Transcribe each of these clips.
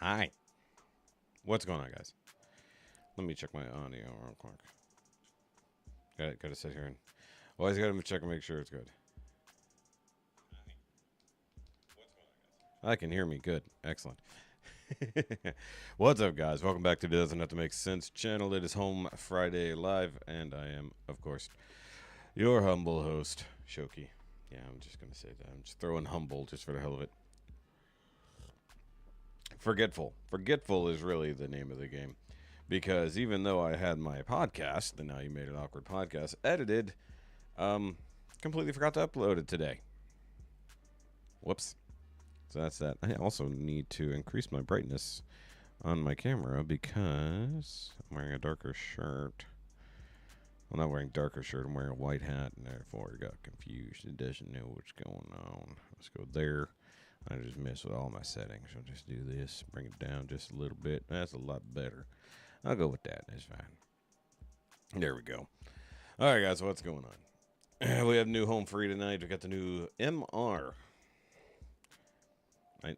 Hi. What's going on, guys? Let me check my audio real quick. Gotta sit here and always gotta check and make sure it's good. I can hear me. Good. Excellent. What's up, guys? Welcome back to Doesn't Have to Make Sense channel. It is Home Friday Live, and I am, of course, your humble host, Shoki. Yeah, I'm just gonna say that. I'm just throwing humble just for the hell of it. Forgetful. Forgetful is really the name of the game. Because even though I had my podcast, the Now You Made An Awkward podcast, edited, um, completely forgot to upload it today. Whoops. So that's that. I also need to increase my brightness on my camera because I'm wearing a darker shirt. I'm not wearing a darker shirt. I'm wearing a white hat, and therefore it got confused. It doesn't know what's going on. Let's go there. I just messed with all my settings. I'll just do this, bring it down just a little bit. That's a lot better. I'll go with that. That's fine. There we go. All right, guys, what's going on? We have new home free tonight. We got the new MR. I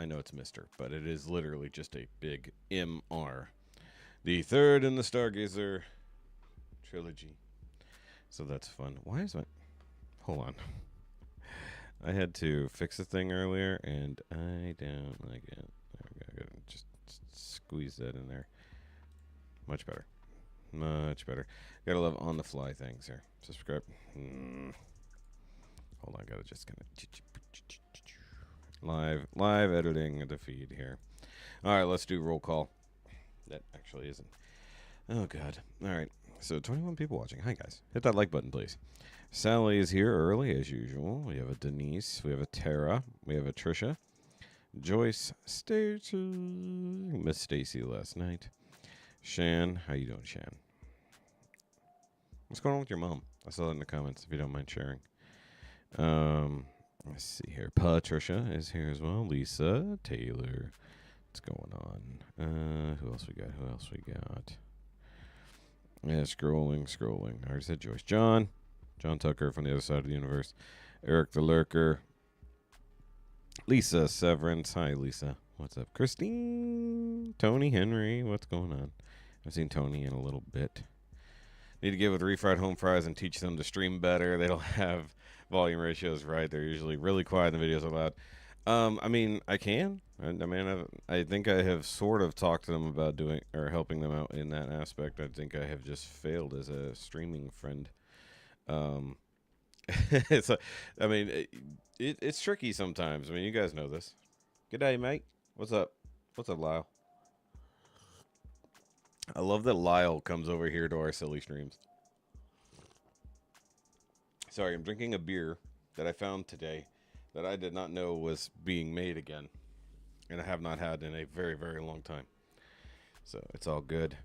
know it's Mister, but it is literally just a big MR. The third in the Stargazer trilogy. So that's fun. Why is my... Hold on. I had to fix a thing earlier, and I don't like it. There we go. I gotta just squeeze that in there. Much better. Much better. Gotta love on the fly things here. Subscribe. Hold on, gotta just kind of live editing the feed here. All right, let's do roll call. That actually isn't. Oh god. All right. So 21 people watching. Hi guys. Hit that like button, please. Sally is here early as usual. We have a Denise. We have a Tara. We have a Trisha. Joyce. Stacy. Miss Stacy last night. Shan. How you doing, Shan? What's going on with your mom? I saw that in the comments if you don't mind sharing. Let's see here. Patricia is here as well. Lisa. Taylor. What's going on? Who else we got? Yeah, scrolling. I already said Joyce. John Tucker from the other side of the universe. Eric the Lurker. Lisa Severance. Hi, Lisa. What's up? Christine. Tony Henry. What's going on? I've seen Tony in a little bit. Need to get with refried home fries and teach them to stream better. They don't have volume ratios right. They're usually really quiet and the videos are loud. I mean, I can. I think I have sort of talked to them about doing or helping them out in that aspect. I think I have just failed as a streaming friend. It's, I mean, it's tricky sometimes. I mean, you guys know this. Good day, mate. What's up? What's up, Lyle? I love that Lyle comes over here to our silly streams. Sorry, I'm drinking a beer that I found today that I did not know was being made again, and I have not had in a very, very long time. So it's all good.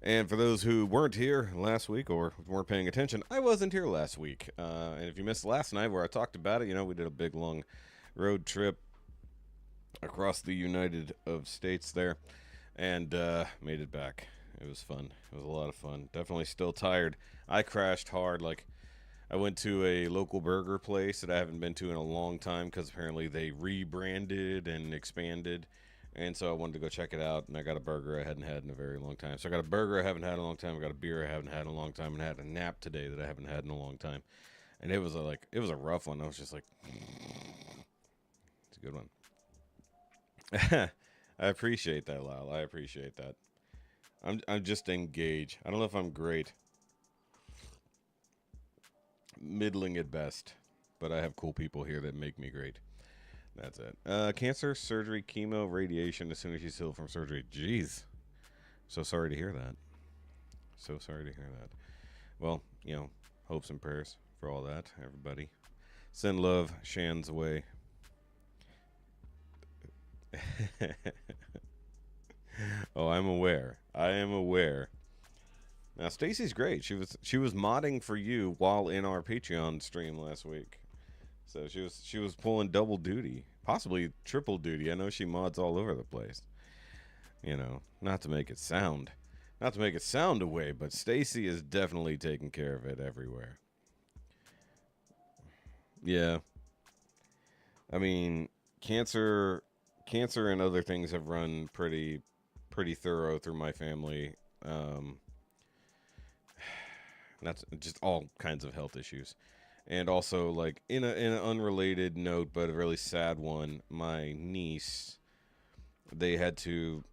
And for those who weren't here last week or weren't paying attention, I wasn't here last week. And if you missed last night where I talked about it, you know, we did a big, long road trip across the United of States there and made it back. It was fun. It was a lot of fun. Definitely still tired. I crashed hard. Like, I went to a local burger place that I haven't been to in a long time because apparently they rebranded and expanded. And so I wanted to go check it out, and I got a burger I hadn't had in a very long time. So I got a burger I haven't had in a long time. I got a beer I haven't had in a long time, and I had a nap today that I haven't had in a long time. And it was a rough one. I was just like, it's a good one. I appreciate that, Lyle. I appreciate that. I'm just engaged. I don't know if I'm great. Middling at best, but I have cool people here that make me great. That's it. Cancer, surgery, chemo, radiation as soon as she's healed from surgery. Jeez. So sorry to hear that. So sorry to hear that. Well, you know, hopes and prayers for all that, everybody. Send love, Shan's way. Oh, I'm aware. I am aware. Now Stacy's great. She was modding for you while in our Patreon stream last week. So she was pulling double duty, possibly triple duty. I know she mods all over the place. You know, not to make it sound away, but Stacy is definitely taking care of it everywhere. Yeah, I mean, cancer cancer and other things have run pretty thorough through my family. Um, that's just all kinds of health issues. And also, like in an unrelated note, but a really sad one, my niece, they had to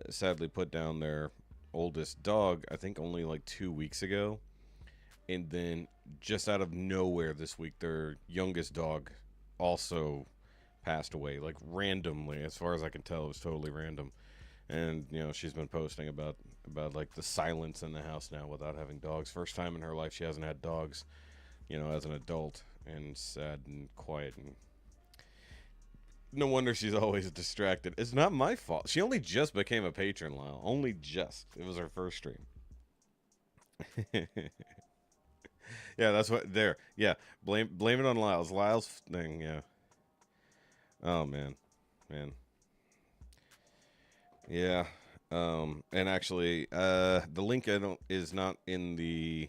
sadly put down their oldest dog. I think only like 2 weeks ago, and then just out of nowhere this week, their youngest dog also passed away, like randomly. As far as I can tell, it was totally random. And she's been posting about like the silence in the house now without having dogs. First time in her life she hasn't had dogs, as an adult, and sad and quiet, and no wonder she's always distracted. It's not my fault. She only just became a patron, Lyle. Only just. It was her first stream. Yeah, that's what. There. Yeah, blame it on Lyle's. Lyle's thing. Yeah. Oh man, man. Yeah. And actually, the link I don't is not in the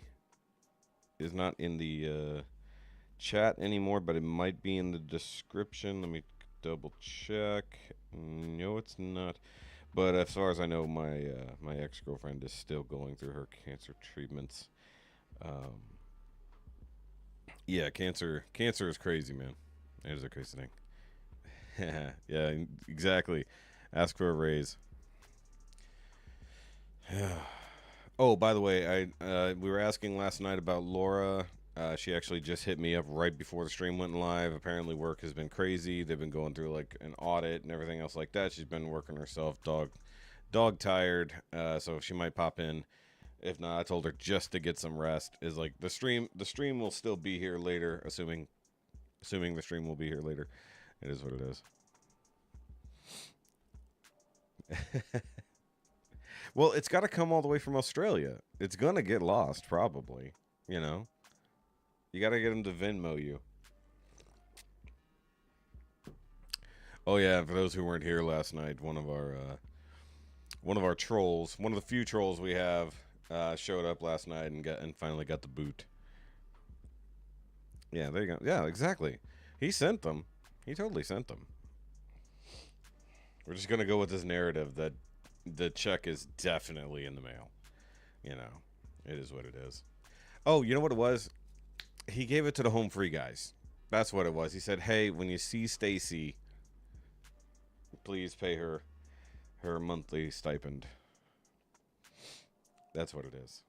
chat anymore, but it might be in the description. Let me double check. No, it's not. But as far as I know, my ex girlfriend is still going through her cancer treatments. Um, yeah, cancer is crazy, man. It is a crazy thing. Yeah, exactly. Ask for a raise. Oh, by the way, we were asking last night about Laura. She actually just hit me up right before the stream went live. Apparently, work has been crazy. They've been going through like an audit and everything else like that. She's been working herself dog tired. So she might pop in. If not, I told her just to get some rest. Is like the stream will still be here later, assuming the stream will be here later. It is what it is. Well, it's got to come all the way from Australia. It's gonna get lost, probably. You know, you got to get them to Venmo you. Oh yeah, for those who weren't here last night, one of our trolls, one of the few trolls we have, showed up last night and finally got the boot. Yeah, there you go. Yeah, exactly. He sent them. He totally sent them. We're just gonna go with this narrative that the check is definitely in the mail. It is what it is. Oh, you know what it was? He gave it to the Home Free guys. That's what it was. He said, "Hey, when you see Stacy, please pay her monthly stipend." That's what it is.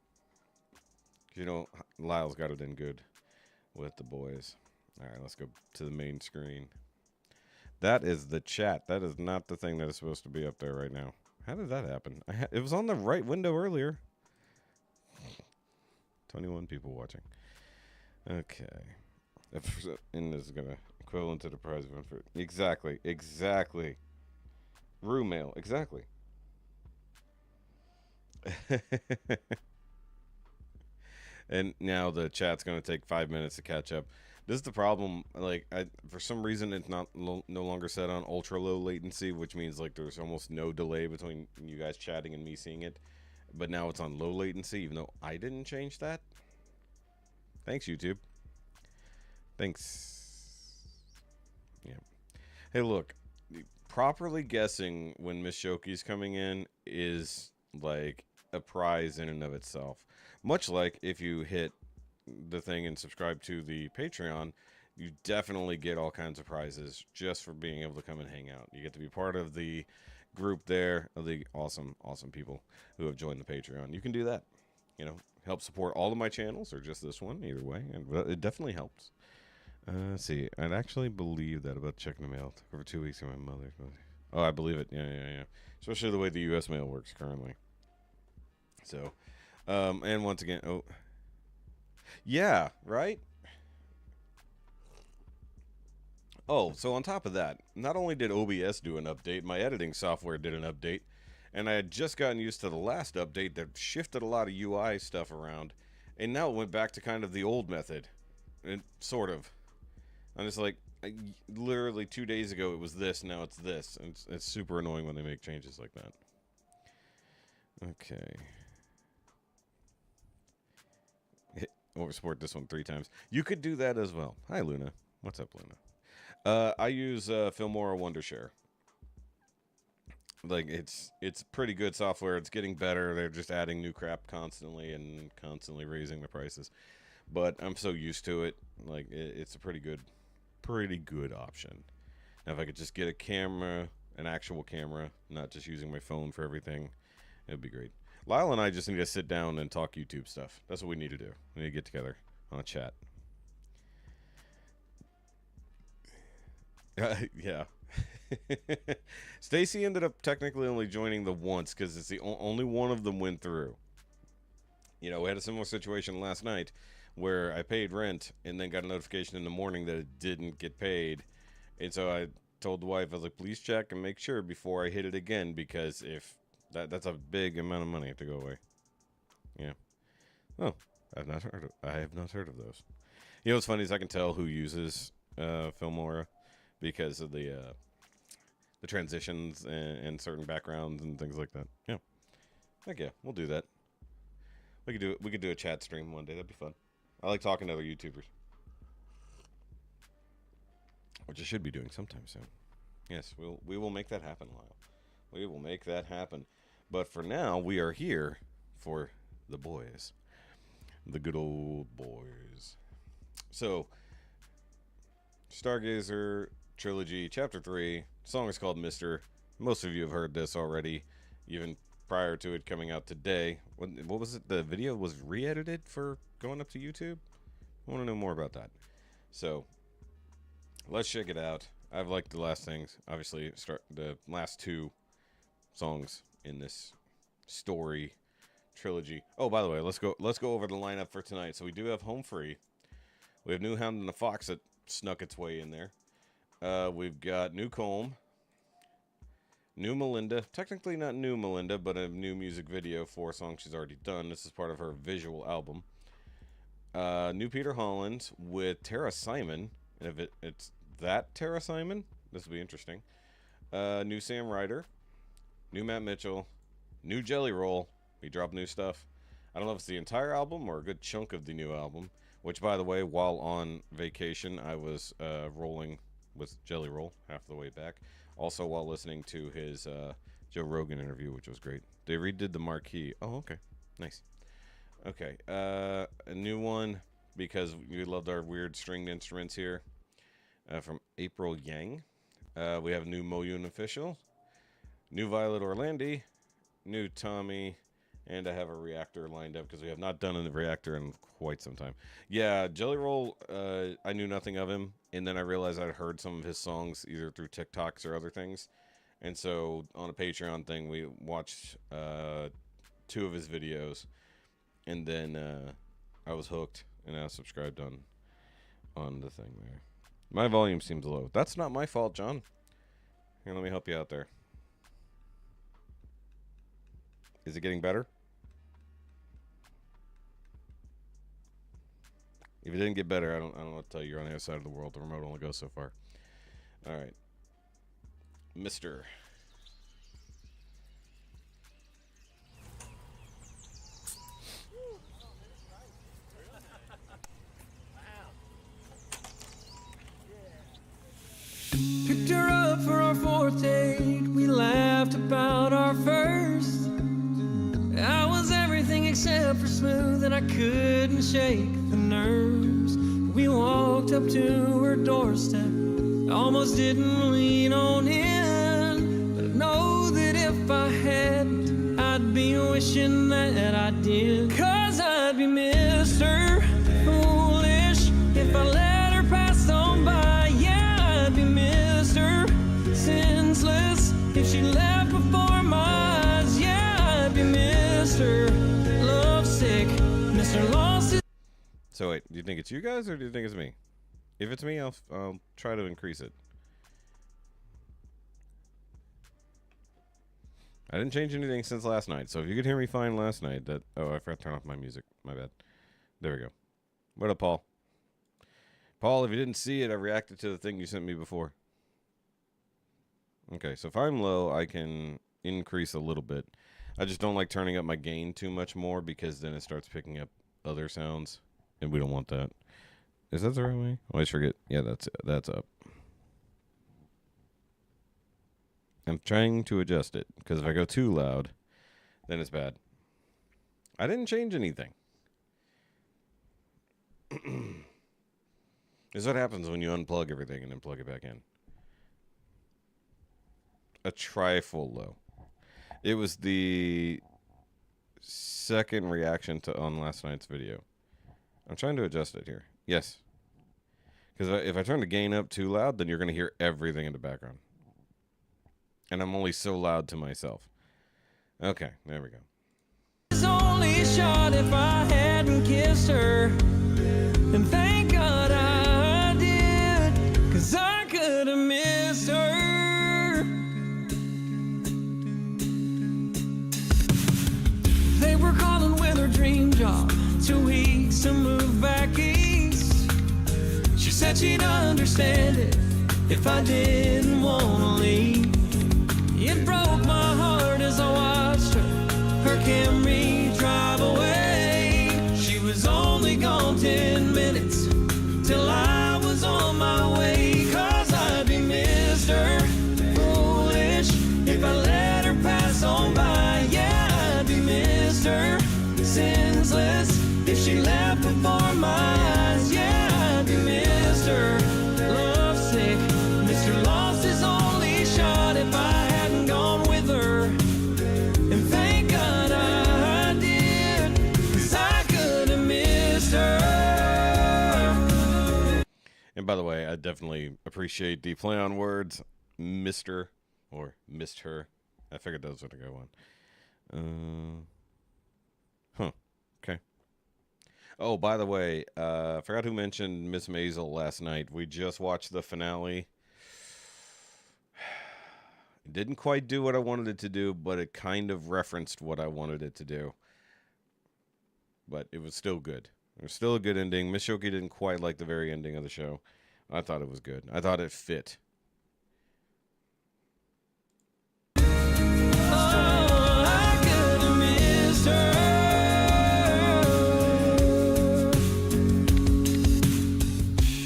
Lyle's got it in good with the boys. All right, let's go to the main screen. That is the chat. That is not the thing that is supposed to be up there right now. How did that happen? It was on the right window earlier. 21 people watching. Okay. And this is gonna equivalent to the prize event for exactly. Room mail, exactly. And now the chat's gonna take 5 minutes to catch up. This is the problem. Like, for some reason, it's no longer set on ultra low latency, which means like there's almost no delay between you guys chatting and me seeing it. But now it's on low latency, even though I didn't change that. Thanks, YouTube. Thanks. Yeah. Hey, look. Properly guessing when Miss Shoki's coming in is like a prize in and of itself. Much like if you hit the thing and subscribe to the Patreon, you definitely get all kinds of prizes just for being able to come and hang out. You get to be part of the group there of the awesome people who have joined the Patreon. You can do that. Help support all of my channels or just this one, either way, and it definitely helps. Let's see. I'd actually believe that about checking the mail. Took over 2 weeks for my mother. Oh, I believe it. Yeah. Especially the way the U.S. mail works currently. So, and once again, yeah, right? Oh, so on top of that, not only did OBS do an update, my editing software did an update, and I had just gotten used to the last update that shifted a lot of UI stuff around, and now it went back to kind of the old method, and sort of. I'm just like, literally 2 days ago it was this, now it's this, and it's super annoying when they make changes like that. Okay. Oversport this one 3 times. You could do that as well. Hi, Luna. What's up, Luna? I use Filmora Wondershare. Like it's pretty good software. It's getting better. They're just adding new crap constantly and constantly raising the prices. But I'm so used to it. Like it's a pretty good option. Now if I could just get a camera, an actual camera, not just using my phone for everything, it'd be great. Lyle and I just need to sit down and talk YouTube stuff. That's what we need to do. We need to get together on a chat. Yeah. Stacy ended up technically only joining the once because it's the only one of them went through. You know, we had a similar situation last night where I paid rent and then got a notification in the morning that it didn't get paid. And so I told the wife, I was like, please check and make sure before I hit it again, because if that's a big amount of money to go away. Yeah. Oh, I have not heard of those. You know what's funny is I can tell who uses Filmora because of the transitions and certain backgrounds and things like that. Yeah. Heck yeah, we'll do that. We could do a chat stream one day. That'd be fun. I like talking to other YouTubers, which I should be doing sometime soon. Yes, we will make that happen, Lyle. We will make that happen. But for now, we are here for the boys, the good old boys. So, Stargazer Trilogy, Chapter 3. Song is called Mister. Most of you have heard this already, even prior to it coming out today. What was it? The video was re-edited for going up to YouTube? I want to know more about that. So, let's check it out. I've liked the last things. Obviously, the last two songs in this story trilogy. Oh, by the way, let's go over the lineup for tonight. So we do have Home Free. We have New Hound and the Fox that snuck its way in there. We've got New Comb, New Melinda. Technically not New Melinda, but a new music video for a song she's already done. This is part of her visual album. New Peter Holland with Tara Simon. And if it's that Tara Simon, this will be interesting. New Sam Ryder, new Matt Mitchell, new Jelly Roll. He dropped new stuff. I don't know if it's the entire album or a good chunk of the new album. Which, by the way, while on vacation, I was rolling with Jelly Roll half the way back. Also, while listening to his Joe Rogan interview, which was great. They redid the marquee. Oh, okay. Nice. Okay. A new one, because we loved our weird stringed instruments here, from April Yang. We have new Moyun official, new Violet Orlandi, new Tommy, and I have a reactor lined up because we have not done a reactor in quite some time. Yeah, Jelly Roll, I knew nothing of him, and then I realized I'd heard some of his songs either through TikToks or other things. And so on a Patreon thing, we watched 2 of his videos, and then I was hooked, and I was subscribed on the thing there. My volume seems low. That's not my fault, John. Here, let me help you out there. Is it getting better? If it didn't get better, I don't know what to tell you. You're on the other side of the world. The remote only goes so far. All right. Mister. Picked her up for our 4th date. We laughed about our first. I was everything except for smooth, and I couldn't shake the nerves. We walked up to her doorstep, almost didn't lean on in, but I know that if I hadn't, I'd be wishing that I did. 'Cause I'd be Mr. Foolish if I let her pass on by. Yeah, I'd be Mr. Senseless if she left before my eyes. Yeah, I'd be Mr. Lovesick, Mr. Lost. So wait, do you think it's you guys or do you think it's me? If it's me, I'll try to increase it. I didn't change anything since last night, so if you could hear me fine last night, oh, I forgot to turn off my music. My bad. There we go. What up, Paul? Paul, if you didn't see it, I reacted to the thing you sent me before. Okay, so if I'm low, I can increase a little bit. I just don't like turning up my gain too much more because then it starts picking up other sounds, and we don't want that. Is that the right way? I always forget. Yeah, that's it. That's up. I'm trying to adjust it because if I go too loud, then it's bad. I didn't change anything. This is what happens when you unplug everything and then plug it back in. A trifle low. It was the second reaction on last night's video. I'm trying to adjust it here. Yes. Because if I turn the gain up too loud, then you're going to hear everything in the background. And I'm only so loud to myself. Okay, there we go. It's only a shot if I hadn't kissed her. And thank God I did, 'cause I could have missed her. They were calling with her dream job, 2 weeks to move back east. She said she'd understand it if I didn't want to leave. It broke my heart as I watched her Camry drive away. She was only gone 10 minutes till I was on my way. 'Cause I'd be Mr. Foolish if I let her pass on by. Yeah, I'd be Mr. Senseless if she left before my eyes. Yeah, I'd be Mr. Lovesick, Mr. Lost his only shot if I hadn't gone with her. And thank God I did, 'cause I could have missed her. And by the way, I definitely appreciate the play on words, Mr. or missed her. I figured those would go on. Okay. Oh, by the way, I forgot who mentioned Miss Maisel last night. We just watched the finale. It didn't quite do what I wanted it to do, but it kind of referenced what I wanted it to do. But it was still good. It was still a good ending. Miss Shoki didn't quite like the very ending of the show. I thought it was good. I thought it fit. I could have missed her.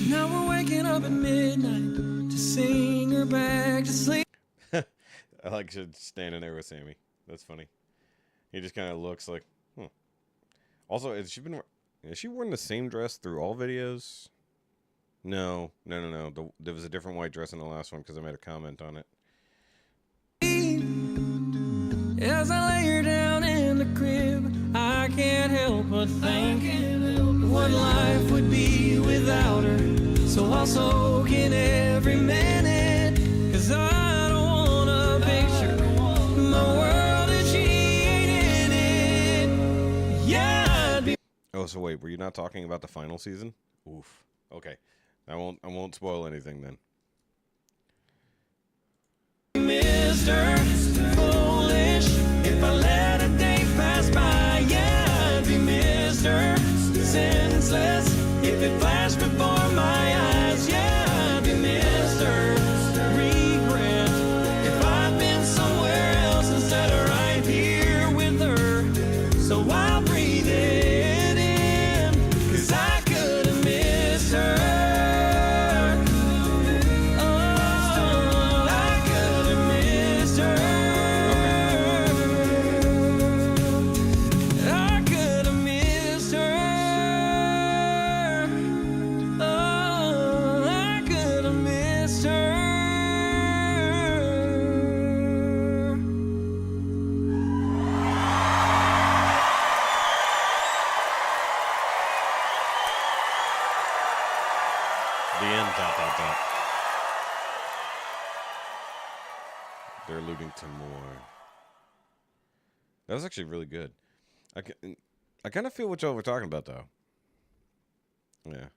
Now we're waking up at midnight to sing her back to sleep. I like standing there with Sammy. That's funny. He just kind of looks like, Also, has she worn the same dress through all videos? No. There was a different white dress in the last one because I made a comment on it. As I lay her down in the crib, I can't help but think what life would be without her. So I'll soak in every minute, 'cause I don't want to picture my world if she ain't in it. Yeah, I'd be. Oh, so wait, were you not talking about the final season? Oof. Okay. I won't spoil anything then. Mr. Foolish if I let a day pass by. Yeah, I'd be Mr. Senseless if it flashed before my eyes. Yeah, I'd be Mr. Regret if I'd been somewhere else instead of right here with her. So I'll breathe it in, 'cause I could have missed her. The end. ... They're alluding to more. That was actually really good. I kind of feel what y'all were talking about, though. Yeah.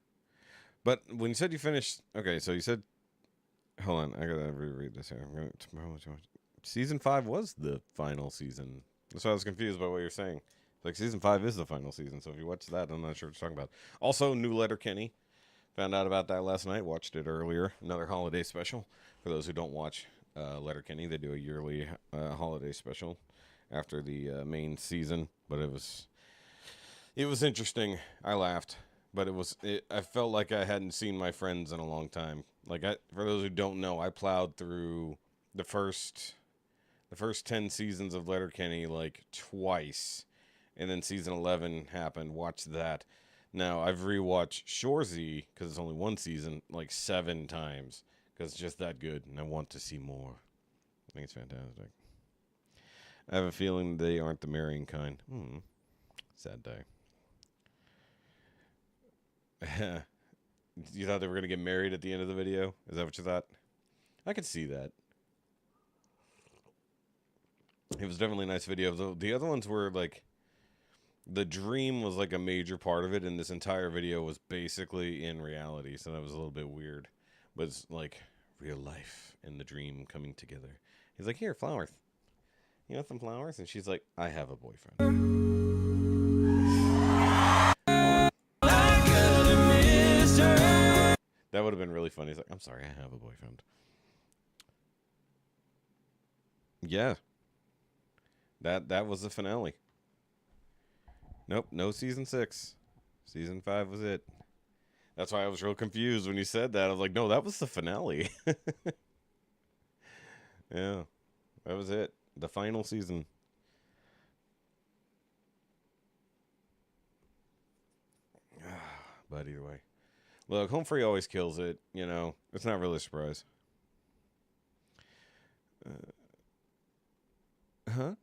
But when you said you finished... Okay, so you said... Hold on, I gotta reread this here. Season 5 was the final season. That's why I was confused by what you're saying. Like, Season 5 is the final season, so if you watch that, I'm not sure what you're talking about. Also, new Letterkenny. Found out about that last night. Watched it earlier. Another holiday special. For those who don't watch Letterkenny, they do a yearly holiday special after the main season. But it was interesting. I laughed, but I felt like I hadn't seen my friends in a long time. Like, for those who don't know, I plowed through the first 10 seasons of Letterkenny like twice, and then season 11 happened. Watched that. Now I've rewatched Shoresy because it's only one season like 7 times because it's just that good, and I want to see more. I think it's fantastic. I have a feeling they aren't the marrying kind. Sad day. You thought they were going to get married at the end of the video? Is that what you thought? I could see that. It was definitely a nice video. The other ones were like, the dream was like a major part of it, and this entire video was basically in reality, so that was a little bit weird. But it's like real life and the dream coming together. He's like, here, flowers. You want some flowers? And she's like, I have a boyfriend. That would have been really funny. He's like, I'm sorry, I have a boyfriend. Yeah. That was the finale. Nope, no season 6. Season 5 was it. That's why I was real confused when you said that. I was like, no, that was the finale. Yeah, that was it. The final season. But either way. Look, Home Free always kills it. You know, it's not really a surprise. Huh?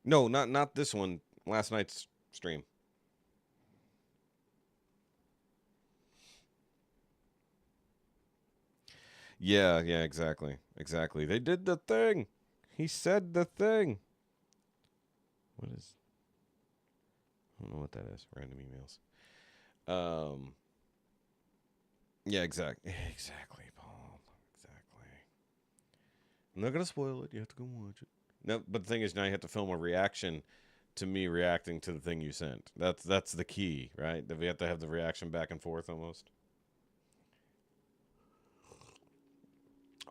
No, not this one. Last night's stream. Yeah, exactly. They did the thing. He said the thing. What is... I don't know what that is. Random emails. Yeah, exactly, Paul. Exactly. I'm not gonna spoil it. You have to go watch it. No, but the thing is, now you have to film a reaction to me reacting to the thing you sent. That's the key, right? That we have to have the reaction back and forth almost.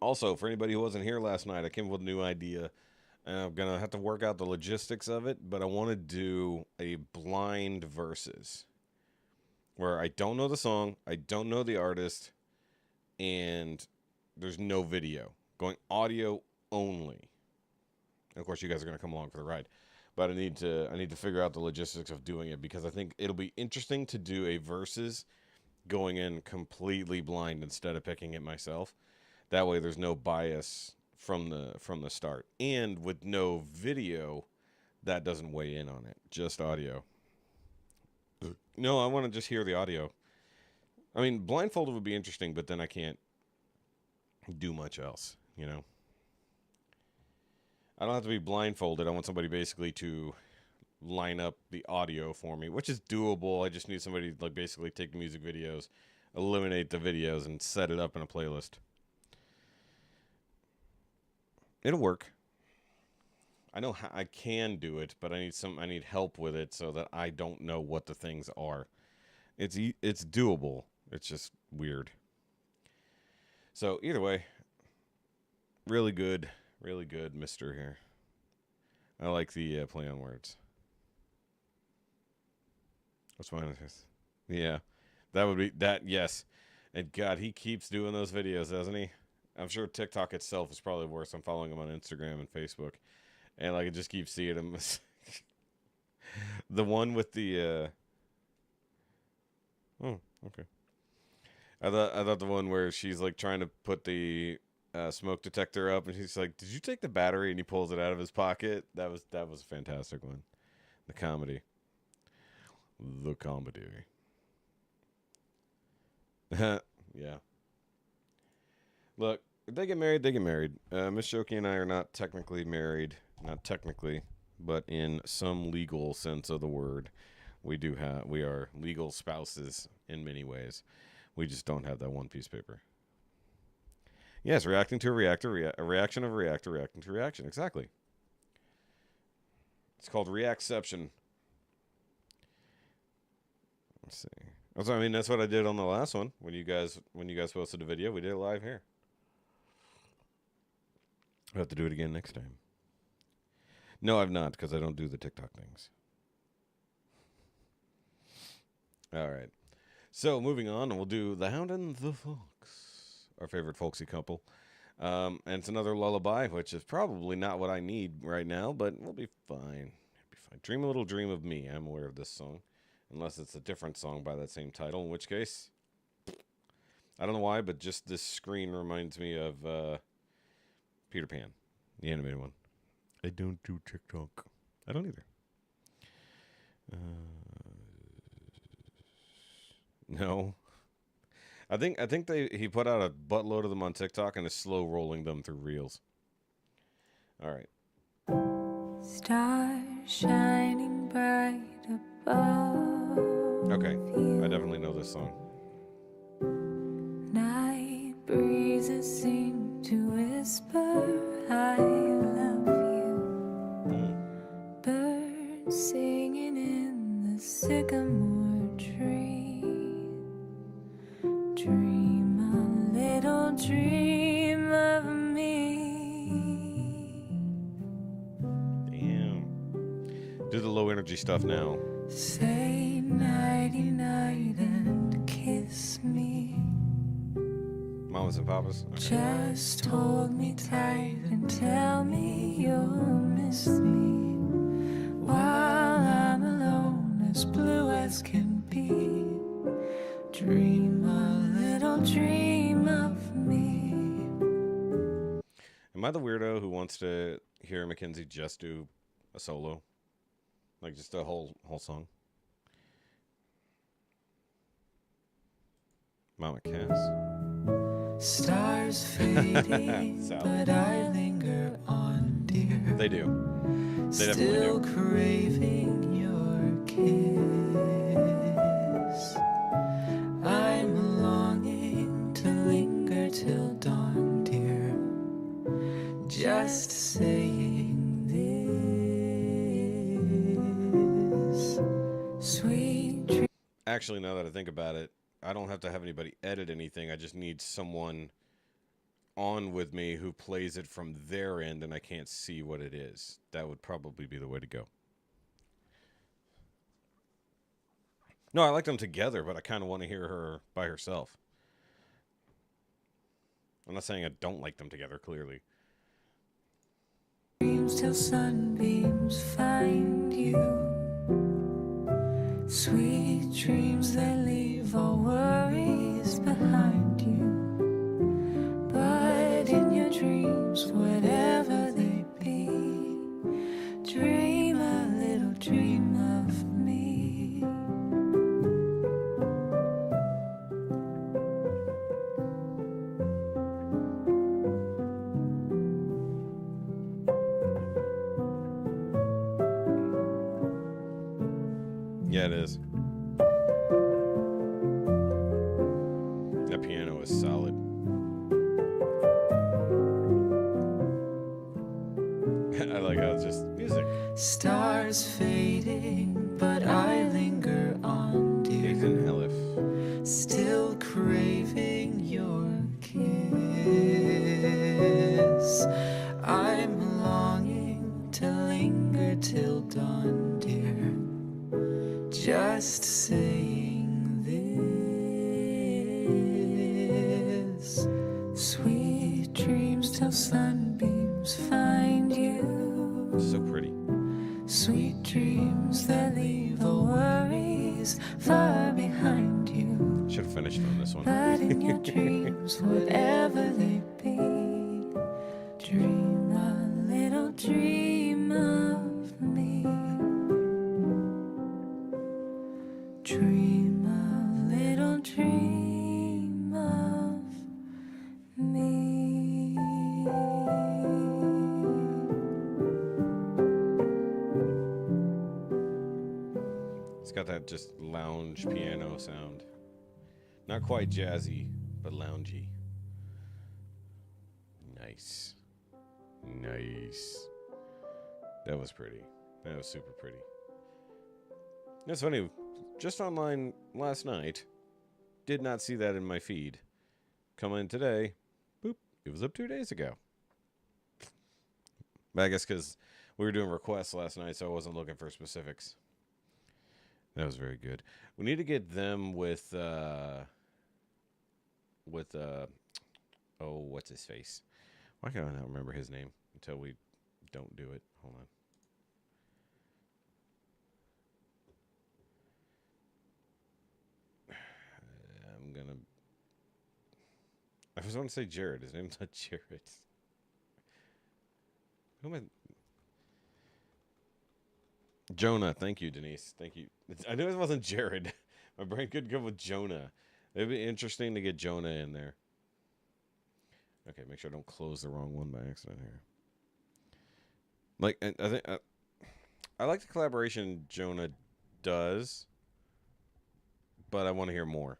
Also, for anybody who wasn't here last night, I came up with a new idea, and I'm gonna have to work out the logistics of it. But I want to do a blind versus, where I don't know the song, I don't know the artist, and there's no video. Going audio only. And of course, you guys are going to come along for the ride. But I need to figure out the logistics of doing it, because I think it'll be interesting to do a versus going in completely blind instead of picking it myself. That way there's no bias from the start. And with no video, that doesn't weigh in on it. Just audio. No, I want to just hear the audio. I mean, blindfolded would be interesting, but then I can't do much else, you know? I don't have to be blindfolded. I want somebody basically to line up the audio for me, which is doable. I just need somebody to like basically take the music videos, eliminate the videos, and set it up in a playlist. It'll work. I know how I can do it, but I need help with it so that I don't know what the things are. It's doable. It's just weird. So either way, really good Mr. here. I like the play on words. What's mine? Yeah, that would be that. Yes, and God, he keeps doing those videos, doesn't he? I'm sure TikTok itself is probably worse. I'm following him on Instagram and Facebook, and like I just keep seeing him. The one with the. Oh, okay. I thought the one where she's like trying to put the smoke detector up, and she's like, "Did you take the battery?" And he pulls it out of his pocket. That was a fantastic one. The comedy. Yeah. Look, if they get married, they get married. Miss Shoki and I are not technically married. Not technically, but in some legal sense of the word, we are legal spouses in many ways. We just don't have that one piece of paper. Yes, reacting to a reactor, a reaction of a reactor reacting to a reaction. Exactly. It's called reacception. Let's see. I mean, that's what I did on the last one. When you guys posted a video, we did it live here. I'll have to do it again next time. No, I've not, because I don't do the TikTok things. All right. So, moving on, we'll do The Hound and the Fox, our favorite folksy couple. And it's another lullaby, which is probably not what I need right now, but we'll be fine. Be fine. Dream a Little Dream of Me. I'm aware of this song. Unless it's a different song by that same title, in which case, I don't know why, but just this screen reminds me of Peter Pan, the animated one. I don't do TikTok. I don't either. No. I think he put out a buttload of them on TikTok and is slow rolling them through reels. All right. Stars shining bright above. Okay. I definitely know this song. Night breezes seem to whisper, I love you. Birds singing in the sycamore tree. Dream a little dream of me. Damn. Do the low energy stuff now. Say nighty night and kiss me. Mamas and papas? Okay. Just hold me tight and tell me you'll miss me while I'm alone, as blue as can be. Dream a little dream of me. Am I the weirdo who wants to hear Mackenzie just do a solo? Like just a whole song? Mama Cass. Stars fading, but I linger on, dear. They do. They definitely Still do. craving your kiss. I'm longing to linger till dawn, dear. Just saying this. Sweet dream. Actually, now that I think about it, I don't have to have anybody edit anything. I just need someone on with me who plays it from their end and I can't see what it is. That would probably be the way to go. No, I like them together, but I kind of want to hear her by herself. I'm not saying I don't like them together, clearly. Dreams till sunbeams find you. Sweet dreams that leave all worries behind you. But in your dreams, whatever they be, dream a little dream of me. Yeah, it is. That piano is solid. I like how it's just music. Stars fading, but I linger on, dear. Ethan Elif. Still craving your kiss. I'm longing to linger till dawn, dear. Just saying this. Sweet dreams till sunbeams find you. So pretty. Sweet dreams that leave all worries far behind you. Should have finished on this one. But in your dreams, whatever they be, dream a little dream of me. Dream a little dream of me. It's got that just lounge piano sound. Not quite jazzy, but loungy. Nice. Nice. That was pretty. That was super pretty. It's funny. Just online last night. Did not see that in my feed. Come in today. Boop. It was up 2 days ago. But I guess because we were doing requests last night, so I wasn't looking for specifics. That was very good. We need to get them with oh, what's his face? Why can't I not remember his name until we don't do it? Hold on. I'm gonna. I was going to say Jared. His name's not Jared. Who am I? Jonah. Thank you, Denise. Thank you. I knew it wasn't Jared. My brain could go with Jonah. It'd be interesting to get Jonah in there. Okay, make sure I don't close the wrong one by accident here. Like, I think I like the collaboration Jonah does, but I want to hear more.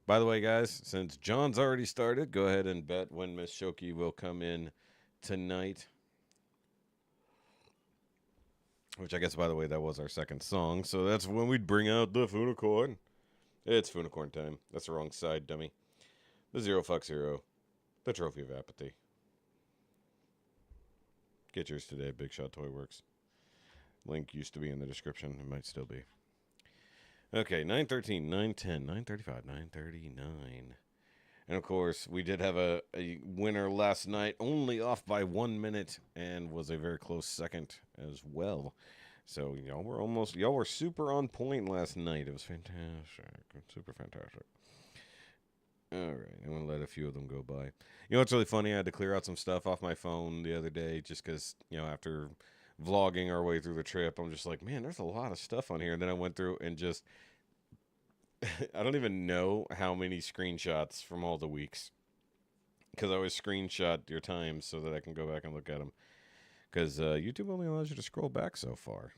By the way, guys, since John's already started, go ahead and bet when Miss Shoki will come in tonight. Which I guess, by the way, that was our second song. So that's when we'd bring out the Funicorn. It's Funicorn time. That's the wrong side, dummy. The Zero Fuck Zero. The Trophy of Apathy. Get yours today, Big Shot Toy Works. Link used to be in the description. It might still be. Okay, 9:13, 9:10, 9:35, 9:39. And of course, we did have a winner last night, only off by 1 minute, and was a very close second as well. So y'all were super on point last night. It was fantastic, super fantastic. All right, I'm gonna let a few of them go by. You know what's really funny? I had to clear out some stuff off my phone the other day, just because after vlogging our way through the trip, I'm just like, man, there's a lot of stuff on here. And then I went through and just. I don't even know how many screenshots from all the weeks, because I always screenshot your times so that I can go back and look at them, because YouTube only allows you to scroll back so far.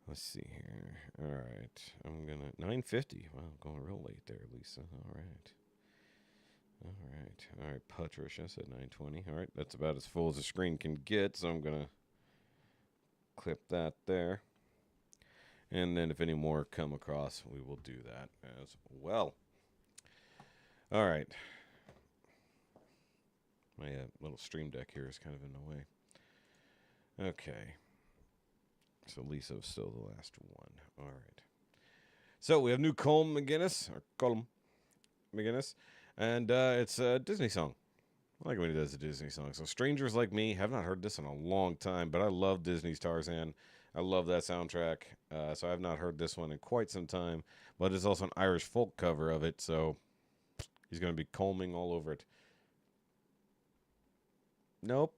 Let's see here. All right, I'm gonna 9:50. Wow, going real late there, Lisa. All right. Patricia said 9:20. All right, that's about as full as the screen can get, so I'm gonna clip that there. And then if any more come across, we will do that as well. All right. My little stream deck here is kind of in the way. Okay. So Lisa's still the last one. All right. So we have new Colm McGinnis. And it's a Disney song. I like when he does a Disney song. So Strangers Like Me, have not heard this in a long time, but I love Disney's Tarzan. I love that soundtrack, so I have not heard this one in quite some time, but it's also an Irish folk cover of it, so he's going to be combing all over it. Nope,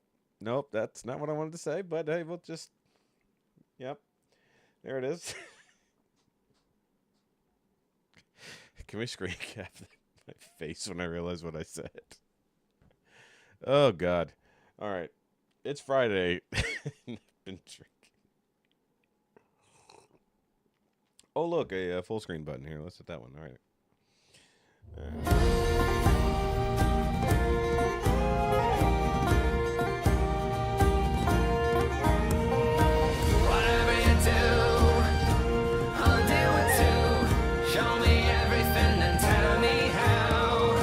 that's not what I wanted to say, but hey, we'll just, yep, there it is. Can we screen cap my face when I realize what I said? Oh, God. All right, it's Friday. I've been drinking. Oh, look, a full screen button here. Let's hit that one. All right. Whatever you do, I'll do it too. Show me everything and tell me how.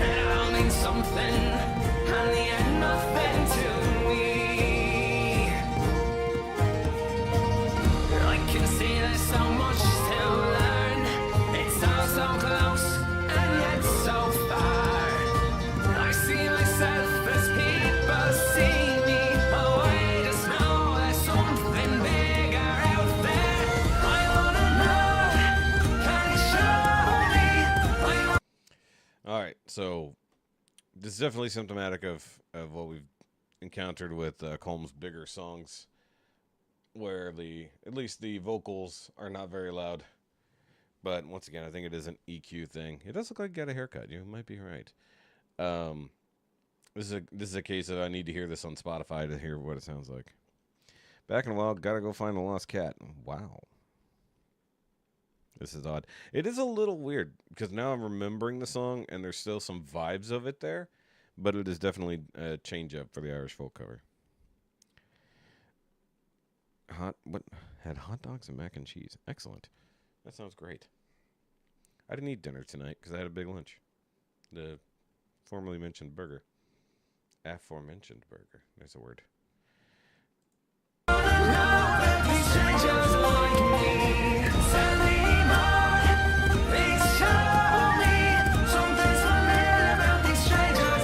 And I'll mean something, and the end nothing to me. I can see there's so much to learn. It's all so close and yet so far. I see myself as people see me. Oh, I just know there's something bigger out there. I wanna know, can you show me? All right. So this is definitely symptomatic of what we've encountered with Colm's bigger songs, where at least the vocals are not very loud. But once again, I think it is an EQ thing. It does look like Get a Haircut. You might be right. This is a case of I need to hear this on Spotify to hear what it sounds like. Back in a while, gotta go find a lost cat. Wow. This is odd. It is a little weird, because now I'm remembering the song, and there's still some vibes of it there, but it is definitely a change up for the Irish folk cover. Had hot dogs and mac and cheese. Excellent. That sounds great. I didn't eat dinner tonight because I had a big lunch. The formerly mentioned burger. Aforementioned burger. There's a word. These strangers like me, tell me more. Please show me something's familiar about these strangers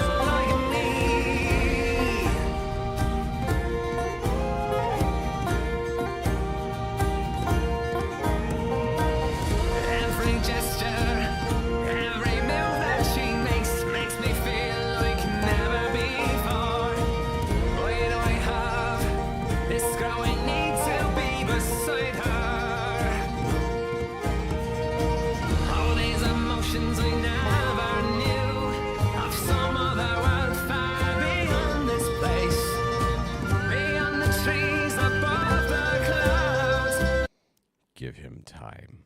Give him time.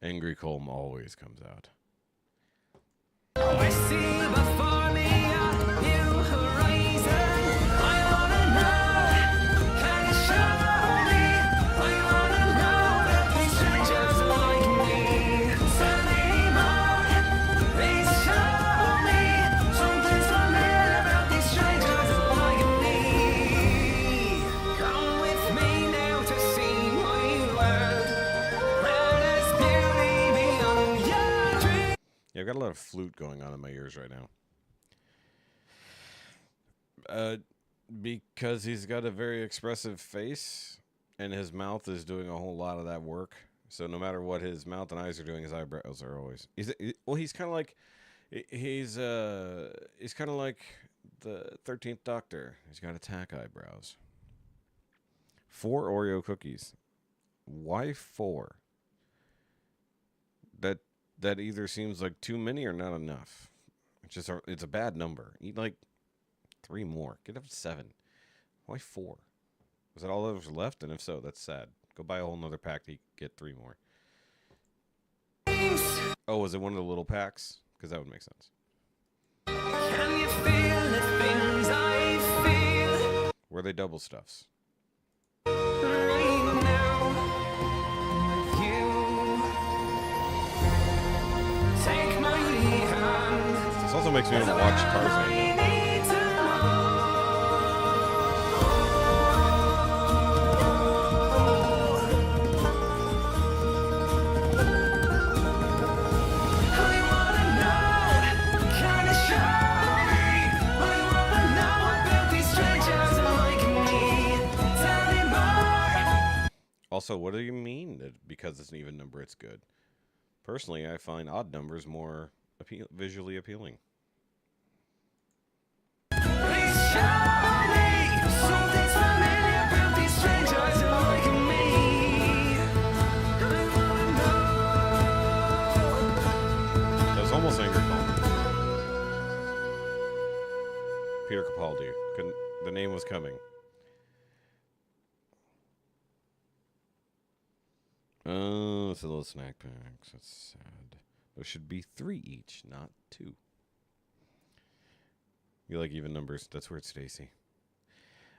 Angry Colm always comes out. I see before me a new horizon. I wanna know, can you show me? I wanna know that these strangers like me. Anymore, please show me something's familiar about these strangers like me. Come with me now to see my world. Where there's beauty beyond your dreams. Yeah, I've got a lot of flute going on in my ears right now. Because he's got a very expressive face, and his mouth is doing a whole lot of that work. So no matter what his mouth and eyes are doing, his eyebrows are always. He's kind of like, he's kind of like the 13th Doctor. He's got attack eyebrows. 4 Oreo cookies. Why 4? That either seems like too many or not enough. It's a bad number. Eat like 3 more. Get up to 7. Why 4? Was that all that was left? And if so, that's sad. Go buy a whole nother pack to get 3 more. Oh, was it one of the little packs? Because that would make sense. Can you feel the things I feel Were they double stuffs? right now? You take my hand. This also makes me want to watch Tarzan. I need to know. I wanna know, can you show me? I wanna know about these strangers like me. Tell me more. Also, what do you mean that because it's an even number, it's good? Personally, I find odd numbers more visually appealing. Please show me something's familiar about these strangers like me. I wanna know. That was almost Angry Colm. Peter Capaldi. The name was coming. Oh, it's a little snack packs. That's sad. There should be 3 each, not 2. You like even numbers? That's weird, Stacy.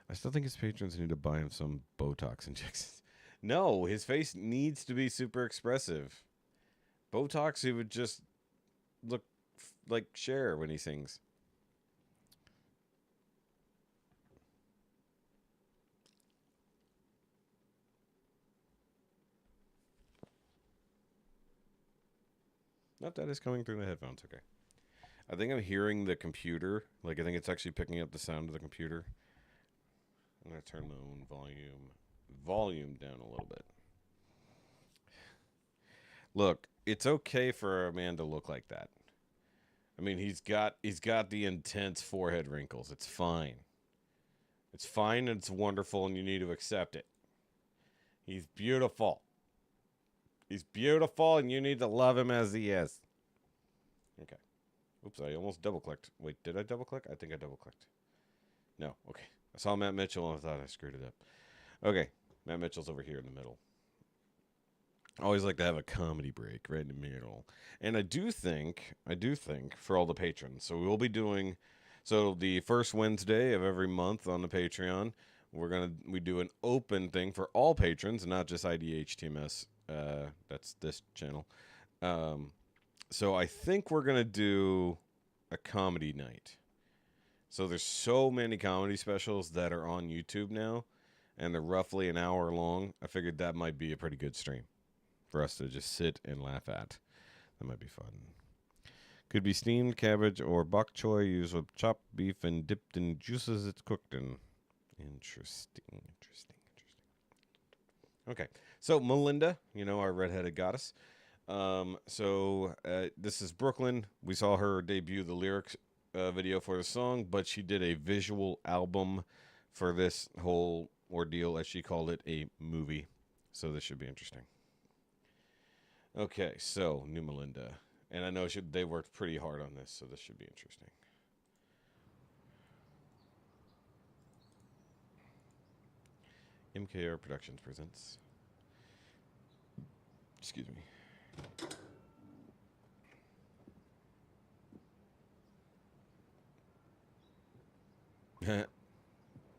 I still think his patrons need to buy him some Botox injections. No, his face needs to be super expressive. Botox, he would just look like Cher when he sings. Not that is coming through the headphones. Okay. I think I'm hearing the computer. Like, I think it's actually picking up the sound of the computer. I'm going to turn my own volume down a little bit. Look, it's okay for a man to look like that. I mean, he's got the intense forehead wrinkles. It's fine. It's fine and it's wonderful and you need to accept it. He's beautiful. He's beautiful, and you need to love him as he is. Okay. Oops, I almost double-clicked. Wait, did I double-click? I think I double-clicked. No, okay. I saw Matt Mitchell, and I thought I screwed it up. Okay, Matt Mitchell's over here in the middle. I always like to have a comedy break right in the middle. And I do think, for all the patrons, so we will be doing, so the first Wednesday of every month on the Patreon, we do an open thing for all patrons, not just IDHTMS. That's this channel. So I think we're gonna do a comedy night. So there's so many comedy specials that are on YouTube now, and they're roughly an hour long. I figured that might be a pretty good stream for us to just sit and laugh at. That might be fun. Could be steamed cabbage or bok choy used with chopped beef and dipped in juices it's cooked in. Interesting. Okay, so Melinda, our redheaded goddess. This is Brooklyn. We saw her debut the lyrics video for the song, but she did a visual album for this whole ordeal, as she called it, a movie. So this should be interesting. Okay, so new Melinda. And I know they worked pretty hard on this, so this should be interesting. MKR Productions presents Excuse me.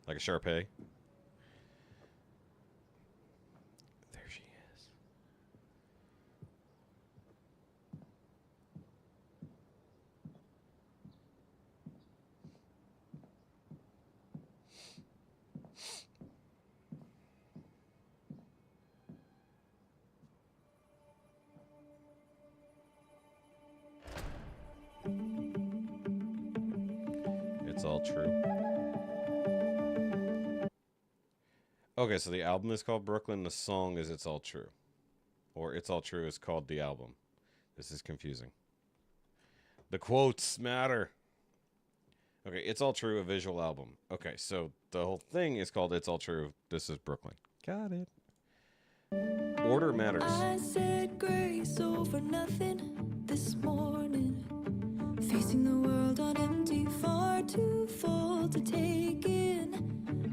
Like a Sharpay. There she is. It's all true. Okay, so the album is called Brooklyn. The song is It's All True. Or It's All True is called the album. This is confusing. The quotes matter. Okay, It's All True, a visual album. Okay, so the whole thing is called It's All True. This is Brooklyn. Got it. Order matters. I said grace over nothing this morning. Facing the world on empty, far too full to take in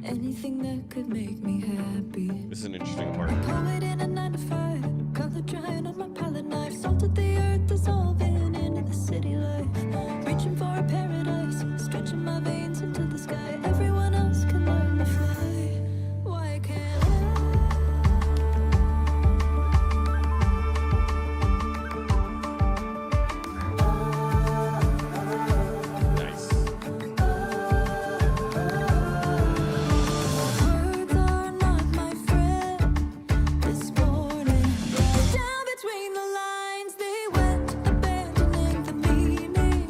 anything that could make me happy. This is an interesting part. Poet in a 9-to-5, color drying on my palette knife. Salt of the earth dissolving into the city life. Reaching for a paradise, stretching my veins into the sky. Everyone else can learn to fly. Why can't I? Nice. Words are not my friend this morning. Down between the lines, they went abandoning the meaning.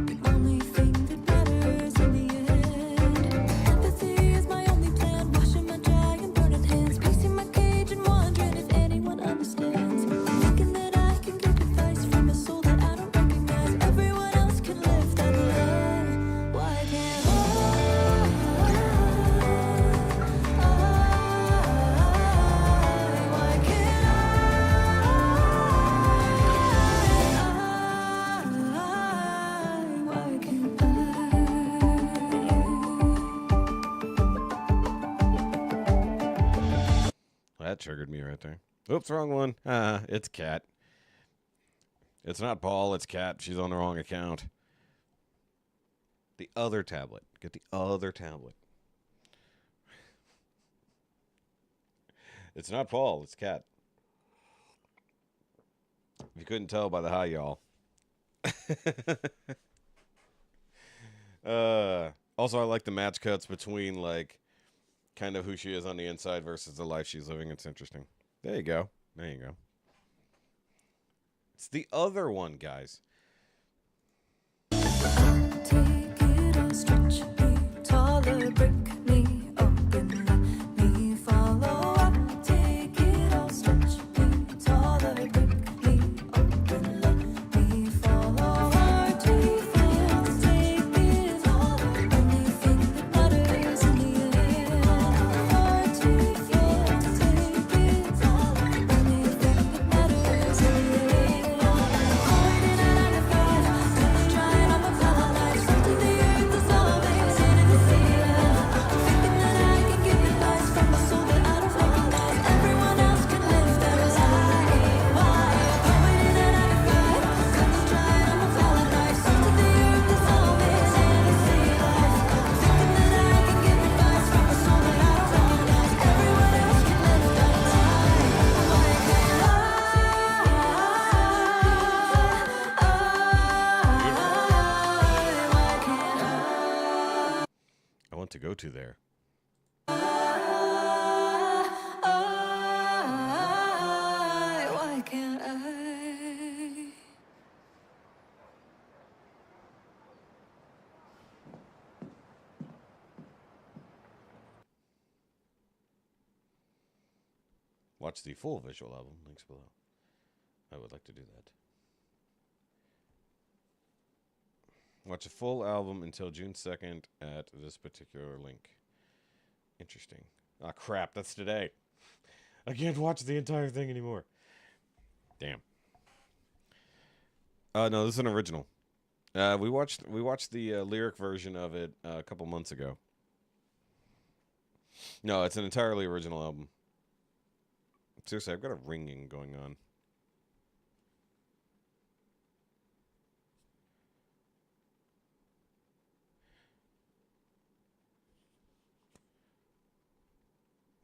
The only thing that matters in the end. Empathy is my only plan. Washing my dry and burning hands. Pacing my cage and wondering if anyone understands. Thinking that I can give advice from a soul that I don't recognize. Everyone else can live that life. Why can't I? Why can't I? Why can't I? That triggered me right there. Oops, wrong one. It's Kat. It's not Paul, it's Kat. She's on the wrong account. The other tablet. Get the other tablet. It's not Paul, it's Kat. If you couldn't tell by the hi, y'all. Also, I like the match cuts between, like, kind of who she is on the inside versus the life she's living. It's interesting. There you go. There you go. It's the other one, guys. Take it or stretch me taller, break me open, let me follow up. Take it or stretch me taller, break me open, let me follow. Hard to fail to take it all. Only thing that matters in the end. Hard to fail to take it all. Only thing that matters in the end. Poet in a 9-to-5, color drying on my palette knife. Salt of the earth dissolving into the sea life. Thinking that I can give advice from a soul that I don't recognize. Everyone else can live that life. Why? Poet in a 9-to-5, color drying on my palette knife. Salt of the earth dissolving into the sea life. Thinking that I can give advice from a soul that I don't recognize. Everyone else can live that life. Why can't I? Why can't I? I want to go to there. Why can't I? Watch the full visual album. Links below. I would like to do that. Watch a full album until June 2nd at this particular link. Interesting. Ah, crap. That's today. I can't watch the entire thing anymore. Damn. No, this is an original. We watched the lyric version of it a couple months ago. No, it's an entirely original album. Seriously, I've got a ringing going on.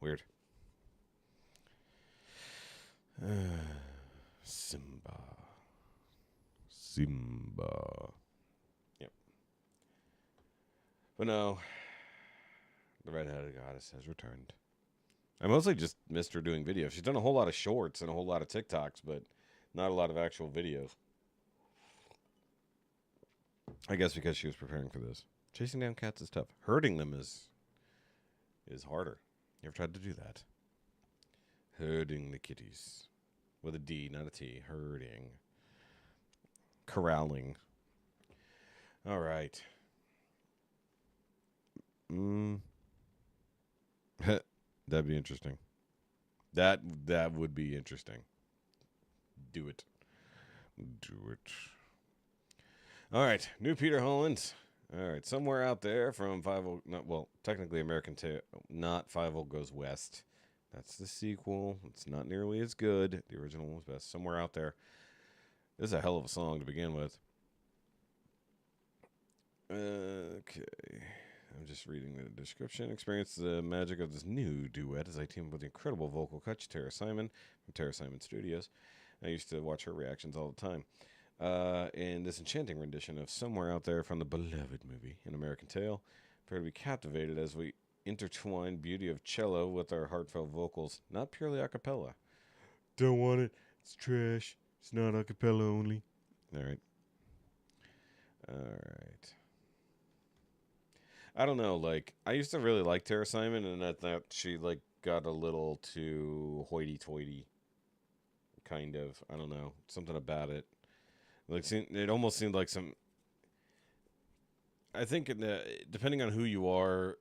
Weird. Simba. Yep. But no, the red-headed goddess has returned. I mostly just missed her doing videos. She's done a whole lot of shorts and a whole lot of TikToks, but not a lot of actual videos. I guess because she was preparing for this. Chasing down cats is tough. Herding them is harder. You ever tried to do that? Herding the kitties. With a D, not a T. Herding. Corralling. All right. That'd be interesting. That would be interesting. Do it. Do it. All right. New Peter Hollins. All right. Somewhere out there from 50... well, technically American Tail. Not 50 Goes West. That's the sequel. It's not nearly as good. The original was best. Somewhere out there. This is a hell of a song to begin with. Okay. I'm just reading the description. Experience the magic of this new duet as I team up with the incredible vocal coach Tara Simon from Tara Simon Studios. I used to watch her reactions all the time. In this enchanting rendition of Somewhere Out There from the beloved movie, An American Tail. Prepare to be captivated as we intertwine beauty of cello with our heartfelt vocals, not purely a cappella. Don't want it. It's trash. It's not a cappella only. All right. I don't know, like, I used to really like Tara Simon, and I thought she, like, got a little too hoity-toity, kind of. I don't know, something about it. Like, it almost seemed like some... I think, depending on who you are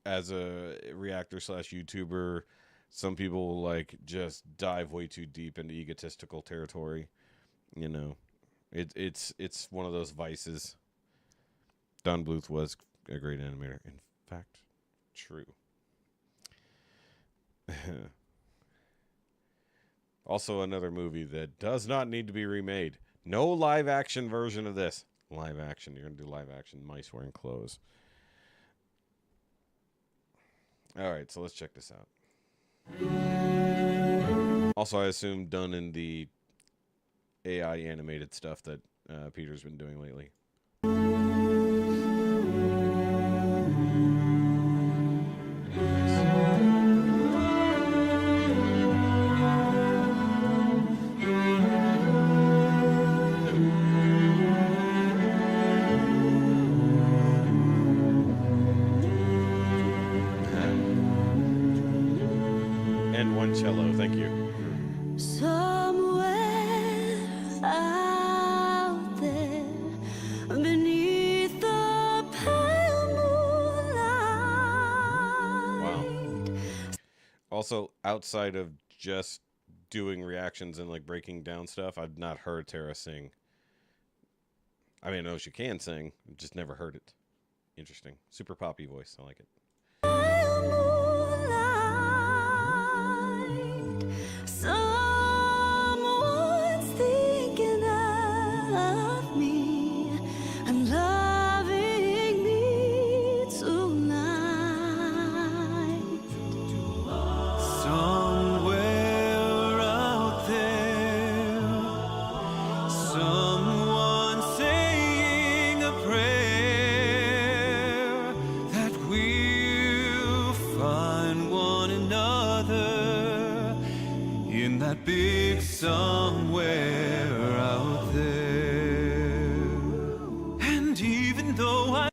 as a reactor / YouTuber, some people will, like, just dive way too deep into egotistical territory, you know. It's one of those vices. Don Bluth was a great animator. In fact, true. Also, another movie that does not need to be remade. No live action version of this. Live action. You're going to do live action. Mice wearing clothes. All right, so let's check this out. Also, I assume done in the AI animated stuff that Peter's been doing lately. And one cello, thank you. Somewhere out there, beneath the pale moonlight. Wow. Also, outside of just doing reactions and like breaking down stuff, I've not heard Tara sing. I mean, I know she can sing, just never heard it. Interesting. Super poppy voice. I like it. Pale moonlight, someone's thinking of me and loving me tonight. Somewhere out there, someone saying a prayer that we'll find one another in that big somewhere out there. And even though I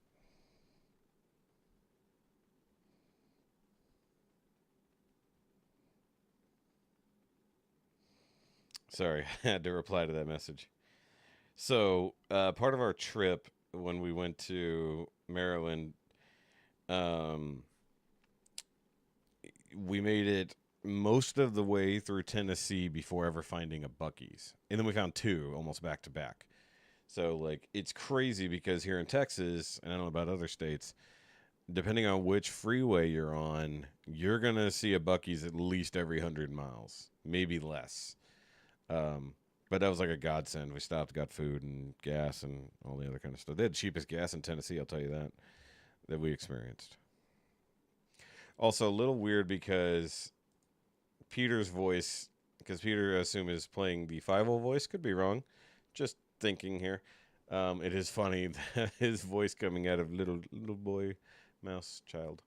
Sorry, I had to reply to that message. So, part of our trip when we went to Maryland, we made it most of the way through Tennessee before ever finding a Buc-ee's. And then we found two almost back to back. So, like, it's crazy because here in Texas, and I don't know about other states, depending on which freeway you're on, you're going to see a Buc-ee's at least every 100 miles, maybe less. But that was like a godsend. We stopped, got food and gas and all the other kind of stuff. They had the cheapest gas in Tennessee, I'll tell you that we experienced. Also, a little weird because Peter's voice, because Peter, I assume, is playing the 5 voice. Could be wrong. Just thinking here. It is funny that his voice coming out of little boy mouse child.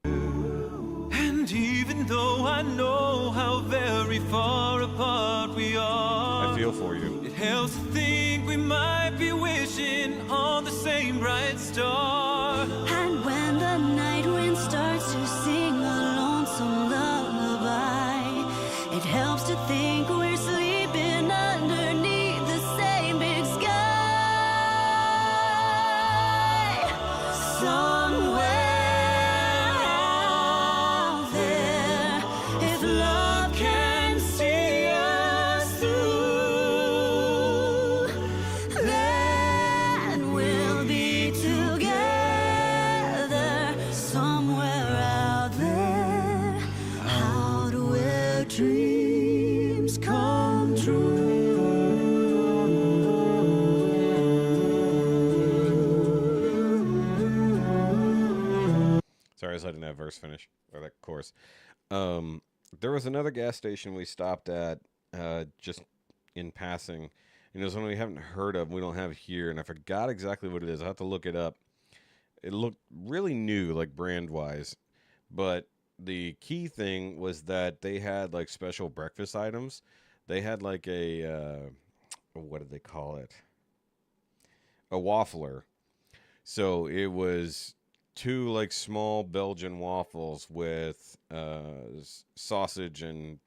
And even though I know how very far apart we are, I feel for you. it helps to think we might be wishing on the same bright star. And when the night wind starts to sing a lonesome lullaby, it helps to think we're sleeping underneath the same big sky. Somewhere out there, if love can see us through, then we'll be together somewhere out there, out where dreams come true. Sorry, I was letting that verse finish, or that chorus. There was another gas station we stopped at just in passing. And it was one we haven't heard of, we don't have here, and I forgot exactly what it is. I'll have to look it up. It looked really new, like brand-wise. But the key thing was that they had, like, special breakfast items. They had, like, a, what did they call it? A waffler. So it was 2 like small Belgian waffles with sausage and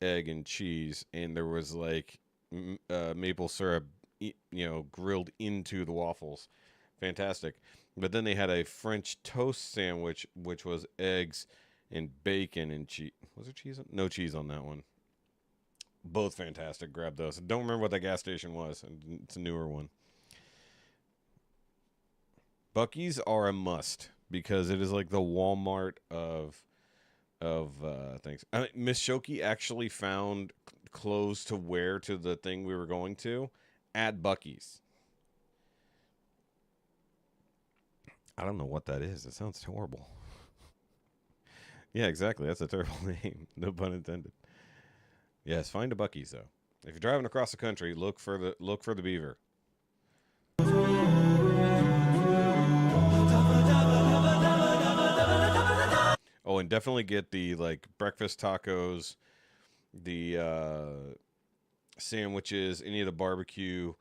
egg and cheese, and there was like maple syrup, grilled into the waffles. Fantastic. But then they had a French toast sandwich, which was eggs and bacon and cheese. Was there cheese on? No cheese on that one. Both fantastic. Grab those. Don't remember what that gas station was. It's a newer one. Buc-ee's are a must because it is like the Walmart of things. Miss Shoki actually found clothes to wear to the thing we were going to at Buc-ee's. I don't know what that is. It sounds horrible. Yeah, exactly. That's a terrible name. No pun intended. Yes, find a Buc-ee's though. If you're driving across the country, look for the beaver. Oh, and definitely get the like breakfast tacos, the sandwiches, any of the barbecue.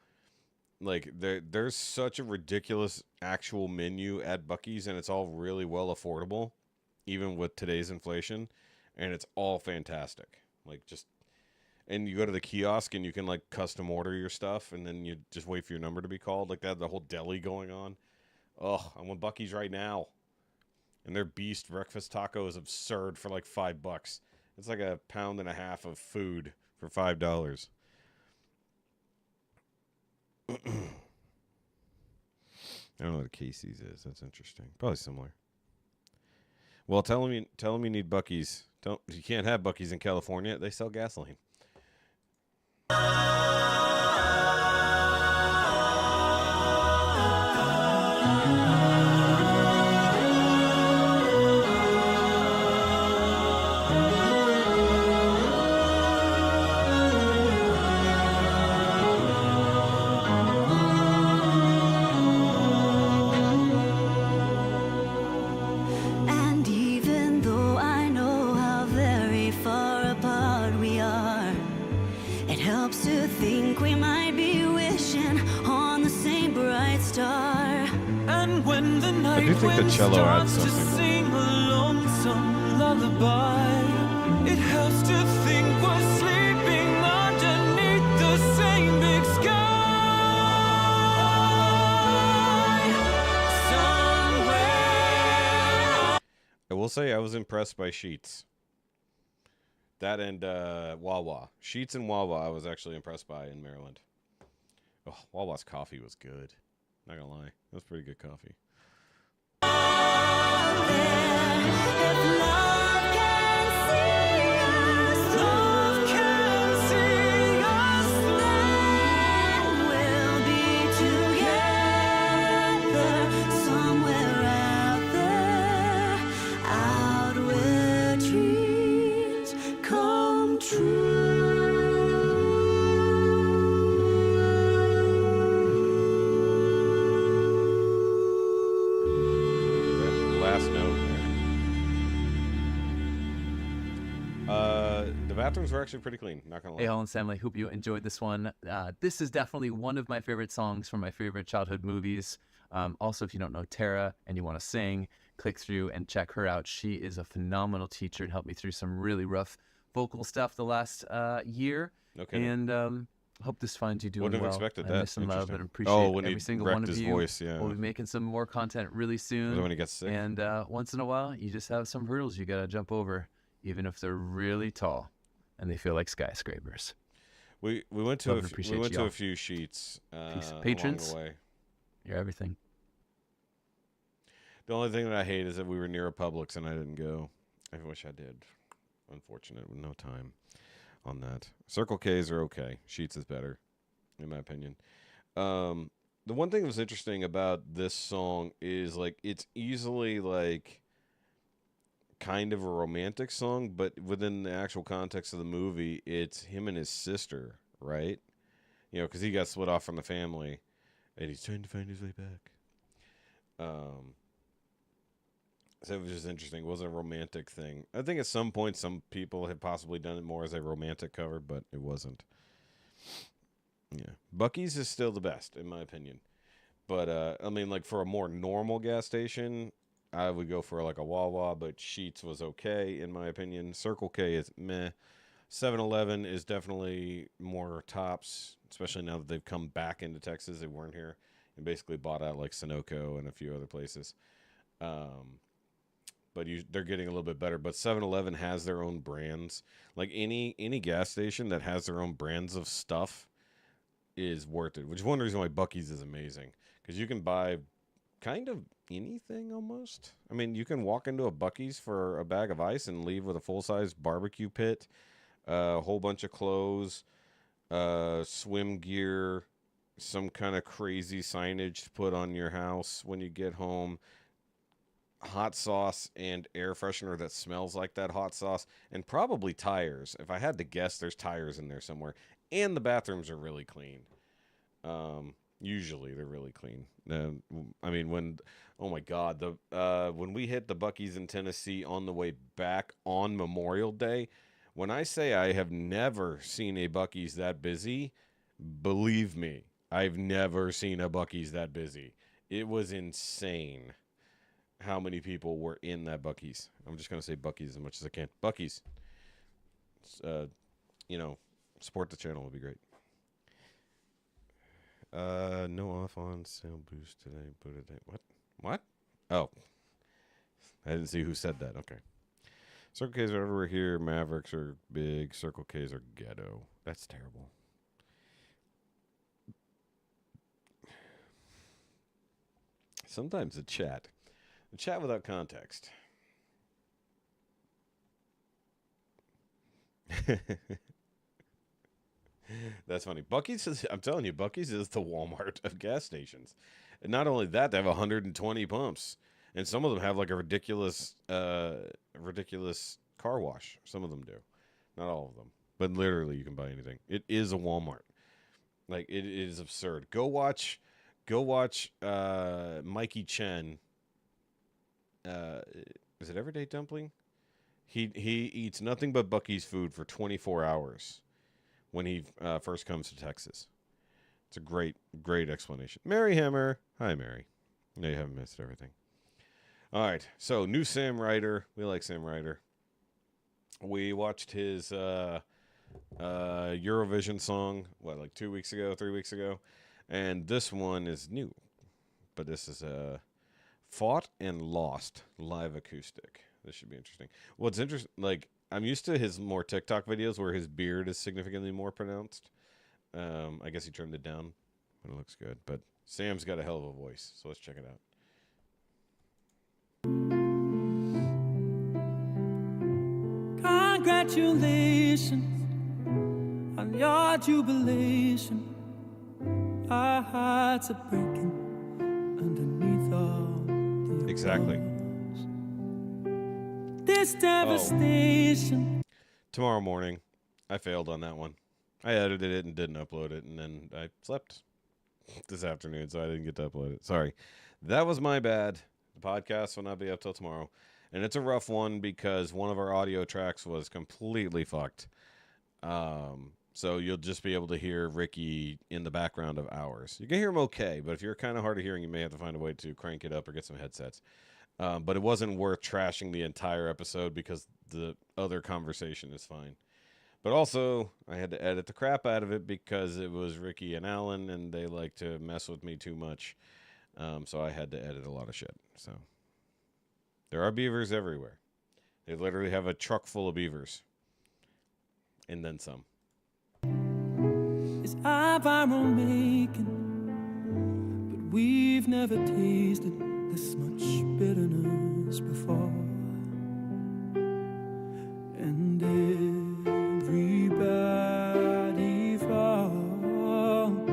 Like there's such a ridiculous actual menu at Buc-ee's, and it's all really well affordable, even with today's inflation, and it's all fantastic. Like and you go to the kiosk and you can like custom order your stuff, and then you just wait for your number to be called. Like they have the whole deli going on. Oh, I'm on Buc-ee's right now. And their beast breakfast taco is absurd for like $5. It's like a pound and a half of food for $5. I don't know what a Casey's is. That's interesting. Probably similar. Well, tell them you need Buc-ee's. You can't have Buc-ee's in California. They sell gasoline. And even though I know how very far apart we are, it helps to think we might be wishing on the same bright star. And when the night think the wind cello adds starts to something. sing a lonesome lullaby, it helps to think we're sleeping underneath the same big sky. Somewhere. I will say I was impressed by Sheetz. That and Wawa. Sheetz and Wawa I was actually impressed by in Maryland. Oh, Wawa's coffee was good. Not gonna lie. That was pretty good coffee. bathrooms were actually pretty clean. Not gonna lie. Hey, Hall and Family, hope you enjoyed this one. This is definitely one of my favorite songs from my favorite childhood movies. Also, if you don't know Tara and you want to sing, click through and check her out. She is a phenomenal teacher and helped me through some really rough vocal stuff the last year. Okay. And hope this finds you doing Wouldn't have well. expected I that. miss some love Interesting. and appreciate Oh, when every he single wrecked one of his you. voice, yeah. We'll be making some more content really soon. Was it when he got sick? And once in a while, you just have some hurdles you got to jump over, even if they're really tall and they feel like skyscrapers. We went to Love a and few, appreciate we went to y'all. a few sheets Patrons? along the way. You're everything. The only thing that I hate is that we were near a Publix and I didn't go. I wish I did. Unfortunate, with no time on that. Circle K's are okay. Sheets is better, in my opinion. The one thing that was interesting about this song is like it's easily like kind of a romantic song, but within the actual context of the movie, it's him and his sister, right? You know, because he got split off from the family, and he's trying to find his way back. So it was just interesting. It wasn't a romantic thing. I think at some point, some people had possibly done it more as a romantic cover, but it wasn't. Yeah, Buc-ee's is still the best, in my opinion. But, I mean, like, for a more normal gas station, I would go for, like, a Wawa, but Sheetz was okay, in my opinion. Circle K is meh. 7-Eleven is definitely more tops, especially now that they've come back into Texas. They weren't here and basically bought out, like, Sunoco and a few other places. But they're getting a little bit better. But 7-Eleven has their own brands. Like, any gas station that has their own brands of stuff is worth it, which is one reason why Buc-ee's is amazing, because you can buy kind of anything almost. I mean, you can walk into a Buc-ee's for a bag of ice and leave with a full-size barbecue pit, a whole bunch of clothes, swim gear, some kind of crazy signage to put on your house when you get home, hot sauce and air freshener that smells like that hot sauce, and probably tires. If I had to guess, there's tires in there somewhere. And the bathrooms are really clean. Usually they're really clean. I mean, oh my God, when we hit the Buc-ee's in Tennessee on the way back on Memorial Day, when I say I have never seen a Buc-ee's that busy, believe me, I've never seen a Buc-ee's that busy. It was insane how many people were in that Buc-ee's. I'm just going to say Buc-ee's as much as I can. Buc-ee's. Support the channel would be great. No off on sale boost today. What? Oh. I didn't see who said that. Okay. Circle K's are everywhere here. Mavericks are big. Circle K's are ghetto. That's terrible. Sometimes the chat without context. That's funny. Buc-ee's is, I'm telling you, Buc-ee's is the Walmart of gas stations. And not only that, they have 120 pumps. And some of them have like a ridiculous car wash. Some of them do. Not all of them. But literally you can buy anything. It is a Walmart. Like, it is absurd. Go watch Mikey Chen. Is it Everyday Dumpling? He eats nothing but Buc-ee's food for 24 hours when he first comes to Texas. It's a great explanation. Mary Hammer. Hi, Mary. No, you haven't missed everything. All right. So, new Sam Ryder. We like Sam Ryder. We watched his Eurovision song, like 3 weeks ago. And this one is new. But this is Fought and Lost live acoustic. This should be interesting. What's interesting, like, I'm used to his more TikTok videos where his beard is significantly more pronounced. I guess he trimmed it down, but it looks good. But Sam's got a hell of a voice, so let's check it out. Congratulations on your jubilation. Our hearts are breaking underneath all the Exactly. applause. This devastation. Tomorrow morning, I failed on that one. I edited it and didn't upload it, and then I slept this afternoon, so I didn't get to upload it. Sorry. That was my bad. The podcast will not be up till tomorrow. And it's a rough one because one of our audio tracks was completely fucked. So you'll just be able to hear Ricky in the background of ours. You can hear him okay, but if you're kind of hard of hearing, you may have to find a way to crank it up or get some headsets. But it wasn't worth trashing the entire episode because the other conversation is fine. But also, I had to edit the crap out of it because it was Ricky and Alan, and they like to mess with me too much. So I had to edit a lot of shit. So there are beavers everywhere. They literally have a truck full of beavers. And then some. It's our viral making, but we've never tasted this much bitterness before. And everybody falls,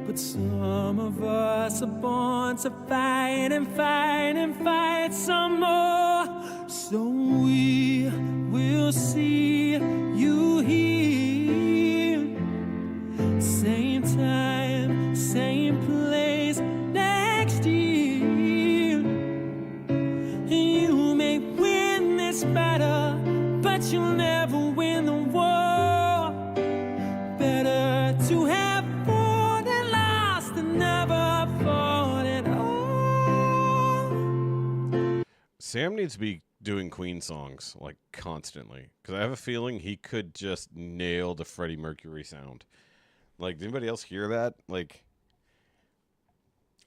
but some of us are born to fight and fight and fight some more. So we will see you here, same time, same place next year. And you may win this battle, but you'll never win the war. Better to have fought and lost than never fought at all. Sam needs to be doing Queen songs like constantly because I have a feeling he could just nail the Freddie Mercury sound. Like, did anybody else hear that? Like,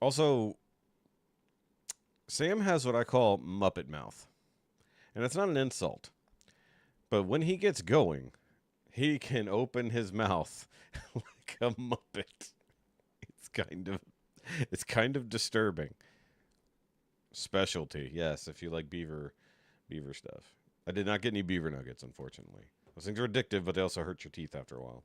also, Sam has what I call Muppet mouth, and it's not an insult, but when he gets going, he can open his mouth like a Muppet. It's kind of disturbing. Specialty, yes, if you like beaver stuff. I did not get any beaver nuggets, unfortunately. Those things are addictive, but they also hurt your teeth after a while.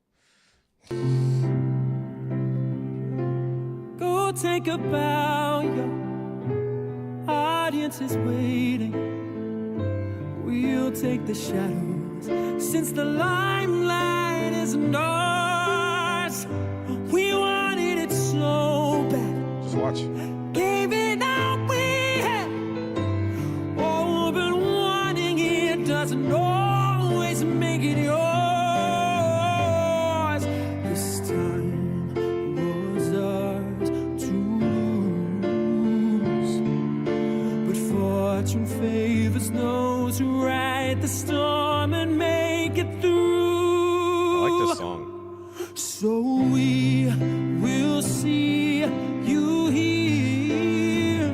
Go take a bow, your audience is waiting. We'll take the shadows since the limelight isn't ours. We wanted it so bad. Just watch. Gave it all we had. Oh, but wanting it doesn't always make it yours. This time was ours to lose, but fortune favors those who ride the storm and make it through. I like this song. So we will see you here,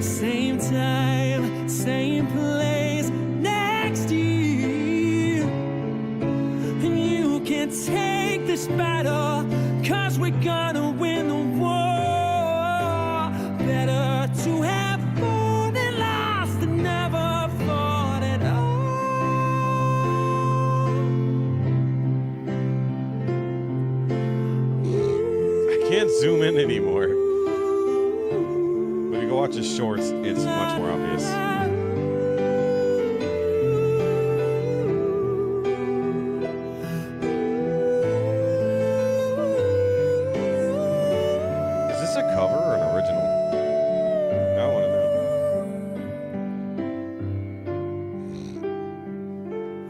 same time, same place next year. And you can't take this battle, 'cause we're gonna win the war. Better to have fought and lost than never fought at all. I can't zoom in anymore. But if you go watch his shorts, it's much more obvious. Is this a cover or an original? I want to know.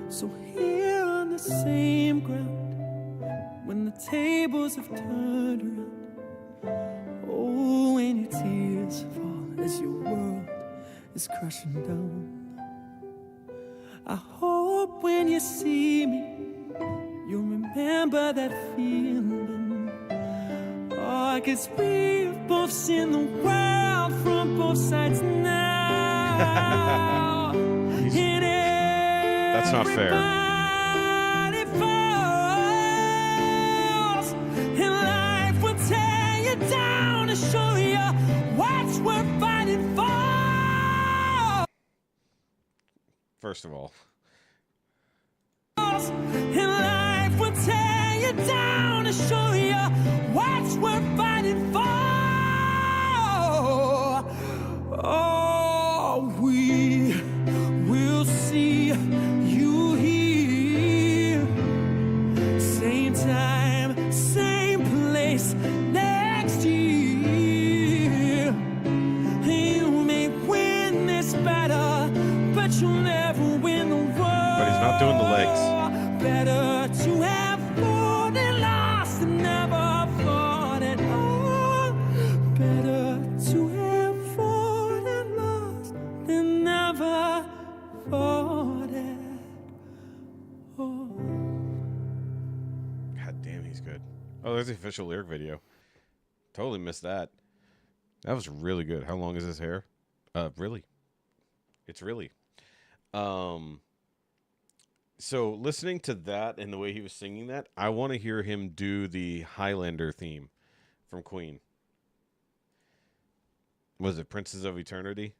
So here on the same ground, when the tables have turned around, oh, when your tears fall as your world is crashing down, I hope when you see me, you'll remember that feeling. Oh, 'cause we've both seen the world from both sides now. That's not fair. Everybody falls, and life will tear you down to show you what's worth fighting for. First of all, And life will tear you down to show you what's worth fighting for. Oh, we will see you here, same time, same place next year. You may win this battle, but you'll never win the war. but he's not doing the legs. Better to have fought and lost than never fought at all. Better to have fought and lost than never fought at all. God damn, he's good. Oh, there's the official lyric video. Totally missed that. That was really good. How long is his hair? Really? It's really. So listening to that and the way he was singing that, I want to hear him do the Highlander theme from Queen. Was it Princes of Eternity?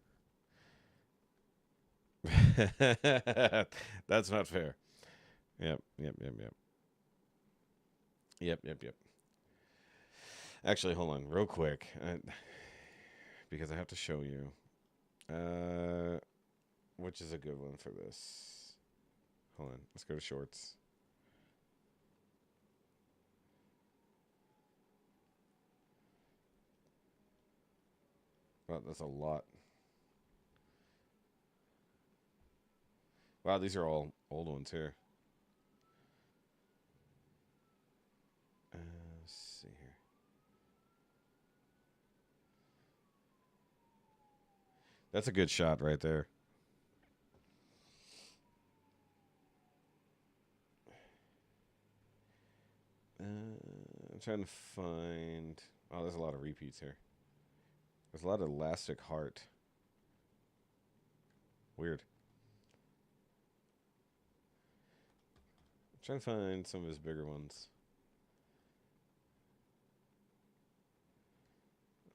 That's not fair. Yep. Actually, hold on real quick. Because I have to show you. Which is a good one for this. Hold on. Let's go to shorts. Wow, that's a lot. Wow, these are all old ones here. Let's see here. That's a good shot right there. I'm trying to find... Oh, there's a lot of repeats here. There's a lot of Elastic Heart. Weird. I'm trying to find some of his bigger ones.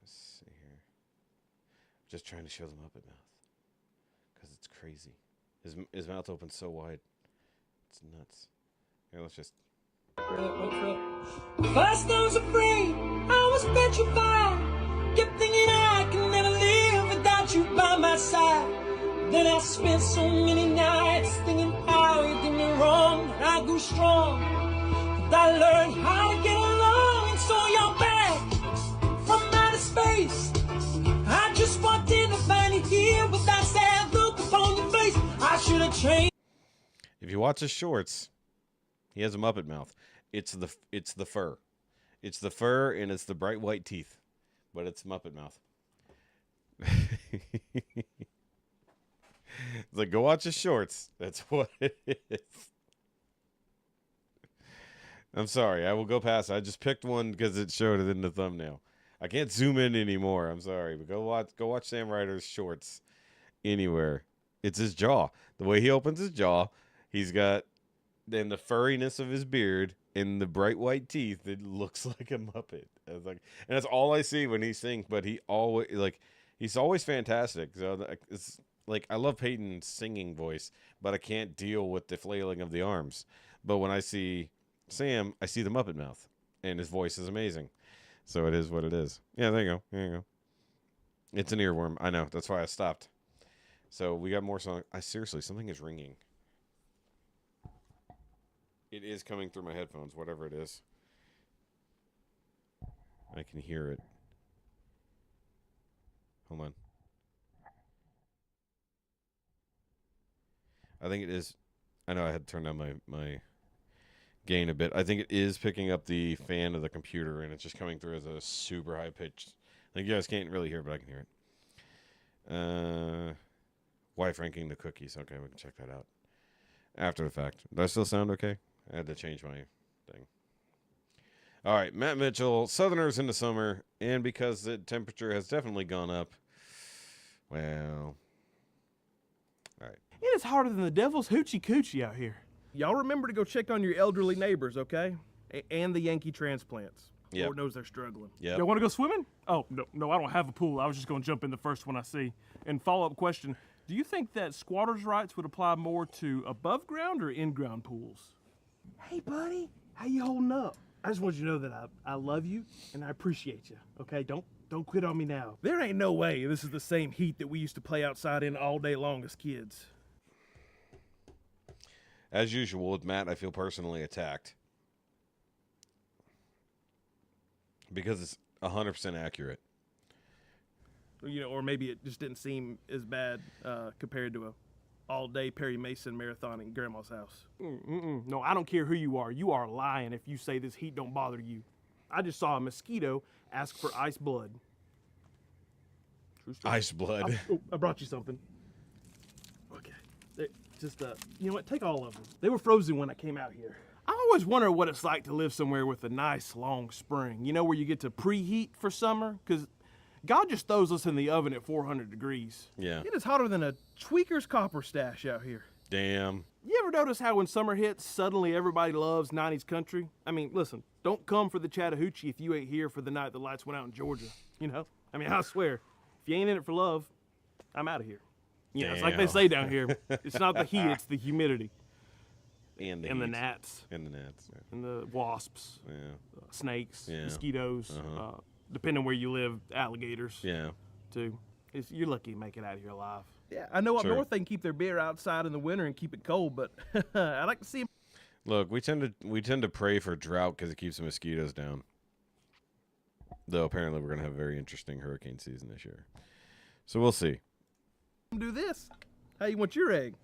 Let's see here. Just trying to show them up at mouth. Because it's crazy. His mouth opens so wide. It's nuts. Here, let's just... First I was afraid, I was petrified. Kept thinking I can never live without you by my side. Then I spent so many nights thinking how you did me wrong. But I grew strong, and I learned how to get along. And so you're back from outer space. I just walked in to find you here with that sad look upon your face. I should have changed. If you watch his shorts, he has a Muppet mouth. It's the fur. It's the fur and it's the bright white teeth. But it's Muppet mouth. It's like, go watch his shorts. That's what it is. I'm sorry. I will go past. I just picked one because it showed it in the thumbnail. I can't zoom in anymore. I'm sorry. But go watch Sam Ryder's shorts anywhere. It's his jaw. The way he opens his jaw, he's got then the furriness of his beard and the bright white teeth. It looks like a Muppet. I was like, and that's all I see when he sings. But he's always fantastic. So it's like, I love Peyton's singing voice, but I can't deal with the flailing of the arms. But when I see Sam, I see the Muppet mouth, and his voice is amazing. So it is what it is. Yeah, there you go. There you go. It's an earworm. I know. That's why I stopped. So we got more songs. Seriously, something is ringing. It is coming through my headphones, whatever it is. I can hear it. Hold on. I think it is. I know I had to turn down my gain a bit. I think it is picking up the fan of the computer, and it's just coming through as a super high pitch. I think you guys can't really hear, but I can hear it. Wife ranking the cookies. Okay, we can check that out after the fact. Does that still sound okay? I had to change my thing. All right, Matt Mitchell, Southerners in the summer, and because the temperature has definitely gone up, well, all right. It is hotter than the devil's hoochie coochie out here. Y'all remember to go check on your elderly neighbors, okay? And the Yankee transplants. Yep. Lord knows they're struggling. Yep. Y'all want to go swimming? Oh, no, I don't have a pool. I was just going to jump in the first one I see. And follow-up question, do you think that squatters' rights would apply more to above-ground or in-ground pools? Hey, buddy, how you holding up? I just want you to know that I love you and I appreciate you, okay? Don't quit on me now. There ain't no way this is the same heat that we used to play outside in all day long as kids. As usual with Matt, I feel personally attacked. Because it's 100% accurate. You know, or maybe it just didn't seem as bad compared to all-day Perry Mason marathon in Grandma's house. No, I don't care who you are. You are lying if you say this heat don't bother you. I just saw a mosquito ask for ice blood. True story. Ice blood. I brought you something. Okay. You know what? Take all of them. They were frozen when I came out here. I always wonder what it's like to live somewhere with a nice long spring. You know, where you get to preheat for summer? Because God just throws us in the oven at 400 degrees. Yeah. It is hotter than a tweaker's copper stash out here. Damn. You ever notice how when summer hits, suddenly everybody loves 90s country? I mean, listen, don't come for the Chattahoochee if you ain't here for the night the lights went out in Georgia. You know? I mean, I swear, if you ain't in it for love, I'm out of here. You know, it's like they Damn. say down here. It's not the heat, it's the humidity. And the And the heat. gnats. And the gnats. Yeah. And the wasps. Yeah. Snakes. Yeah. Mosquitoes. Depending where you live, alligators, Yeah. too. You're lucky to make it out of here alive. Yeah, I know up Sure. north they can keep their beer outside in the winter and keep it cold, but I like to see 'em. Look, we tend to pray for drought because it keeps the mosquitoes down. Though apparently we're gonna have a very interesting hurricane season this year, so we'll see. Do this. How you want your egg?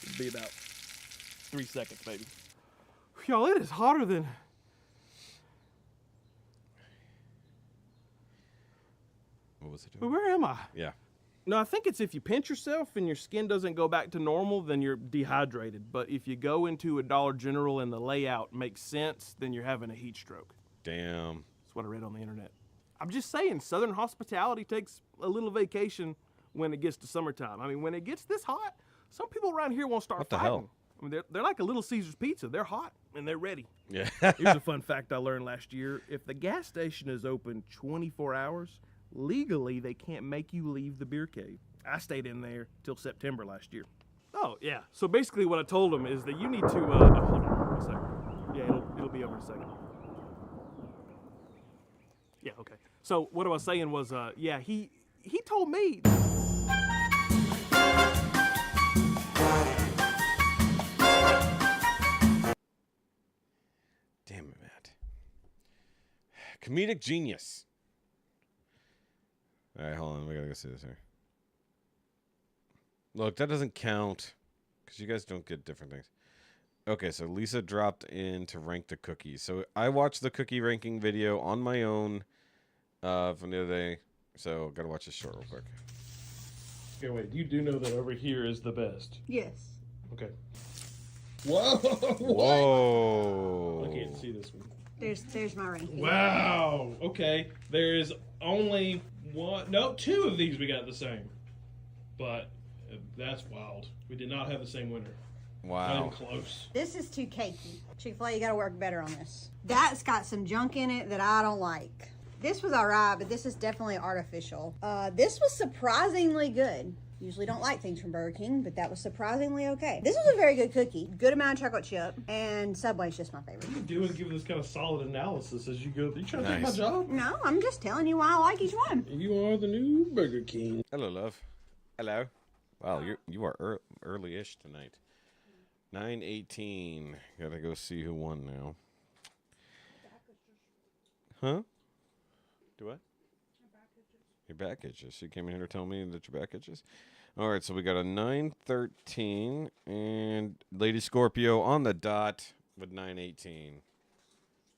It'll be about 3 seconds, baby. Y'all, it is hotter than... What was it doing? Where am I? Yeah. No, I think it's if you pinch yourself and your skin doesn't go back to normal, then you're dehydrated. But if you go into a Dollar General and the layout makes sense, then you're having a heat stroke. Damn. That's what I read on the internet. I'm just saying, Southern hospitality takes a little vacation when it gets to summertime. I mean, when it gets this hot, some people around here won't start What the fighting. hell? I mean, they're like a Little Caesar's pizza. They're hot and they're ready. Yeah. Here's a fun fact I learned last year. If the gas station is open 24 hours, legally they can't make you leave the beer cave. I stayed in there till September last year. Oh, yeah. So basically what I told them is that you need to, hold on a second. Yeah, it'll be over in a second. Yeah, okay. So what I was saying was, yeah, he told me. Damn it, Matt. Comedic genius. All right, hold on. We gotta go see this here. Look, that doesn't count because you guys don't get different things. Okay, so Lisa dropped in to rank the cookies. So I watched the cookie ranking video on my own from the other day. So gotta watch this short real quick. Okay, wait. You do know that over here is the best. Yes. Okay. Whoa! I can't see this one. There's my ranking. Wow. Okay. There's only one. No, two of these we got the same. But that's wild. We did not have the same winner. Not even Wow. close. This is too cakey. Chick-fil-A, you gotta work better on this. That's got some junk in it that I don't like. This was alright, but this is definitely artificial. This was surprisingly good. Usually don't like things from Burger King, but that was surprisingly okay. This was a very good cookie. Good amount of chocolate chip, and Subway's just my favorite. Do and give this kind of solid analysis as you go. You trying to take my Nice. job? No, I'm just telling you why I like each one. You are the new Burger King. Hello, love. Hello. Wow, you are early-ish tonight. 9:18. Gotta go see who won now. Huh? Do what? Your back itches. You came in here to tell me that your back itches? All right, so we got a 9:13 and Lady Scorpio on the dot with 9:18.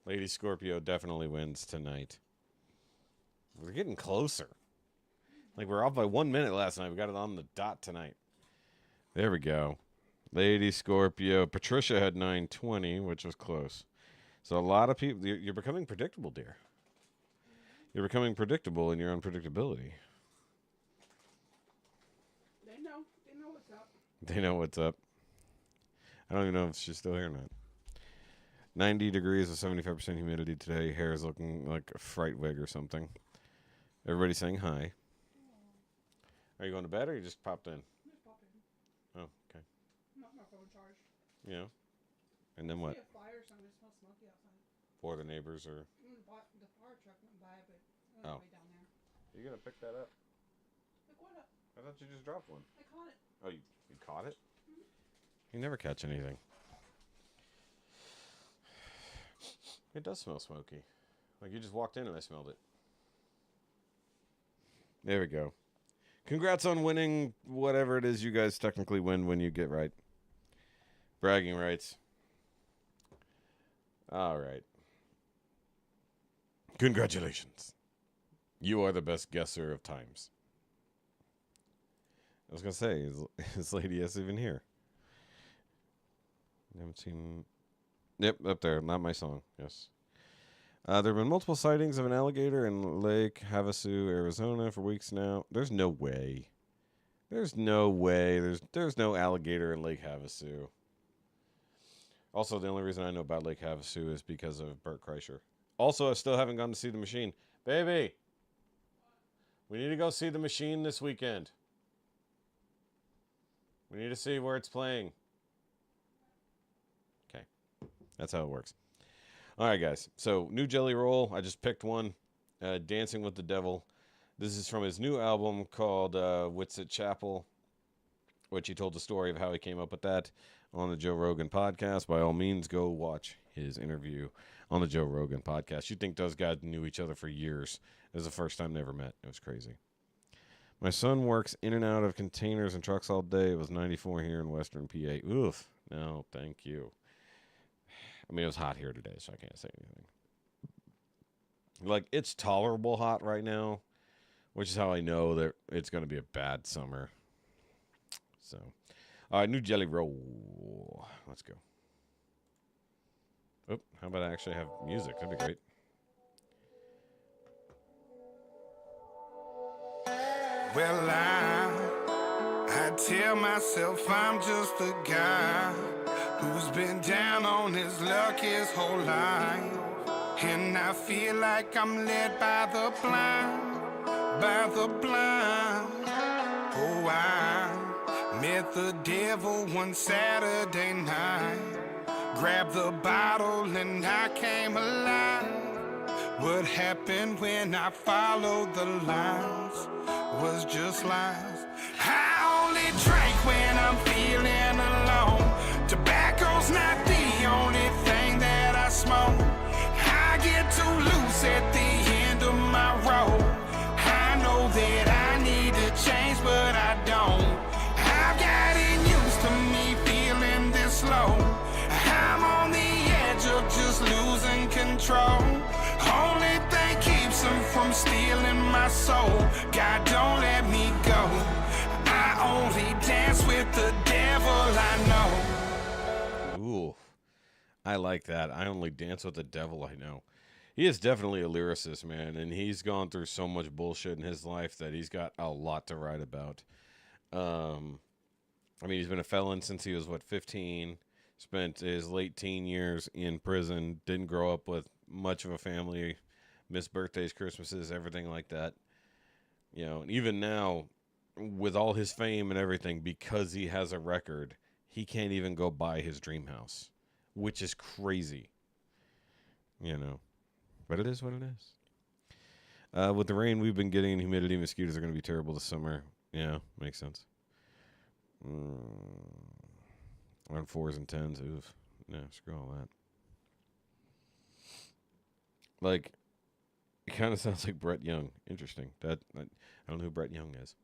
Lady Scorpio definitely wins tonight. We're getting closer. Like, we're off by 1 minute last night. We got it on the dot tonight. There we go. Lady Scorpio. Patricia had 9:20, which was close. So a lot of people... You're becoming predictable, dear. You're becoming predictable in your unpredictability. They know what's up. They know what's up. I don't even know if she's still here or not. 90 degrees with 75% humidity today. Hair is looking like a fright wig or something. Everybody saying hi. Are you going to bed or you just popped in? Just pop in. Oh, okay. Not my phone charged. Yeah. And then what? See a fire, so it smells smoky outside. For the neighbors or... The fire truck went by, but Oh. way down there. You going to pick that up? Pick one up. I thought you just dropped one. I caught it. Oh, you caught it? You never catch anything. It does smell smoky. Like you just walked in and I smelled it. There we go. Congrats on winning whatever it is you guys technically win when you get right. Bragging rights. All right. Congratulations. You are the best guesser of times. I was going to say, is Lady S even here? I haven't seen... Yep, up there. Not my song. Yes. There have been multiple sightings of an alligator in Lake Havasu, Arizona for weeks now. There's no way. There's no way. There's no alligator in Lake Havasu. Also, the only reason I know about Lake Havasu is because of Bert Kreischer. Also, I still haven't gone to see The Machine. Baby! We need to go see The Machine this weekend. We need to see where it's playing. Okay. That's how it works. All right, guys. So, new Jelly Roll. I just picked one. Dancing with the Devil. This is from his new album called Wits at Chapel, which he told the story of how he came up with that on the Joe Rogan podcast. By all means, go watch his interview on the Joe Rogan podcast. You'd think those guys knew each other for years. It was the first time they ever met. It was crazy. My son works in and out of containers and trucks all day. It was 94 here in Western PA. Oof. No, thank you. I mean, it was hot here today, so I can't say anything. Like, it's tolerable hot right now, which is how I know that it's going to be a bad summer. So, all right, new Jelly Roll. Let's go. Oh, how about I actually have music? That'd be great. Well, I tell myself I'm just a guy who's been down on his luck his whole life. And I feel like I'm led by the blind, by the blind. Oh, I met the devil one Saturday night. Grabbed the bottle and I came alive. What happened when I followed the lines was just lies. I only drink when I'm feeling alone. Tobacco's not the only thing that I smoke. I get too loose at the end of my road. I know that I need to change, but I don't. I've gotten used to me feeling this low. I'm on the edge of just losing control. Only thing keeps him from stealing my soul. God, don't let me go. I only dance with the devil I know. Ooh, I like that. I only dance with the devil I know. He is definitely a lyricist, man, and he's gone through so much bullshit in his life that he's got a lot to write about. I mean, he's been a felon since he was, 15? Spent his late teen years in prison. Didn't grow up with much of a family. Missed birthdays, Christmases, everything like that. You know, and even now, with all his fame and everything, because he has a record, he can't even go buy his dream house, which is crazy. You know, but it is what it is. With the rain we've been getting and humidity, mosquitoes are going to be terrible this summer. Yeah, makes sense. On 4s and 10s. Oof. No, screw all that. Like, it kind of sounds like Brett Young. Interesting. I don't know who Brett Young is.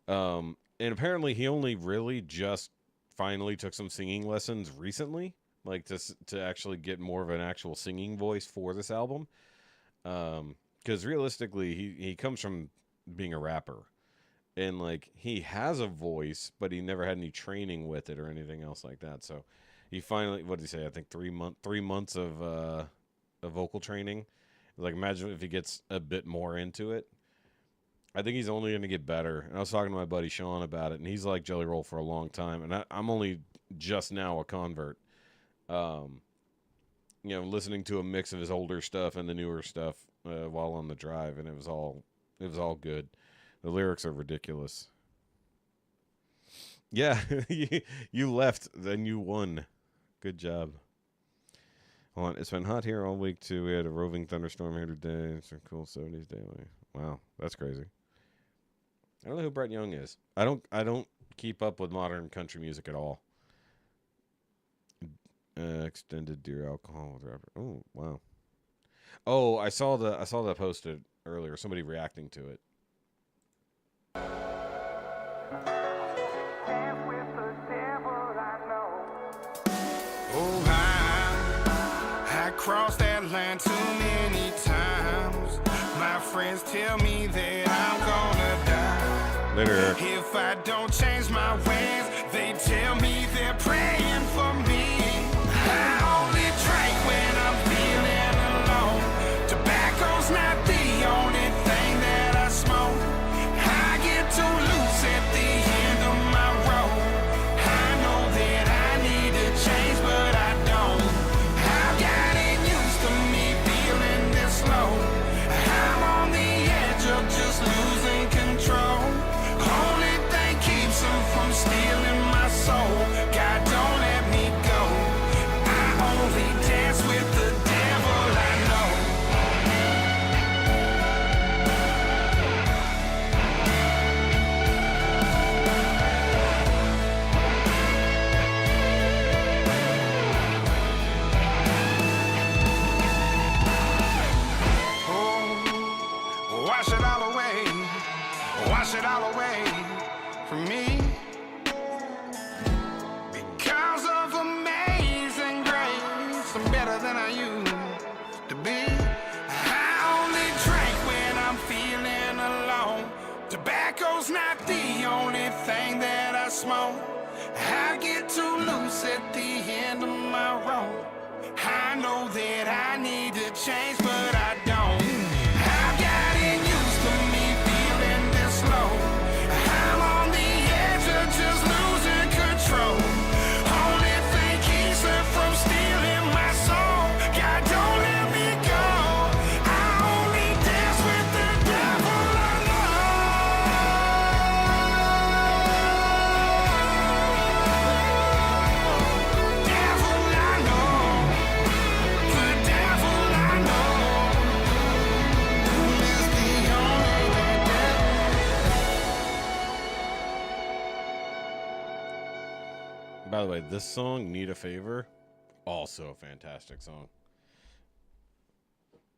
And apparently he only really just finally took some singing lessons recently, like to actually get more of an actual singing voice for this album. Because realistically, he comes from being a rapper. And, like, he has a voice, but he never had any training with it or anything else like that. So he finally, what did he say? I think 3 months of vocal training. Like, imagine if he gets a bit more into it. I think he's only going to get better. And I was talking to my buddy Sean about it, and he's like Jelly Roll for a long time. And I'm only just now a convert. You know, listening to a mix of his older stuff and the newer stuff while on the drive, and it was all good. The lyrics are ridiculous. Yeah, you left, then you won. Good job. Hold on, it's been hot here all week too. We had a roving thunderstorm here today. It's a cool 70s daily. Wow, that's crazy. I don't know who Brett Young is. I don't keep up with modern country music at all. Extended deer alcohol with rapper. Oh, wow. Oh, I saw that posted earlier. Somebody reacting to it. Oh, I crossed that line too many times. My friends tell me that I'm gonna die. Later, Eric. If I don't change my ways, they tell me they're praying for me. I only drink when I'm feeling alone. Tobacco's not the only thing that I smoke. I get too loose at the end of my road. I know that I need to change, but I don't. I've gotten used to me feeling this low. I'm on the edge of just losing control. Only thing keeps them from stealing my soul. God, don't let me go. I only dance with the devil I know. Oh, wash it all away. Wash it all away from me. Because of amazing grace, I'm better than I used to be. I only drink when I'm feeling alone. Tobacco's not the only thing that I smoke. I get too loose at the end of my road. I know that I need to change, but I don't. I've gotten used to me feeling this low. I'm on the edge of just losing control. Only thing keeps it from stealing my soul. God, don't let me go. I only dance with the devil I know. Devil I know. The devil I know. Is the only devil. By the way, this song, Need a Favor, also a fantastic song.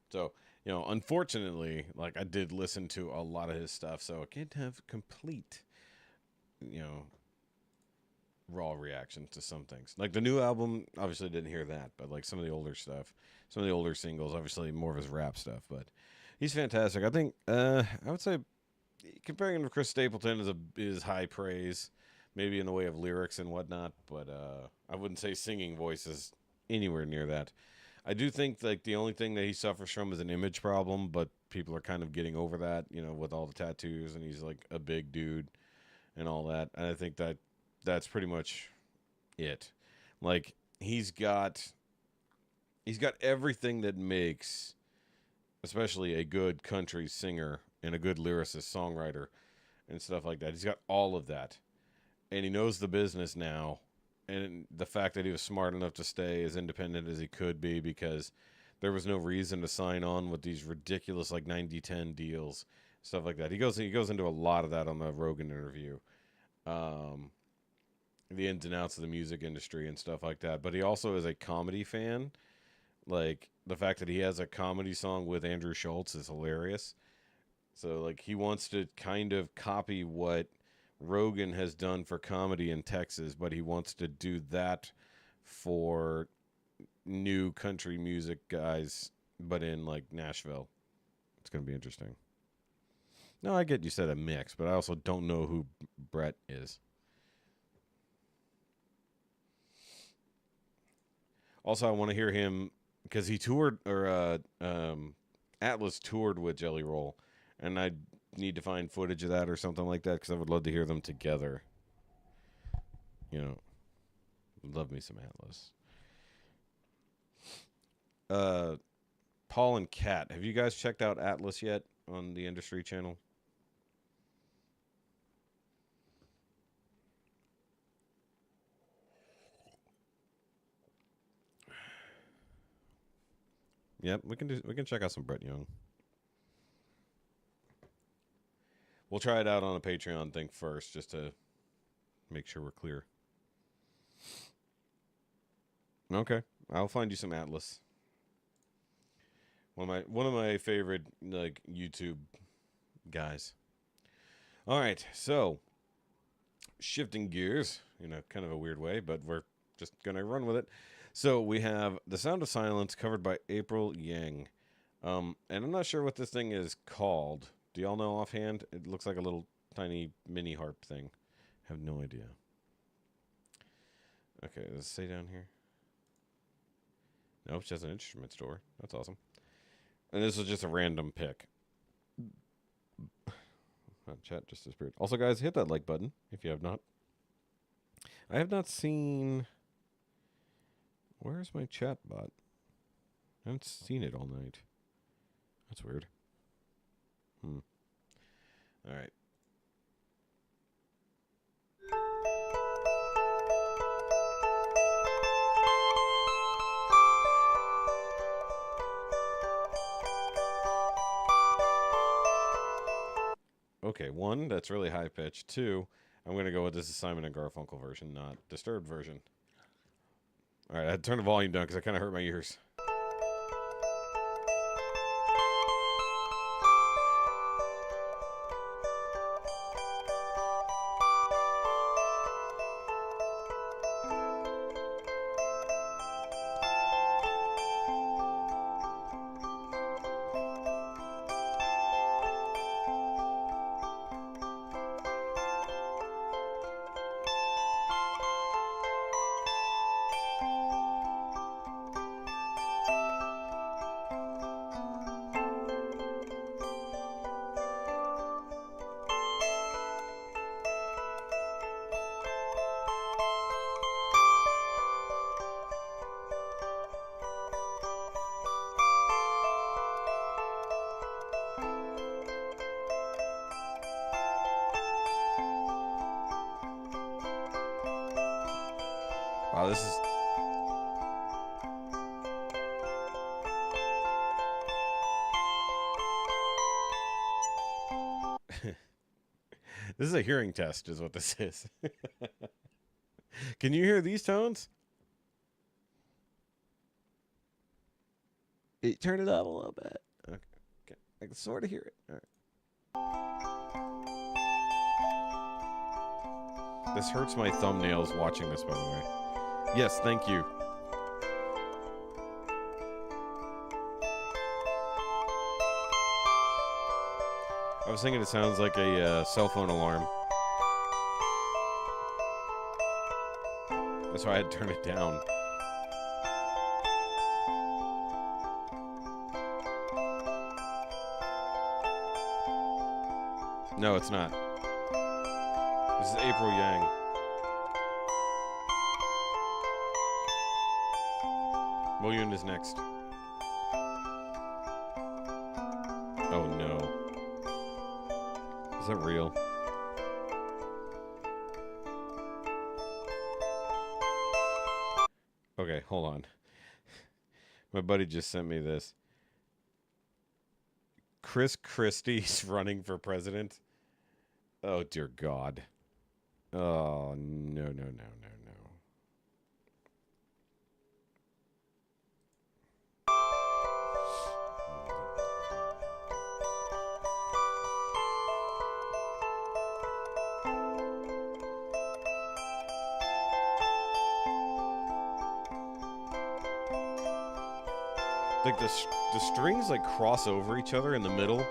So, you know, unfortunately, like, I did listen to a lot of his stuff, so I can't have complete, you know, raw reactions to some things. Like, the new album, obviously didn't hear that, but, like, some of the older stuff, some of the older singles, obviously more of his rap stuff, but he's fantastic. I think, I would say, comparing him to Chris Stapleton is high praise, maybe in the way of lyrics and whatnot, but I wouldn't say singing voice is anywhere near that. I do think like the only thing that he suffers from is an image problem, but people are kind of getting over that, you know, with all the tattoos, and he's like a big dude and all that. And I think that that's pretty much it. Like he's got everything that makes especially a good country singer and a good lyricist, songwriter and stuff like that. He's got all of that. And he knows the business now. And the fact that he was smart enough to stay as independent as he could be, because there was no reason to sign on with these ridiculous like 90-10 deals, stuff like that. He goes into a lot of that on the Rogan interview, the ins and outs of the music industry and stuff like that. But he also is a comedy fan. Like the fact that he has a comedy song with Andrew Schultz is hilarious. So like he wants to kind of copy what Rogan has done for comedy in Texas, but he wants to do that for new country music guys, but in like Nashville. It's going to be interesting. No, I get you said a mix, but I also don't know who Brett is. Also, I want to hear him because he toured, or Atlas toured with Jelly Roll, and I need to find footage of that or something like that because I would love to hear them together. You know, love me some Atlas. Paul and Kat, have you guys checked out Atlas yet on the Industry Channel? Yep, we can check out some Brett Young. We'll try it out on a Patreon thing first, just to make sure we're clear. Okay, I'll find you some Atlas. One of my favorite like YouTube guys. All right, so shifting gears, kind of a weird way, but we're just going to run with it. So we have The Sound of Silence covered by April Yang. And I'm not sure what this thing is called. Do y'all know offhand? It looks like a little tiny mini harp thing. I have no idea. Okay, does it say down here? Nope, she has an instrument store. That's awesome. And this was just a random pick. Chat just disappeared. Also, guys, hit that like button if you have not. I have not seen... Where's my chat bot? I haven't seen it all night. That's weird. All right. Okay, one, that's really high pitched. Two, I'm going to go with this is Simon and Garfunkel version, not Disturbed version. All right, I had to turn the volume down because I kind of hurt my ears. Wow, this is... This is a hearing test, is what this is. Can you hear these tones? Turn it up a little bit. Okay. I can sort of hear it. All right. This hurts my thumbnails watching this, by the way. Yes, thank you. I was thinking it sounds like a cell phone alarm. That's why I had to turn it down. No, it's not. This is April Yang. William is next. Oh no. Is that real? Okay, hold on. My buddy just sent me this. Chris Christie's running for president. Oh, dear God. Oh, no, no, no, no, no. Like the strings like cross over each other in the middle.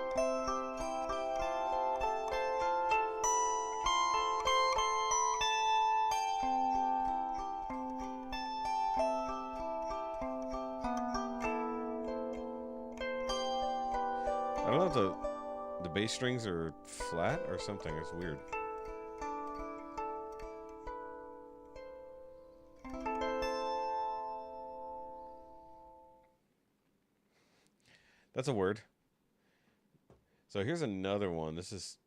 I don't know if the bass strings are flat or something. It's weird. That's a word. So here's another one. This is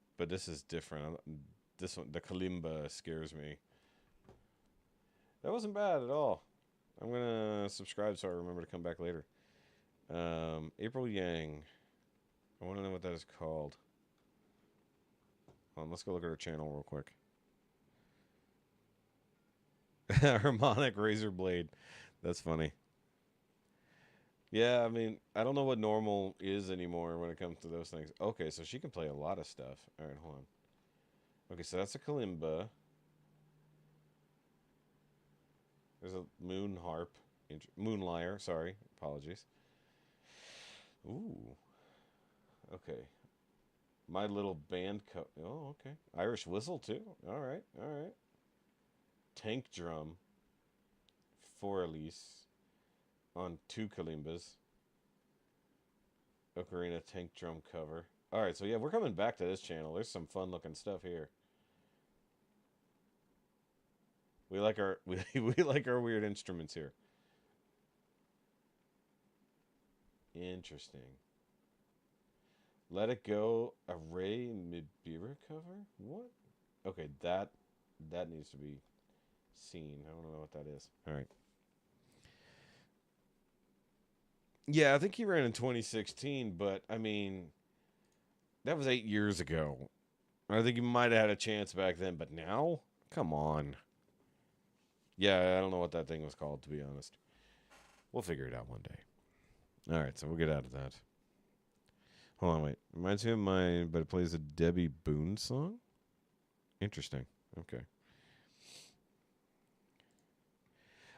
different. This one, the kalimba, scares me. That wasn't bad at all. I'm gonna subscribe so I remember to come back later. April Yang. I want to know what that is called. Hold on, let's go look at her channel real quick. Harmonic razor blade. That's funny. Yeah, I mean, I don't know what normal is anymore when it comes to those things. Okay, so she can play a lot of stuff. All right, hold on. Okay, so that's a kalimba. There's a moon harp. Moon lyre, sorry. Apologies. Ooh. Okay. My little band oh, okay. Irish whistle too. All right. All right. Tank drum. 4 Elise on 2 kalimbas. Ocarina tank drum cover. All right, so yeah, we're coming back to this channel. There's some fun looking stuff here. We like our we like our weird instruments here. Interesting. Let It Go, a Ray Mibira cover? What? Okay, that needs to be seen. I don't know what that is. All right. Yeah, I think he ran in 2016, but I mean, that was 8 years ago. I think he might have had a chance back then, but now? Come on. Yeah, I don't know what that thing was called, to be honest. We'll figure it out one day. All right, so we'll get out of that. Hold on, wait. Reminds me of mine, but it plays a Debbie Boone song? Interesting. Okay.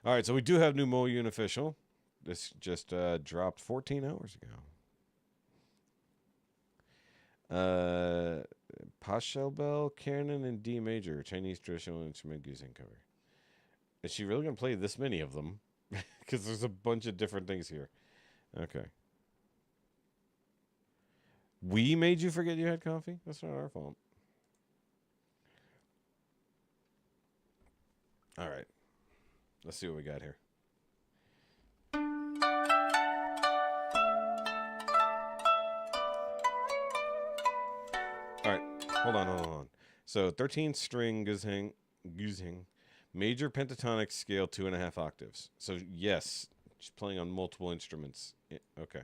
All right, so we do have new Mo Unofficial. This just dropped 14 hours ago. Pachelbel, Canon, and D major, Chinese traditional instrument Guzheng cover. Is she really going to play this many of them? Because there's a bunch of different things here. Okay. We made you forget you had coffee? That's not our fault. All right. Let's see what we got here. All right. Hold on. So 13 string Guzheng, major pentatonic scale 2.5 octaves. So yes, she's playing on multiple instruments. Okay.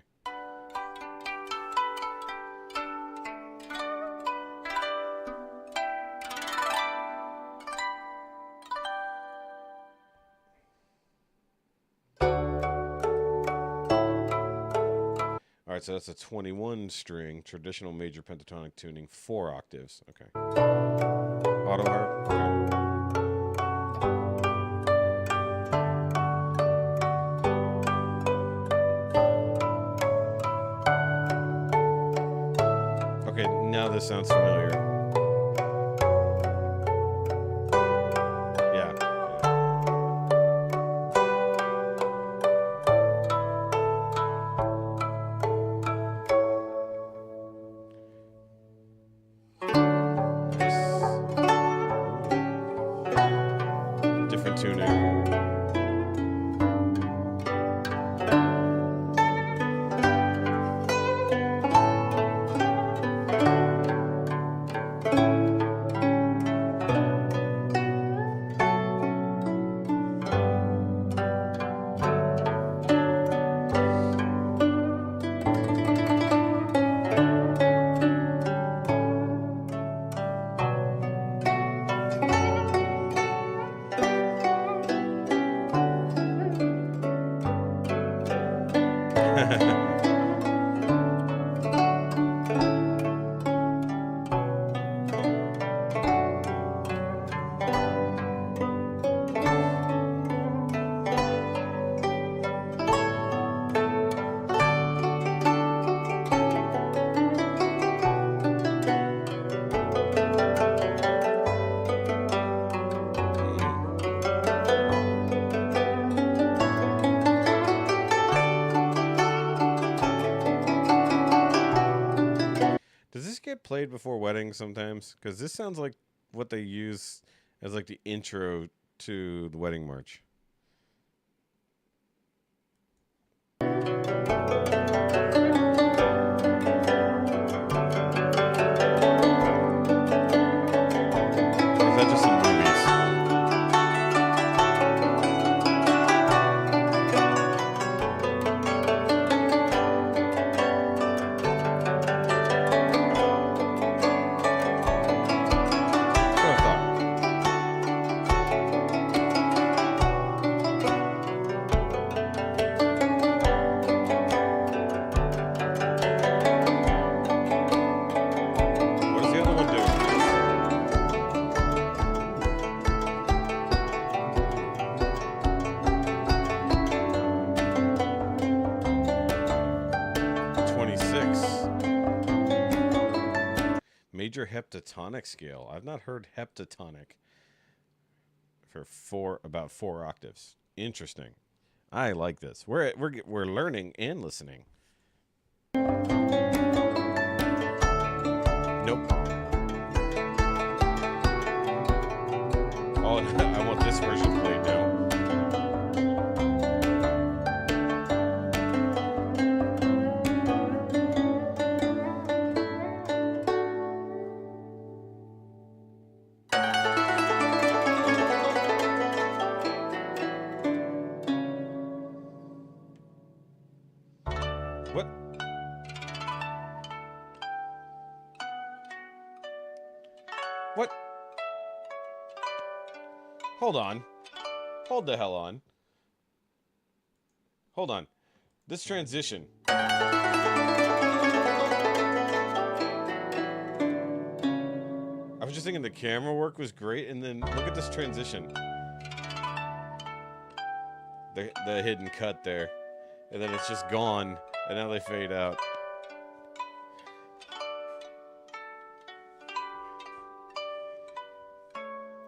All right, so that's a 21 string traditional major pentatonic tuning, 4 octaves. Okay. Auto harp. Okay. Okay, now this sounds familiar. Yeah. Different tuning. Does this get played before weddings sometimes? Because this sounds like what they use as like the intro to the wedding march. Or is that just some movies? major heptatonic scale. I've not heard heptatonic for about 4 octaves. Interesting. I like this. We're learning and listening. Nope. Oh, I want this version played now. What? What? Hold on. Hold the hell on. Hold on. This transition. I was just thinking the camera work was great, and then look at this transition. The hidden cut there. And then it's just gone, and now they fade out.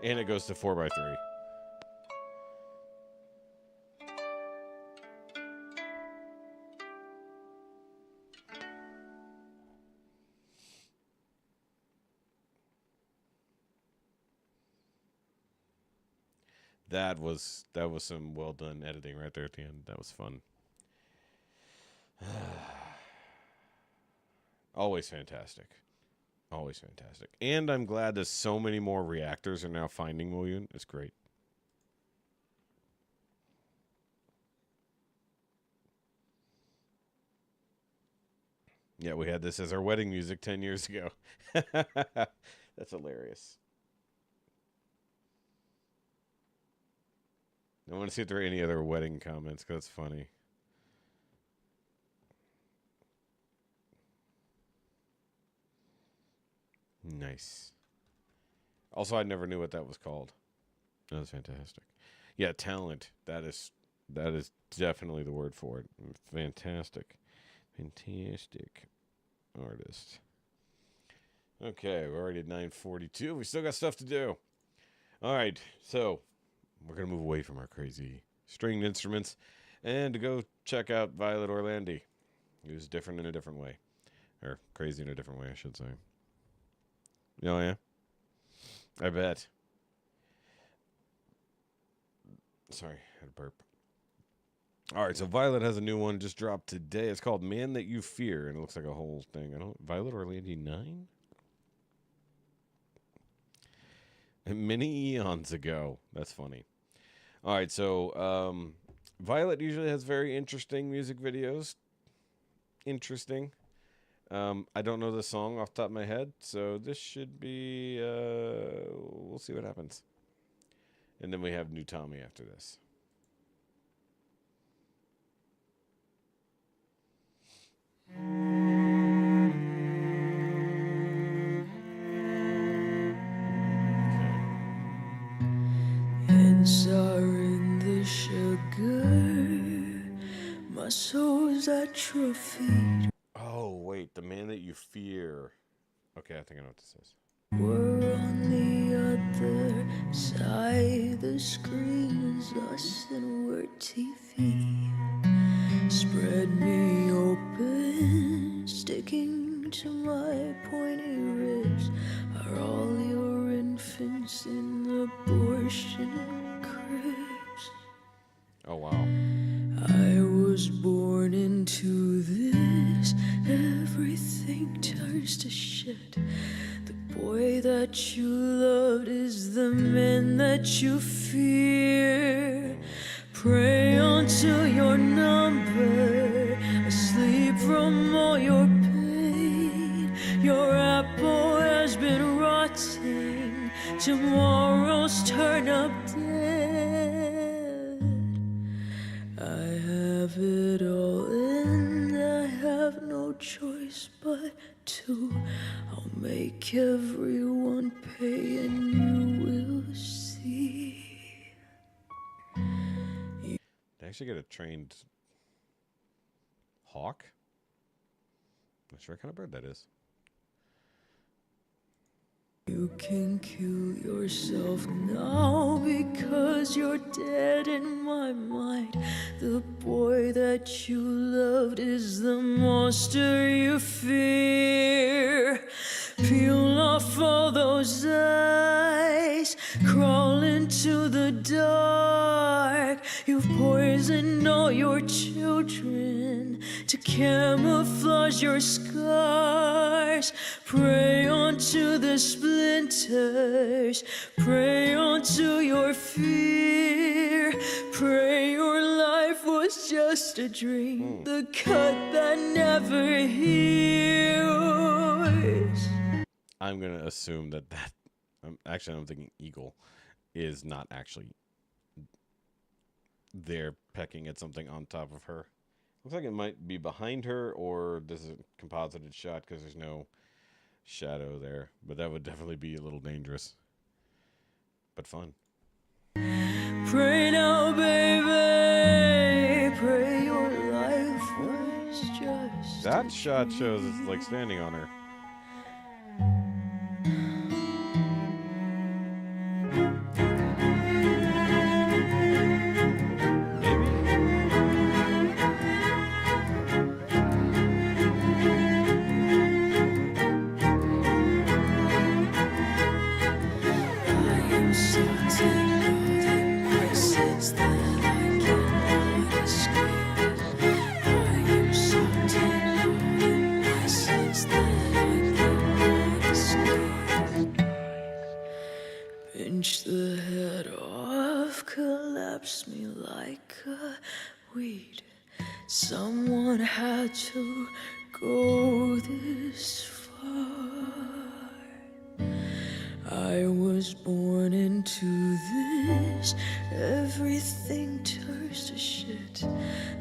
And it goes to 4x3. That was some well done editing right there at the end. That was fun. Always fantastic. Always fantastic. And I'm glad that so many more reactors are now finding Muhyun. It's great. Yeah, we had this as our wedding music 10 years ago. That's hilarious. I want to see if there are any other wedding comments, because that's funny. Nice. Also, I never knew what that was called. That was fantastic. Yeah, talent. That is definitely the word for it. Fantastic. Fantastic artist. Okay, we're already at 9:42. We still got stuff to do. All right, so we're going to move away from our crazy stringed instruments and to go check out Violet Orlandi, who's different in a different way. Or crazy in a different way, I should say. Oh, yeah? I bet. Sorry, I had a burp. All right, so Violet has a new one just dropped today. It's called Man That You Fear, and it looks like a whole thing. Violet Orlandi 9? Many eons ago. That's funny. All right, so Violet usually has very interesting music videos. Interesting. I don't know the song off the top of my head, so this should be, we'll see what happens. And then we have New Tommy after this. Hands are in the sugar, my soul's at your feet. Oh, wait, The Man That You Fear. Okay, I think I know what this is. We're on the other side, the screen is us and we're TV. Spread me open, sticking to my pointy ribs. Are all your infants in abortion cribs? Oh, wow. I was born into this, everything turns to shit. The boy that you loved is the man that you fear. Pray until your number, asleep from all your pain. Your apple has been rotting, tomorrow's turn up dead. I have it all and I have no choice but to. I'll make everyone pay and you will see. They actually get a trained hawk? Not sure what kind of bird that is. You can kill yourself now because you're dead in my mind. The boy that you loved is the monster you fear. Peel off all those eyes, crawl into the dark. You've poisoned all your children to camouflage your scars. Prey onto the splinters, prey onto your fear. Pray your life was just a dream, the cut that never heals. I'm gonna assume that actually I'm thinking Eagle is not actually there pecking at something on top of her. Looks like it might be behind her, or this is a composited shot because there's no shadow there. But that would definitely be a little dangerous. But fun. Pray now, baby. Pray your life was just. That shot shows it's like standing on her. Pinch the head off, collapse me like a weed. Someone had to go this far. I was born into this. Everything turns to shit.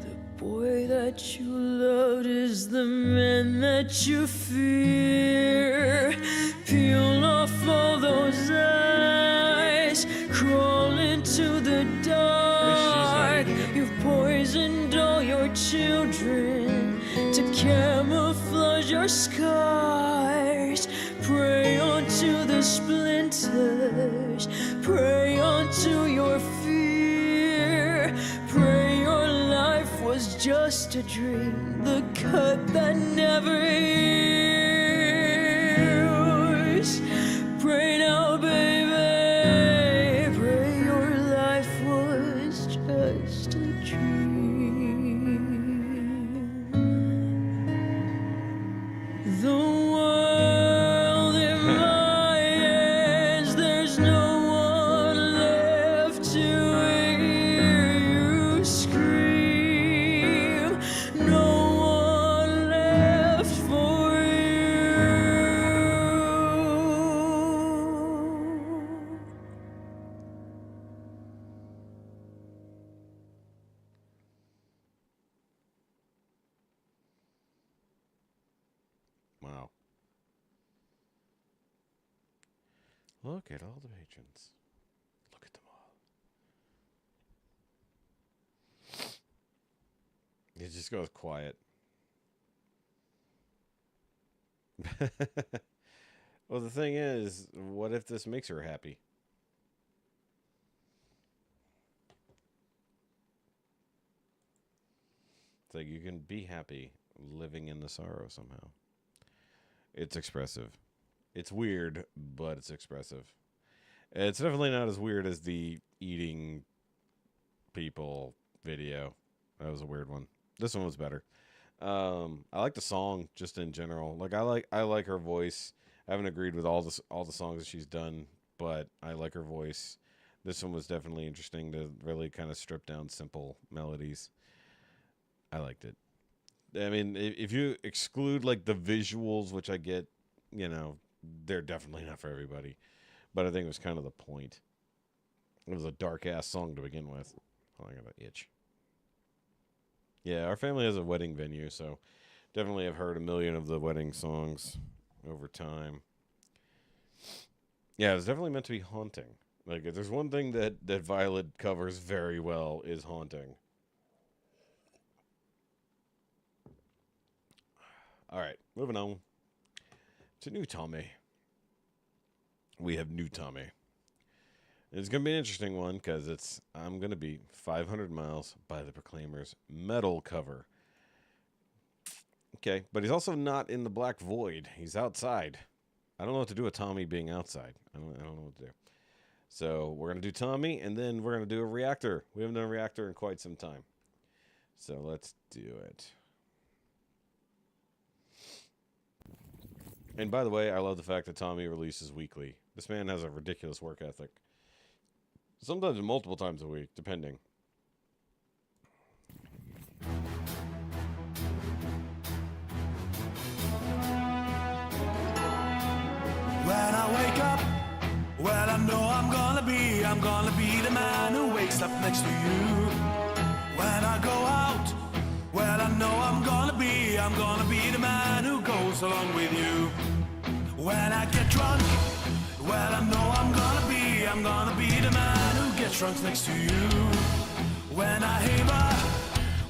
The boy that you loved is the man that you fear. Peel off all those eyes, crawl into the dark. You've poisoned all your children to camouflage your scars. Prey onto the splinters, prey onto your fear. Pray your life was just a dream, the cut that never heals. Pray now, baby, pray your life was just a dream. The world in my hands, there's no one left to hear you scream. No one left for you. Wow. Look at all the patrons. Look at them all. It just goes quiet. Well, the thing is, what if this makes her happy? It's like you can be happy living in the sorrow somehow. It's expressive. It's weird, but it's expressive. It's definitely not as weird as the eating people video. That was a weird one. This one was better. I like the song just in general. Like I like her voice. I haven't agreed with all the songs that she's done, but I like her voice. This one was definitely interesting to really kind of strip down simple melodies. I liked it. I mean, if you exclude like the visuals, which I get, you know, they're definitely not for everybody. But I think it was kind of the point. It was a dark ass song to begin with. Oh, I got an itch. Yeah, our family has a wedding venue, so definitely have heard a million of the wedding songs over time. Yeah, it's definitely meant to be haunting. Like, if there's one thing that Violet covers very well is haunting. All right, moving on to new Tommy. we have New Tommy. It's going to be an interesting one because I'm going to be 500 Miles by the Proclaimers metal cover. Okay, but he's also not in the Black Void. He's outside. I don't know what to do with Tommy being outside. I don't know what to do. So we're going to do Tommy, and then we're going to do a reactor. We haven't done a reactor in quite some time. So let's do it. And by the way, I love the fact that Tommy releases weekly. This man has a ridiculous work ethic. Sometimes multiple times a week, depending. When I wake up, well, I know I'm gonna be the man who wakes up next to you. When I go out, well, I know I'm gonna be the man who goes along with you. When I get drunk, well, I know I'm gonna be the man who gets drunk next to you. When I haver,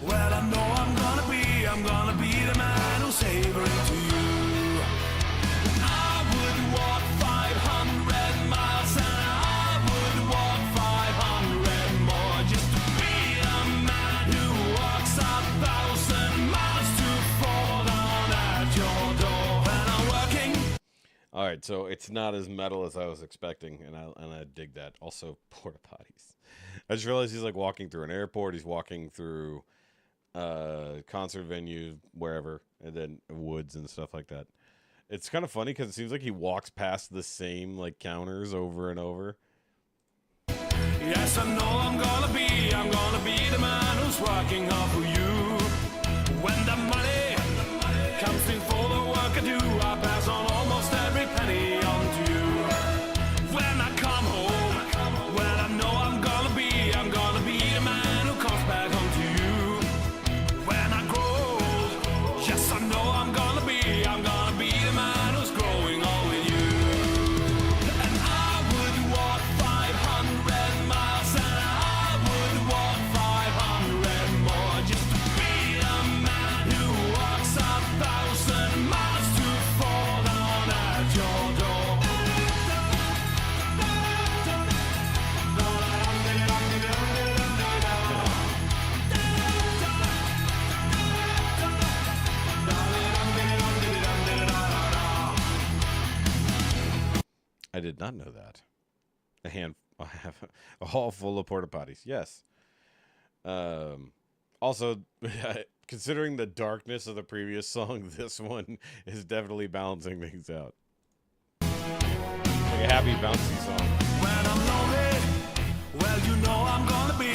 well, I know I'm gonna be the man who's savoring to you. I would walk 500 miles and I would walk 500 more just to be a man who walks 1,000 miles to fall down at your door. When I'm working. All right, so it's not as metal as I was expecting, and I dig that. Also, porta potties. I just realized he's like walking through an airport. He's walking through concert venue, wherever, and then woods and stuff like that. It's kind of funny because it seems like he walks past the same like counters over and over. Yes, I know I'm gonna be the man who's working hard for you. When the money comes in for the work I do, I pass on almost every penny on to you. When I come home, well, I know I'm gonna be the man who comes back home to you. When I grow old, yes, I know I'm gonna be the man who's growing old with you. And I would walk 500 miles and I would walk 500 more just to be a man who walks 1,000 miles to fall down at your door. I did not know that. I have a hall full of porta potties. Yes. Also, considering the darkness of the previous song, this one is definitely balancing things out. Like a happy, bouncy song. When I'm lonely, well, you know I'm gonna be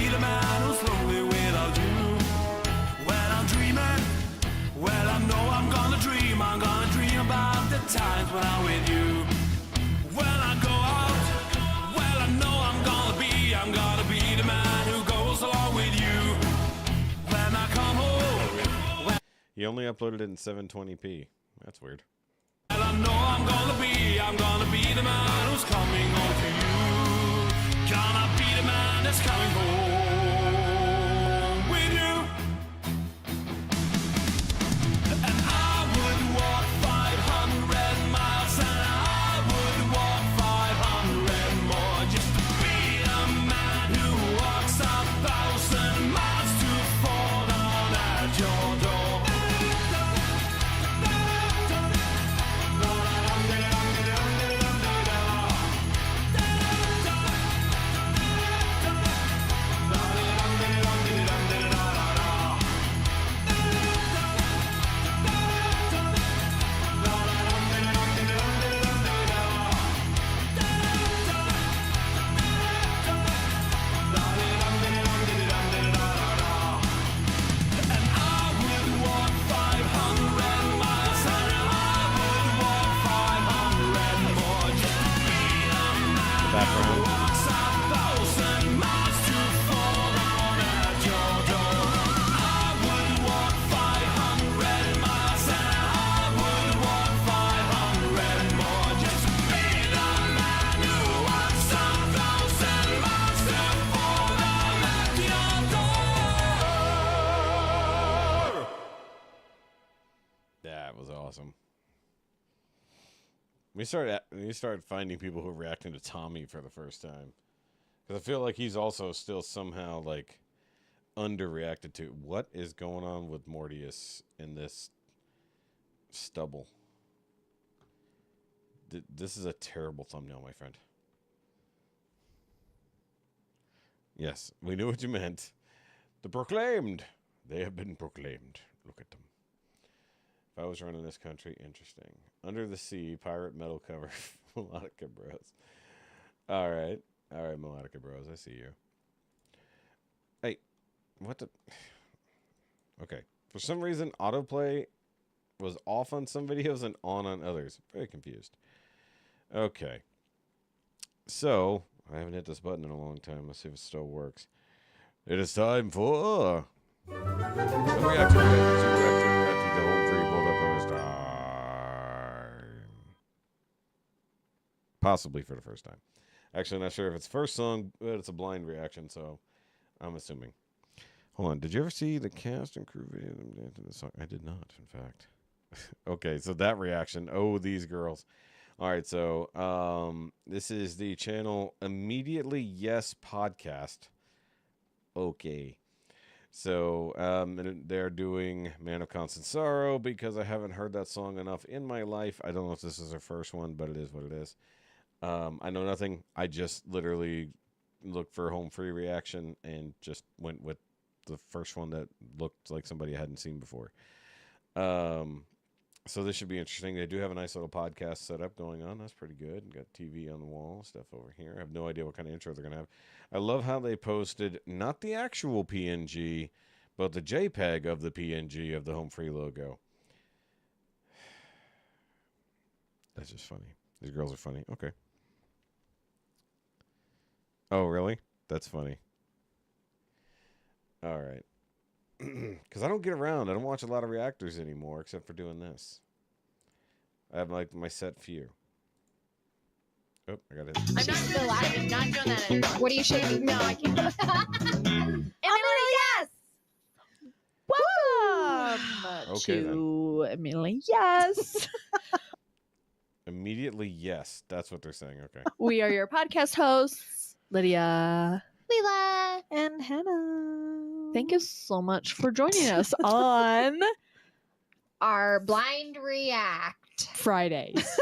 the man who's lonely without you. When I'm dreaming, well, I know I'm gonna dream about the times when I'm with you. When I go out, well, I know I'm gonna be the man who goes along with you. When I come home, well, He only uploaded it in 720p. That's weird. I know I'm gonna be the man who's coming home to you. Gonna be the man that's coming home with you. And I would walk 500 miles and I would walk 500 more just to be a man who walks 1,000 miles to fall down at your door. Background. That was awesome. We started finding people who are reacting to Tommy for the first time, because I feel like he's also still somehow like underreacted to. What is going on with Mortius in this stubble? This is a terrible thumbnail, my friend. Yes, we knew what you meant. The proclaimed. They have been proclaimed. Look at them. If I was running this country, interesting. Under the Sea, pirate metal cover, Melodica Bros. All right, Melodica Bros. I see you. Hey, what the? Okay, for some reason, autoplay was off on some videos and on others. Very confused. Okay, so I haven't hit this button in a long time. Let's see if it still works. It is time for the reaction to the whole free for the first time. Possibly for the first time. Actually, I'm not sure if it's first song, but it's a blind reaction, so I'm assuming. Hold on. Did you ever see the cast and crew video of them dancing the song? I did not, in fact. Okay, so that reaction. Oh, these girls. All right, so this is the channel Immediately Yes Podcast. Okay. So and they're doing Man of Constant Sorrow because I haven't heard that song enough in my life. I don't know if this is their first one, but it is what it is. I know nothing. I just literally looked for home free reaction and just went with the first one that looked like somebody I hadn't seen before. So this should be interesting. They do have a nice little podcast setup going on. That's pretty good. Got TV on the wall, stuff over here. I have no idea what kind of intro they're going to have. I love how they posted not the actual PNG, but the JPEG of the PNG of the home free logo. That's just funny. These girls are funny. Okay. Oh, really? That's funny. All right. Because I don't get around. I don't watch a lot of reactors anymore, except for doing this. I have like my set few. Oh, I got it. I'm not still live. I'm not doing that anymore. What are you shaking? No, I can't. Emily, yes. Welcome Okay, to Emily, yes. Immediately, yes. That's what they're saying. Okay. We are your podcast hosts, Lydia Leela. and Hannah. Thank you so much for joining us on Our blind react Fridays.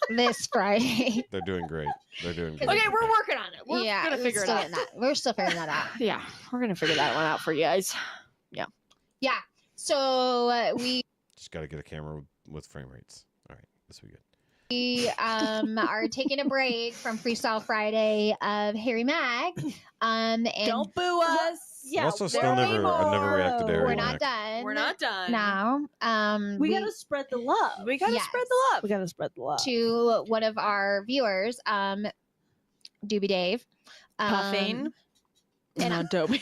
this Friday. They're doing great. They're doing great. Okay, we're working on it. We're gonna we're figure it still out. getting that. We're still figuring that out. Yeah, we're gonna figure that one out for you guys. Yeah. So we Just got to get a camera with frame rates. All right. This will be good. are taking a break from Freestyle Friday of Harry Mag. And Don't boo us. Yeah, also, still never reacted to Harry we're Mag. not done. We're not done. now. We gotta spread the love. We gotta Yes. spread the love. We gotta spread the love. to one of our viewers, Doobie Dave. Puffing. And Not Dobby.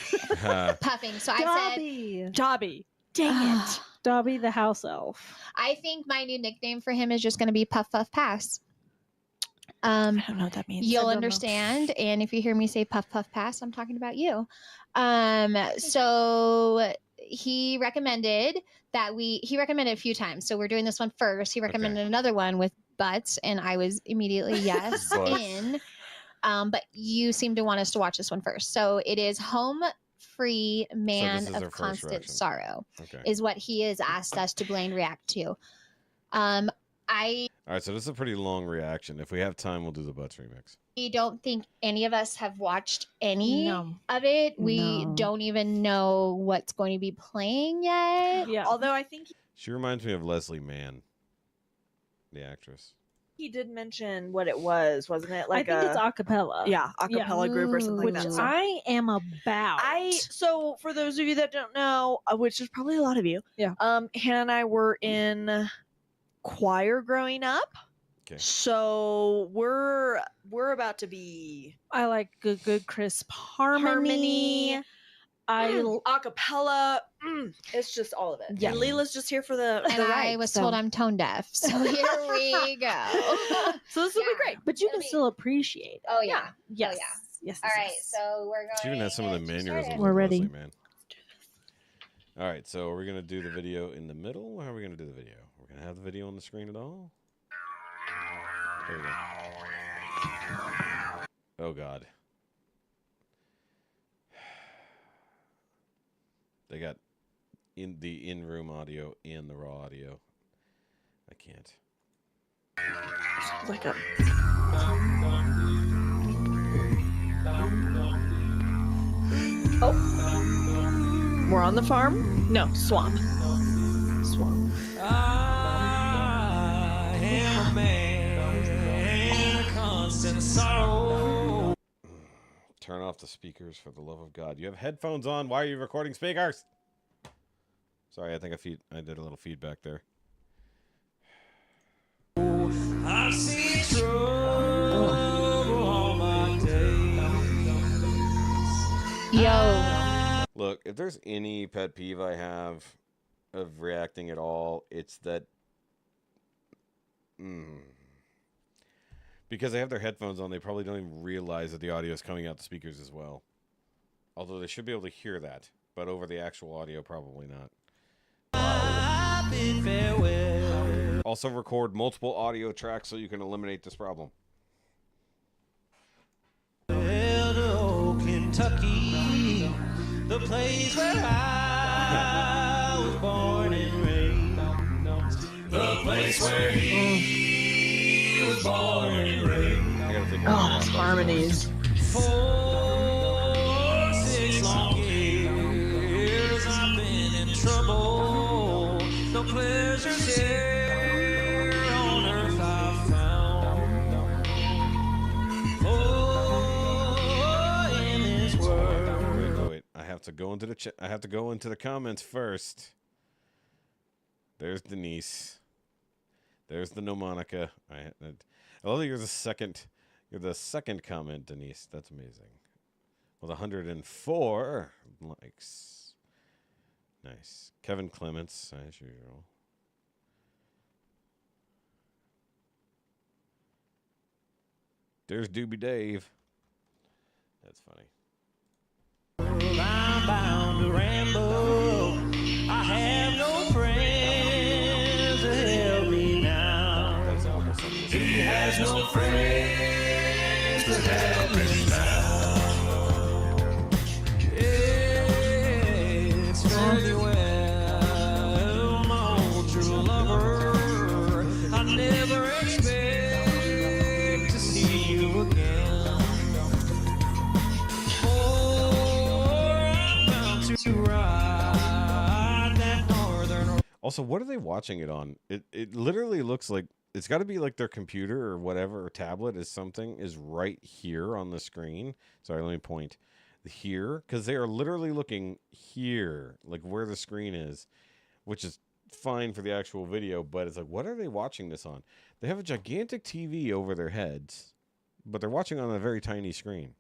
puffing. So I said, Dobby. Dang it. Dobby the house elf. I think my new nickname for him is just going to be Puff Puff Pass. I don't know what that means. You'll understand. And if you hear me say Puff Puff Pass, I'm talking about you. So he recommended he recommended a few times. So we're doing this one first. He recommended another one with butts, and I was immediately yes in. But you seem to want us to watch this one first. So it is Home Free Man So this is their of first Constant reaction. Sorrow Okay. is what he has asked us to blind react to. I All right. So this is a pretty long reaction. If we have time, we'll do the Butts remix. don't think any of us have watched any No. of it. We No. don't even know what's going to be playing yet. Yeah. Although I think She reminds me of Leslie Mann, the actress. he did mention what it was, wasn't it? I think it's acapella. yeah, acapella group or something Which like that. So I am about. so for those of you that don't know, which is probably a lot of you, Yeah. Hannah and I were in choir growing up. Okay. So we're about to be I like good crisp harmony. acapella. It's just all of it. Yeah. And Leela's just here for the And I ride, was so. told I'm tone deaf. So here we go. So this will be Yeah. great. But you It'll can be- still appreciate it. Oh, yeah. Yes. yeah. Yes. All right. yes. So we're going She even has some of the to mannerisms. start of it. We're ready. Leslie Mann. All right. So are we gonna do the video in the middle, or how are we gonna do the video? We're gonna have the video on the screen at all. There we go. Oh God. They got in the in-room audio and the raw audio. I can't. Sounds like a. Oh. We're on the farm? No, swamp. Swamp. I am a man of constant sorrow. Turn off the speakers for the love of God. You have headphones on. Why are you recording speakers? Sorry, I think I did a little feedback there. I've seen trouble all my days. Yo. Look, if there's any pet peeve I have of reacting at all, it's that because they have their headphones on, they probably don't even realize that the audio is coming out the speakers as well. Although they should be able to hear that, but over the actual audio, probably not. Also record multiple audio tracks so you can eliminate this problem. Kentucky, the place where I was born and raised. The place where he was born and raised. I gotta think Oh, it's harmonies. 4 6 long years I've been in trouble. No pleasures here on earth I've found. Oh, in this world. Wait. I have to go into the I have to go into the comments first. There's Denise. There's the No Monica. I love that you're the second comment, Denise. That's amazing. With 104 likes. Nice. Kevin Clements, as usual. There's Doobie Dave. That's funny. I'm bound to ramble. I have no friends to help me now. That's almost something. He has no friends to help me now. It's very well, my old true lover. I never expect to see you again. Also, what are they watching it on? It literally looks like it's got to be like their computer or whatever, or tablet is something is right here on the screen. Sorry, let me point here, because they are literally looking here, like where the screen is, which is fine for the actual video, but it's like, what are they watching this on? They have a gigantic TV over their heads, but they're watching on a very tiny screen.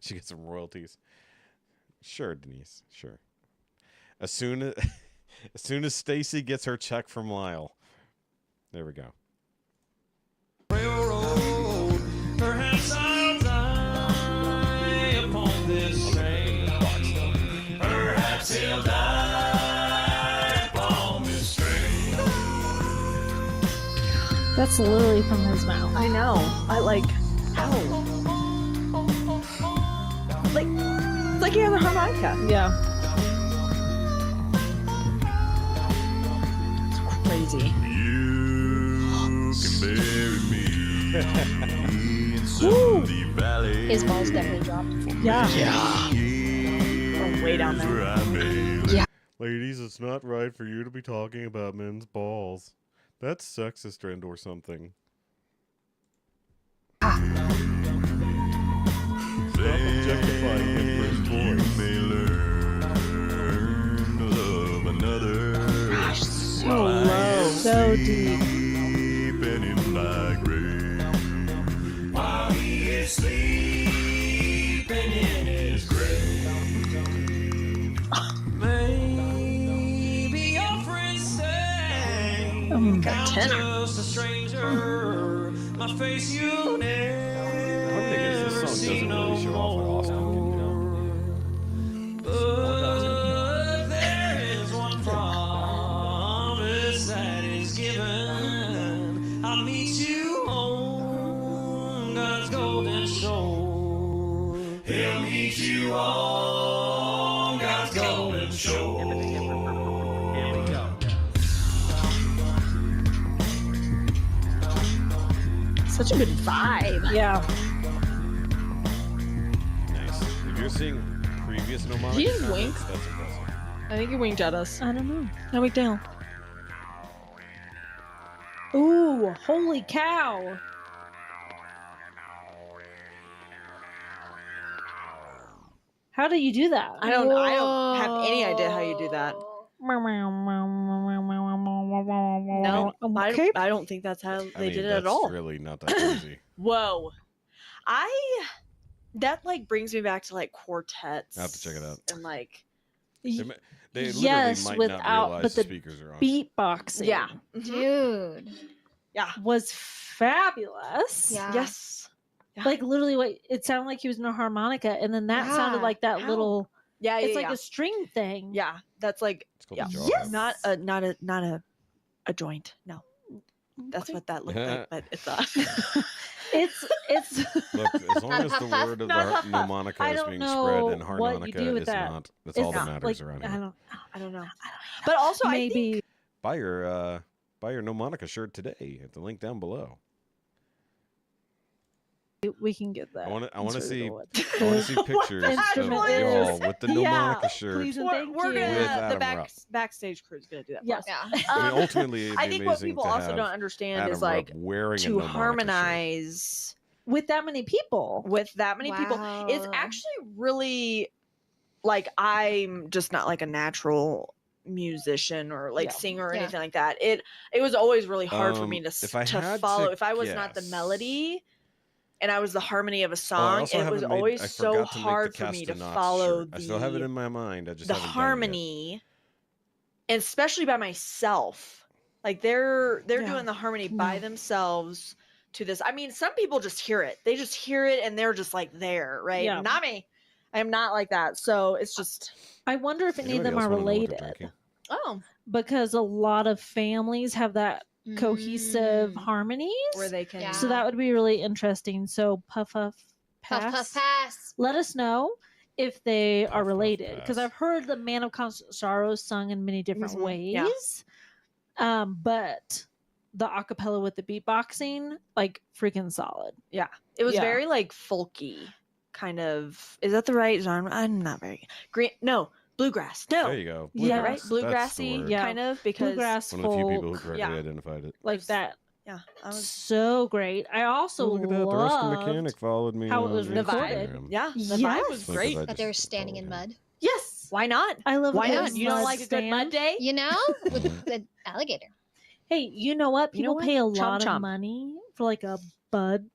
She gets some royalties. Sure, Denise. Sure. As soon as Stacy gets her check from Lyle. There we go. Railroad, perhaps I'll die upon this train. Perhaps he'll die upon this train. That's literally from his mouth. I know. I like. Ow. Like, it's like he has a harmonica. Yeah. It's crazy. You can bury me in some deep valley. His balls definitely dropped. Yeah. Yeah. Way down there. Where I may Yeah. Ladies, it's not right for you to be talking about men's balls. That's sexist and or something. Stop objectifying him for his voice. You may learn to love another. Gosh, so while I low. am So deep. sleeping in my grave. While he is sleeping in his grave. Maybe your friends say that I'm tenor. just a stranger. My face you never This song see doesn't no really show off what Austin can do. But there is one promise that is He'll meet you on God's golden shore. Such a good vibe. Yeah. Nice. If you're seeing previous mnemonic He just comments, winks. that's impressive. I think he winked at us. I don't know. Now wink down. Ooh, holy cow. How do you do that? I don't have any idea how you do that. No, Okay. I don't think that's how I they mean, did it that's at all. really not that crazy. Whoa. That like brings me back to like quartets. I'll have to check it out. And like They literally Yes, might without- not realize but the the speakers are on. Beatboxing. yeah. Dude. Yeah. Was fabulous. Yeah. Yes. Yeah. Like literally what it sounded like he was in a harmonica and then that sounded Yeah. like that How? little Yeah, it's yeah, like yeah. a string thing. Yeah, that's like It's called yeah. the jaw Yes. harp. not a joint. No. That's what that looked like, but it's not. It's Look, as long as the word of the mnemonica I is don't being know spread and what you harmonica do with is that. not, that's it's all that not, matters like, around I here. don't know. But also I think maybe Buy your mnemonica shirt today at the link down below. we can get that. I want to see What see pictures of instrument it y'all is. with the Yeah, mnemonica shirt. please and we're, thank we're you. gonna With the Adam Rupp. backstage crew's gonna do that. Yeah. For us. Yeah. I mean, ultimately, it'd be I think what amazing people to also have don't understand Adam is like Rupp wearing a to mnemonica shirt. harmonize With that many people. with that many people. It's Wow. actually really like I'm just not like a natural musician or like Yeah. singer or Yeah. anything like that. It was always really hard for me to If I had to follow. If I was not the guess- melody and I was the harmony of a Oh, I song, also it was haven't made- always I so forgot to make the hard for me to Castanets follow shirt. I still have it the in my mind. I just the haven't done it yet. harmony, and especially by myself. Like they're Yeah. doing the harmony by No. themselves to this. I mean, some people just hear it. They just hear it and they're just like there, right? Yeah. Not me. I am not like that. So it's just I wonder if any of Anybody them else are wanna know what they're related drinking? oh, because a lot of families have that cohesive Mm. harmonies. where they can. Yeah. So that would be really interesting. So puff Puff, pass. puff, pass. Let us know if they Puff, are puff, related because pass. I've heard the Man of Constant Sorrow sung in many different Mhm. ways. Yeah. But the acapella with the beatboxing, like freaking solid. It was Yeah. very like folky, kind of. Is that the right genre? I'm not very green. No, bluegrass. No, There you go. Yeah, right, Bluegrass. That's the bluegrassy, word. Yeah. kind of because Bluegrass One of the few people who folk, correctly yeah. identified it. like that. yeah, I was, So great. I also Oh, look at that. The Ruskin loved Mechanic followed me how it on was the recorded. Instagram. vibe. Yeah, the vibe Yes. was Like, great. 'cause I But they were just standing in followed him. mud. Yes, why not? I love Why a not? good You don't mud like a good mud stand. day? You know? With the alligator. Hey, you know what? You know People what? pay a Chomp lot chomp. of money for like a bud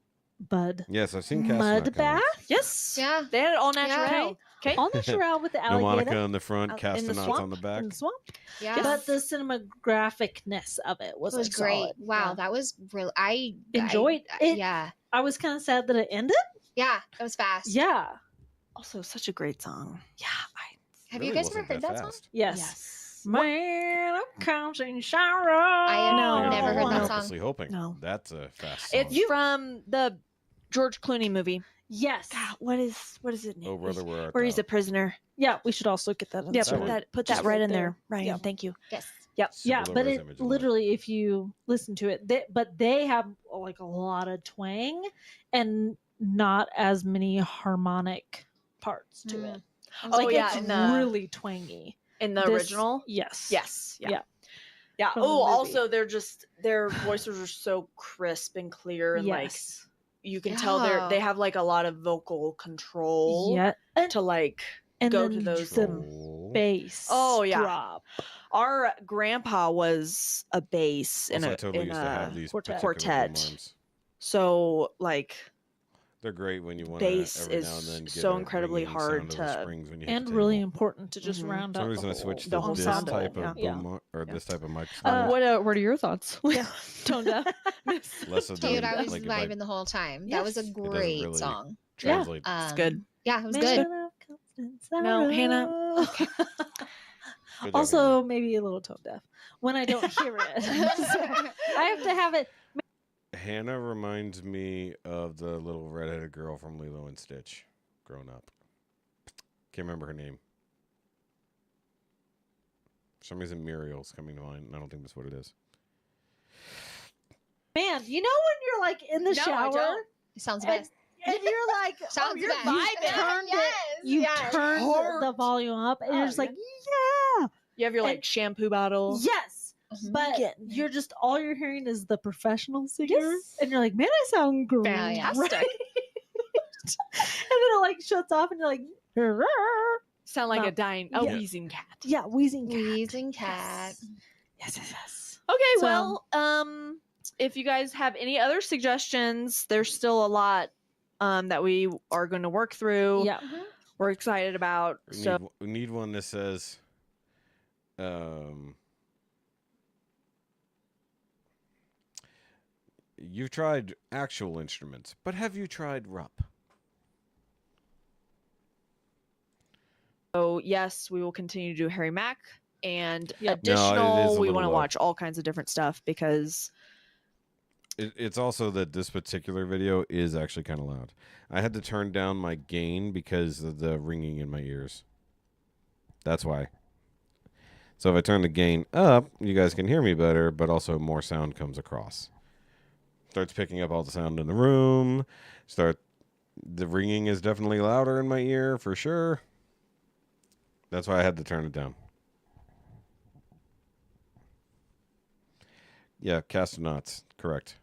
Yes, I've seen mud Castanet bath. comics. Yes. Yeah. They had it all Yeah. natural. Okay. On the shroud with the Mnemonica alligator on the front, in the Castanets on swamp, the back. in the swamp. Yeah. But the cinematographicness of it was, it was like, great. solid. Wow, Yeah. that was real. I Enjoyed I- it. Yeah. I was kind of sad that it ended. Yeah. It was fast. Yeah. Also, such a great song. Yeah. Have Really you guys ever wasn't heard that song? fast. Yes. Yes. Man of constant sorrow. I have No. never heard that song. Purposely hoping. No. That's a fast song. It's from the George Clooney movie. Yes. God, what is it? Oh, brother, where art Where he's thou? a prisoner. Yeah, we should also get that. On Yeah, That put one. that Just right right in there, there. Ryan. Yeah. Thank you. Yes. Yep. Yeah, Super but low it image on that. literally, if you listen to it, they have like a lot of twang and not as many harmonic parts to Mm. it. I was Oh, Like like, yeah, it's in the- really twangy. In the This- original. Yes. Yes. Yeah. Yeah. Yeah. From the Oh, movie. also their voices are so crisp and clear and like Yes. you can tell Yeah. they have like a lot of vocal control Yeah. And, to like and go then to those the Troll. bass. Oh, yeah. drop. our grandpa was a bass in Also, I a totally in used to have a these quartet. particular Quartet. boomerms. so like They're great when you want to bass every is now and then get so a incredibly ringing hard sound of the to- springs when you hit And the really table. important to just Mhm. round For out some reason, I the switched whole, to whole this ensemble, type of yeah. boom or Yeah. this type of mic. what are your thoughts? Yeah. Tone deaf. Less of the, dude, I was like, if I vibing the whole time. That was a Yes. It doesn't great really song. translate. It's good. Yeah, it was Man good. of constant No, Hannah. sorrow. Good job, Hannah. Also, maybe a little tone deaf when I don't hear it. So I have to have it. Hannah reminds me of the little redheaded girl from Lilo and Stitch. growing up. Can't remember her name. For some reason, Muriel's coming to mind, and I don't think that's what it is. Man, you know when you're like in the No, I shower don't. It sounds best. and you're like, Sounds you're best. vibing. You turned the volume up, and you're just like, yeah. You have your like And- shampoo bottle. Yes. But you're just all you're hearing is the professional singer, and you're like, man, I sound great. Fantastic. and then it like shuts off, and you're like, Sound like No. a dying, Yeah. wheezing cat. yeah, wheezing cat. Wheezing cat. Yes. Okay, So- well, if you guys have any other suggestions, there's still a lot that we are going to work through. Yeah. We're excited about. So We need one that says, you've tried actual instruments, but have you tried Rupp? So yes, we will continue to do Harry Mack and Yep. No, it is additional. a We little want to low. watch all kinds of different stuff because It's also that this particular video is actually kind of loud. I had to turn down my gain because of the ringing in my ears. That's why. So if I turn the gain up, you guys can hear me better, but also more sound comes across. Starts picking up all the sound in the room. The ringing is definitely louder in my ear for sure. That's why I had to turn it down. Yeah, Castanauts, correct.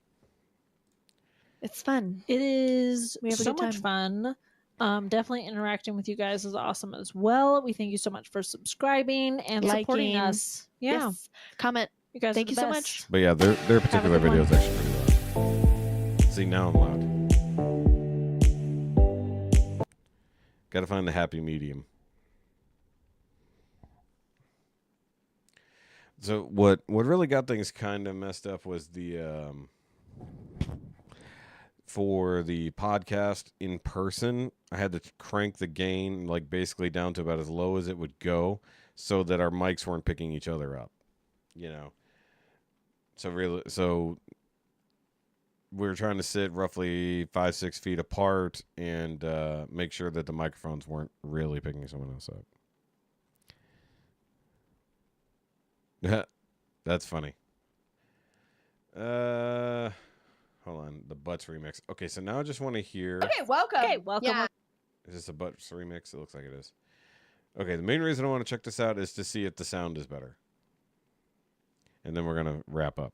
it's fun. It is We have a so good much fun. Definitely interacting with you guys is awesome as well. We thank you so much for subscribing and supporting Liking. us. Yeah, Yes. Comment. you guys. Thank are you the so best. much. But yeah, their particular good video one. is actually pretty loud. See, now I'm loud. Gotta find the happy medium. So what really got things kind of messed up was the for the podcast in person, I had to crank the gain like basically down to about as low as it would go so that our mics weren't picking each other up, you know. So we were trying to sit roughly 5-6 feet apart and make sure that the microphones weren't really picking someone else up. That's funny. Hold on, the Butts remix. Okay, so now I just want to hear. Okay, welcome. Okay, welcome. Yeah. Is this a Butts remix? It looks like it is. Okay, the main reason I want to check this out is to see if the sound is better. And then we're gonna wrap up.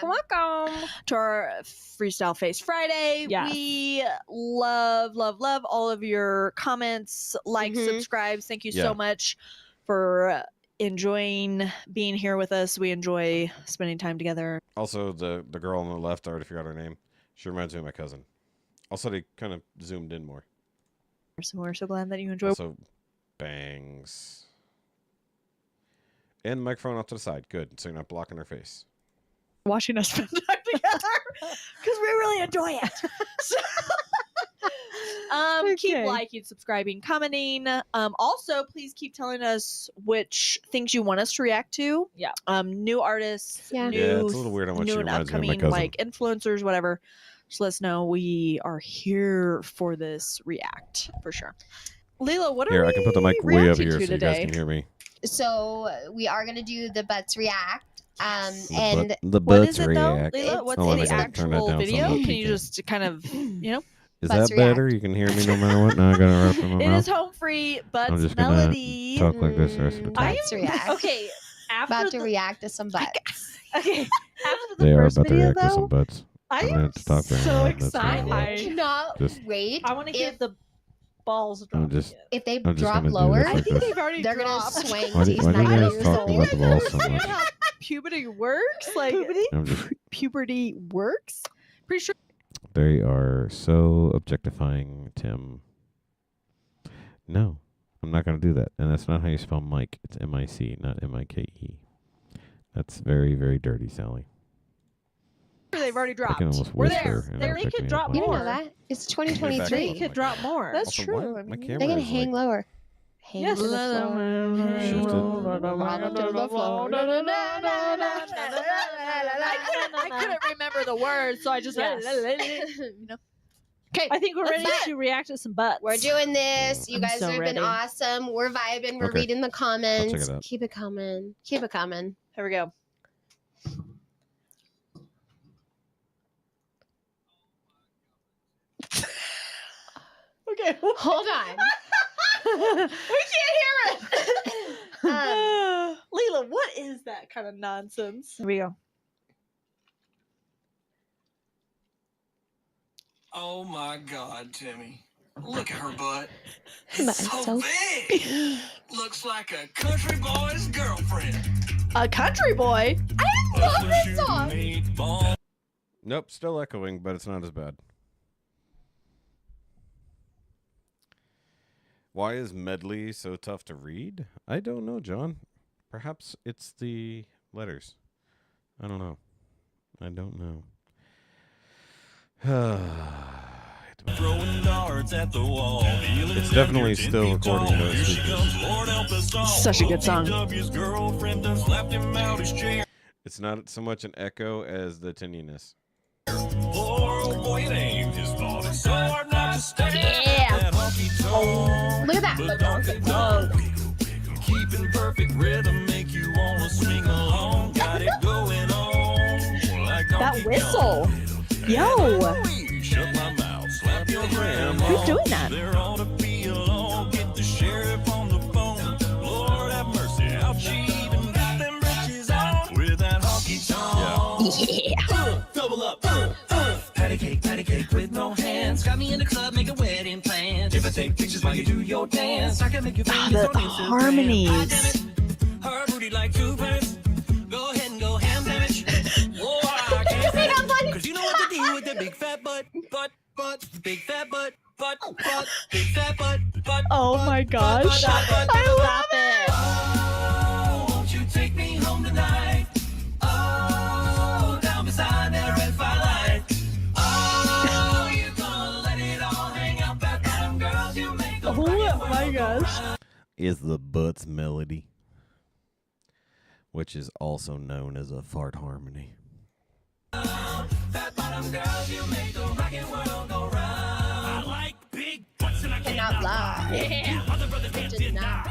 Welcome. To our Freestyle Face Friday. Yes. We love all of your comments, likes, Mhm. subscribes. Thank you Yeah. so much for enjoying being here with us. We enjoy spending time together. Also, the girl on the left, I already forgot her name. She reminds me of my cousin. Also, they kind of zoomed in more. So we're so glad that you enjoy. Also, bangs. And the microphone off to the side. Good, so you're not blocking her face. Watching us spend time together because we really enjoy it. So, keep Okay. liking, subscribing, commenting. Also, please keep telling us which things you want us to react to. Yeah. New artists. Yeah. New, Yeah, it's a little weird how much she new and reminds me of my upcoming cousin. like influencers, whatever. Just let us know. We are here for this react for sure. Leela, what are Here, we I can put the mic way up reacting here to so you today? guys can hear me. So we are gonna do the Butts react. The And butt- What Butts is it though, react. Leela? What's Hold on, the I gotta turn that actual down so video? I'm not Can you peeking. just kind of, Is Butts that better? react. You can hear me no matter what? Now I gotta wrap my It mouth. is home free, but I'm just gonna melody. talk like this the rest of the time. Butts react. Okay, About after to the, react to some butts. okay, after the They are first about to video react to some though, butts. I I'm am gonna talk very so loud, that's excited. all. I cannot Just- wait. I want to hear if, the balls drop. just- if they I'm just drop gonna do lower. this like this. they've already They're gonna dropped. swing Why to do these you 90 guys years talk old. about the balls so Understand much? how puberty works? Like I'm just, puberty works? Pretty sure. they are so objectifying Tim. No, I'm not gonna do that. And that's not how you spell Mike. It's M-I-C, not M-I-K-E. That's very, very dirty, Sally. They've already I dropped. can almost We're whisper. there. and They it'll pick could me up drop on You it. didn't more. know that? It's Get 2023. They could drop more. That's Also, true. why- I my mean, camera They can is hang like, lower. Hang Yes. to the floor. Shifted. Bottom to the floor. I couldn't remember the words, so I just Yes. you know. Okay, I think we're let's ready bet. to react to some butts. We're doing this. You I'm guys so have ready. been awesome. We're vibing. We're Okay. reading the comments. it out. Keep it coming. Keep it coming. Here we go. Okay. Hold on. We can't hear it. Um, Leela, what is that kind of nonsense? Here we go. Oh my God, Timmy. Look at her butt. That is so big. Looks like a country boy's girlfriend. A country boy. I love this song. Nope, still echoing, but it's not as bad. Why is medley so tough to read? I don't know, John. Perhaps it's the letters. I don't know. I don't know. Throwing darts at the wall. It's definitely still recording those speakers. Such a good song. It's not so much an echo as the tinniness. Yeah. Look at that. Keeping perfect rhythm make you wanna swing along. Got it going on. Like That whistle. Yo. Shut my mouth, slap your grandma. Who's doing that? There ought to be a law. Get the sheriff on the phone. Lord have mercy, how she even got them britches on with that honky tonk. Yeah. Double up. Patty cake with no hands. Got me in the club, make a wedding plan. If I take pictures while you do your dance, I can make you famous The on Instagram. harmonies. Her booty like two pants. Go ahead and go ham sandwich. Whoa, I can't say I'm funny. cause you know what to do with that big fat butt, big fat butt, big fat butt. Oh my gosh. Stop it. I love Stop it. Oh, won't you take me home tonight? Oh, down beside that red firelight. Oh, you gonna let it all hang out back bottom girls you make the Oh my gosh. Is the butts melody, which is also known as a fart harmony. fat bottom girls you make the rockin' world go round. I like big butts and I Cannot lie. Yeah. Other brothers can't Deny.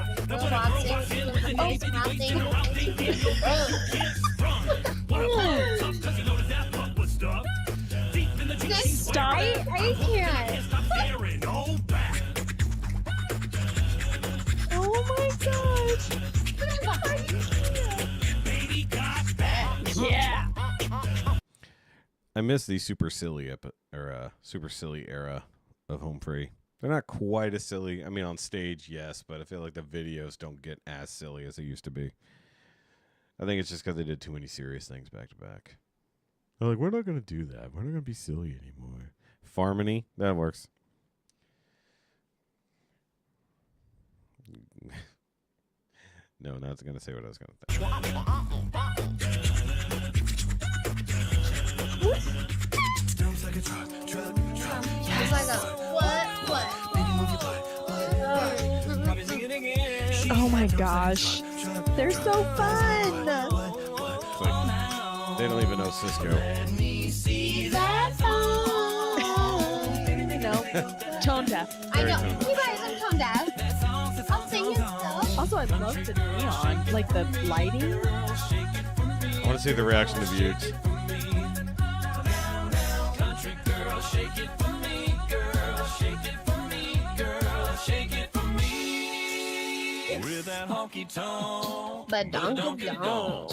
Stop it. I can't. Oh my gosh. Yeah. I miss the super silly super silly era of Home Free. They're not quite as silly. I mean, on stage, yes, but I feel like the videos don't get as silly as they used to be. I think it's just because they did too many serious things back to back. They're like, we're not going to do that. We're not going to be silly anymore. Farmony, that works. No, not going to say what I was going to say. It's like a what? Oh my gosh. They're so fun. It's like, they don't even know Cisco. No. Tone deaf. I Very know. tone You guys, I'm tone deaf. I'll sing and stuff. Also, I love the neon, like the lighting. I want to see the reaction of the Utes. With that honky tonk, But donkey donk.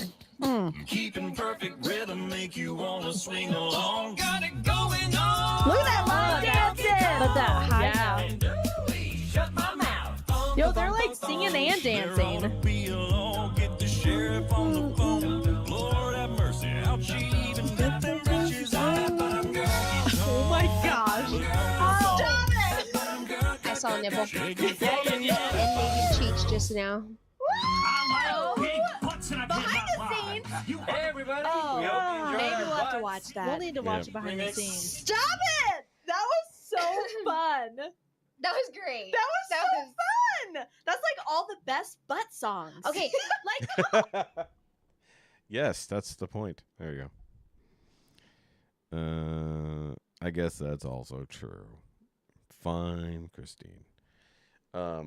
keeping perfect rhythm make you wanna swing along. Got it going on. Look at that line dancing. But that high note. Shut my mouth. Yo, they're like singing and dancing. Be alone, get the sheriff on the phone. Lord have mercy, how'd she even get them britches on? Oh my gosh. Stop it! I saw a nipple. And maybe cheeks just now. Behind the scenes. Everybody, Oh, Maybe we'll have to watch that. We'll need to watch Yeah. it behind the scenes. Stop it! That was so fun. That was great. That was so fun. That's like all the best butt songs. Okay, Like, Yes, that's the point. There you go. I guess that's also true. Fine, Christine. I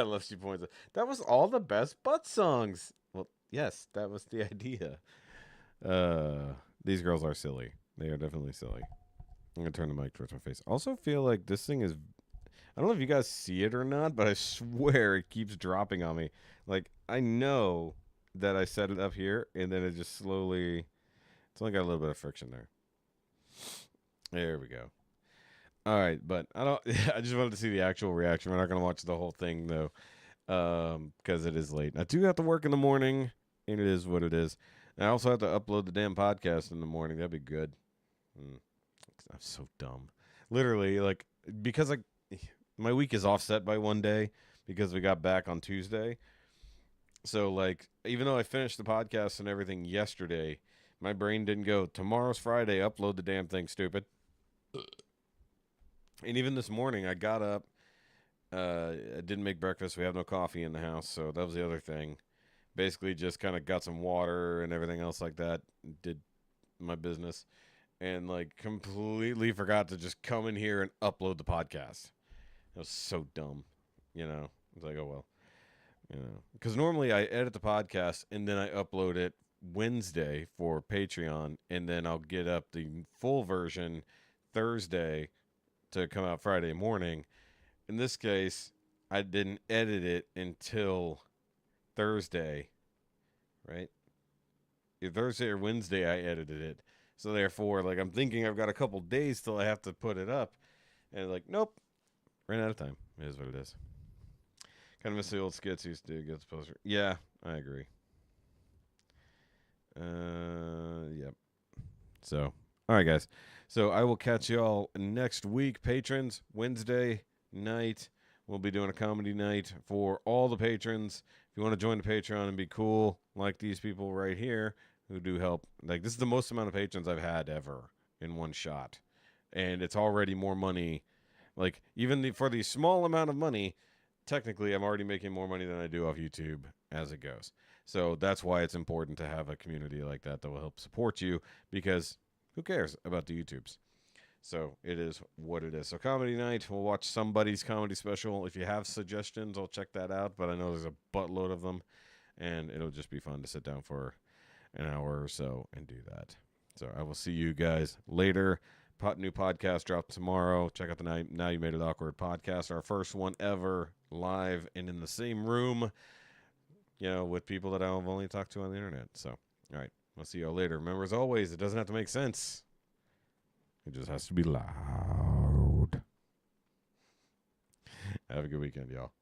love she points out. That was all the best butt songs. Well, yes, that was the idea. These girls are silly. They are definitely silly. I'm gonna turn the mic towards my face. Also feel like this thing is, I don't know if you guys see it or not, but I swear it keeps dropping on me. Like, I know that I set it up here, and then it just slowly, it's only got a little bit of friction there. There we go. All right, but I just wanted to see the actual reaction. We're not gonna watch the whole thing though, because it is late. I do have to work in the morning, and it is what it is. And I also have to upload the damn podcast in the morning. That'd be good. I'm so dumb. Literally, like, because my week is offset by one day because we got back on Tuesday. So, like, even though I finished the podcast and everything yesterday, my brain didn't go, tomorrow's Friday, upload the damn thing, stupid. And even this morning, I got up. I didn't make breakfast. We have no coffee in the house, so that was the other thing. Basically, just kind of got some water and everything else like that. Did my business. And, like, completely forgot to just come in here and upload the podcast. That was so dumb, you know. It's like, oh, well, you know. Because normally I edit the podcast and then I upload it Wednesday for Patreon. And then I'll get up the full version Thursday to come out Friday morning. In this case, I didn't edit it until Thursday, right? Either Thursday or Wednesday I edited it. So therefore, like, I'm thinking I've got a couple days till I have to put it up. And like, nope. Ran out of time. It is what it is. Kind of miss the old skits used to do. Get the poster. Yeah, I agree. Yep. So, all right, guys. So I will catch y'all next week. Patrons, Wednesday night. We'll be doing a comedy night for all the patrons. If you want to join the Patreon and be cool, like these people right here, who do help. Like, this is the most amount of patrons I've had ever in one shot. And it's already more money. Like, even for the small amount of money, technically I'm already making more money than I do off YouTube as it goes. So that's why it's important to have a community like that will help support you, because who cares about the YouTubes? So it is what it is. So comedy night, we'll watch somebody's comedy special. If you have suggestions, I'll check that out. But I know there's a buttload of them. And it'll just be fun to sit down for an hour or so and do that. So I will see you guys later. New podcast dropped tomorrow. Check out the Now You Made It Awkward podcast. Our first one ever live and in the same room, you know, with people that I've only talked to on the internet. So, all right. I'll see y'all later. Remember, as always, it doesn't have to make sense. It just has to be loud. Have a good weekend, y'all.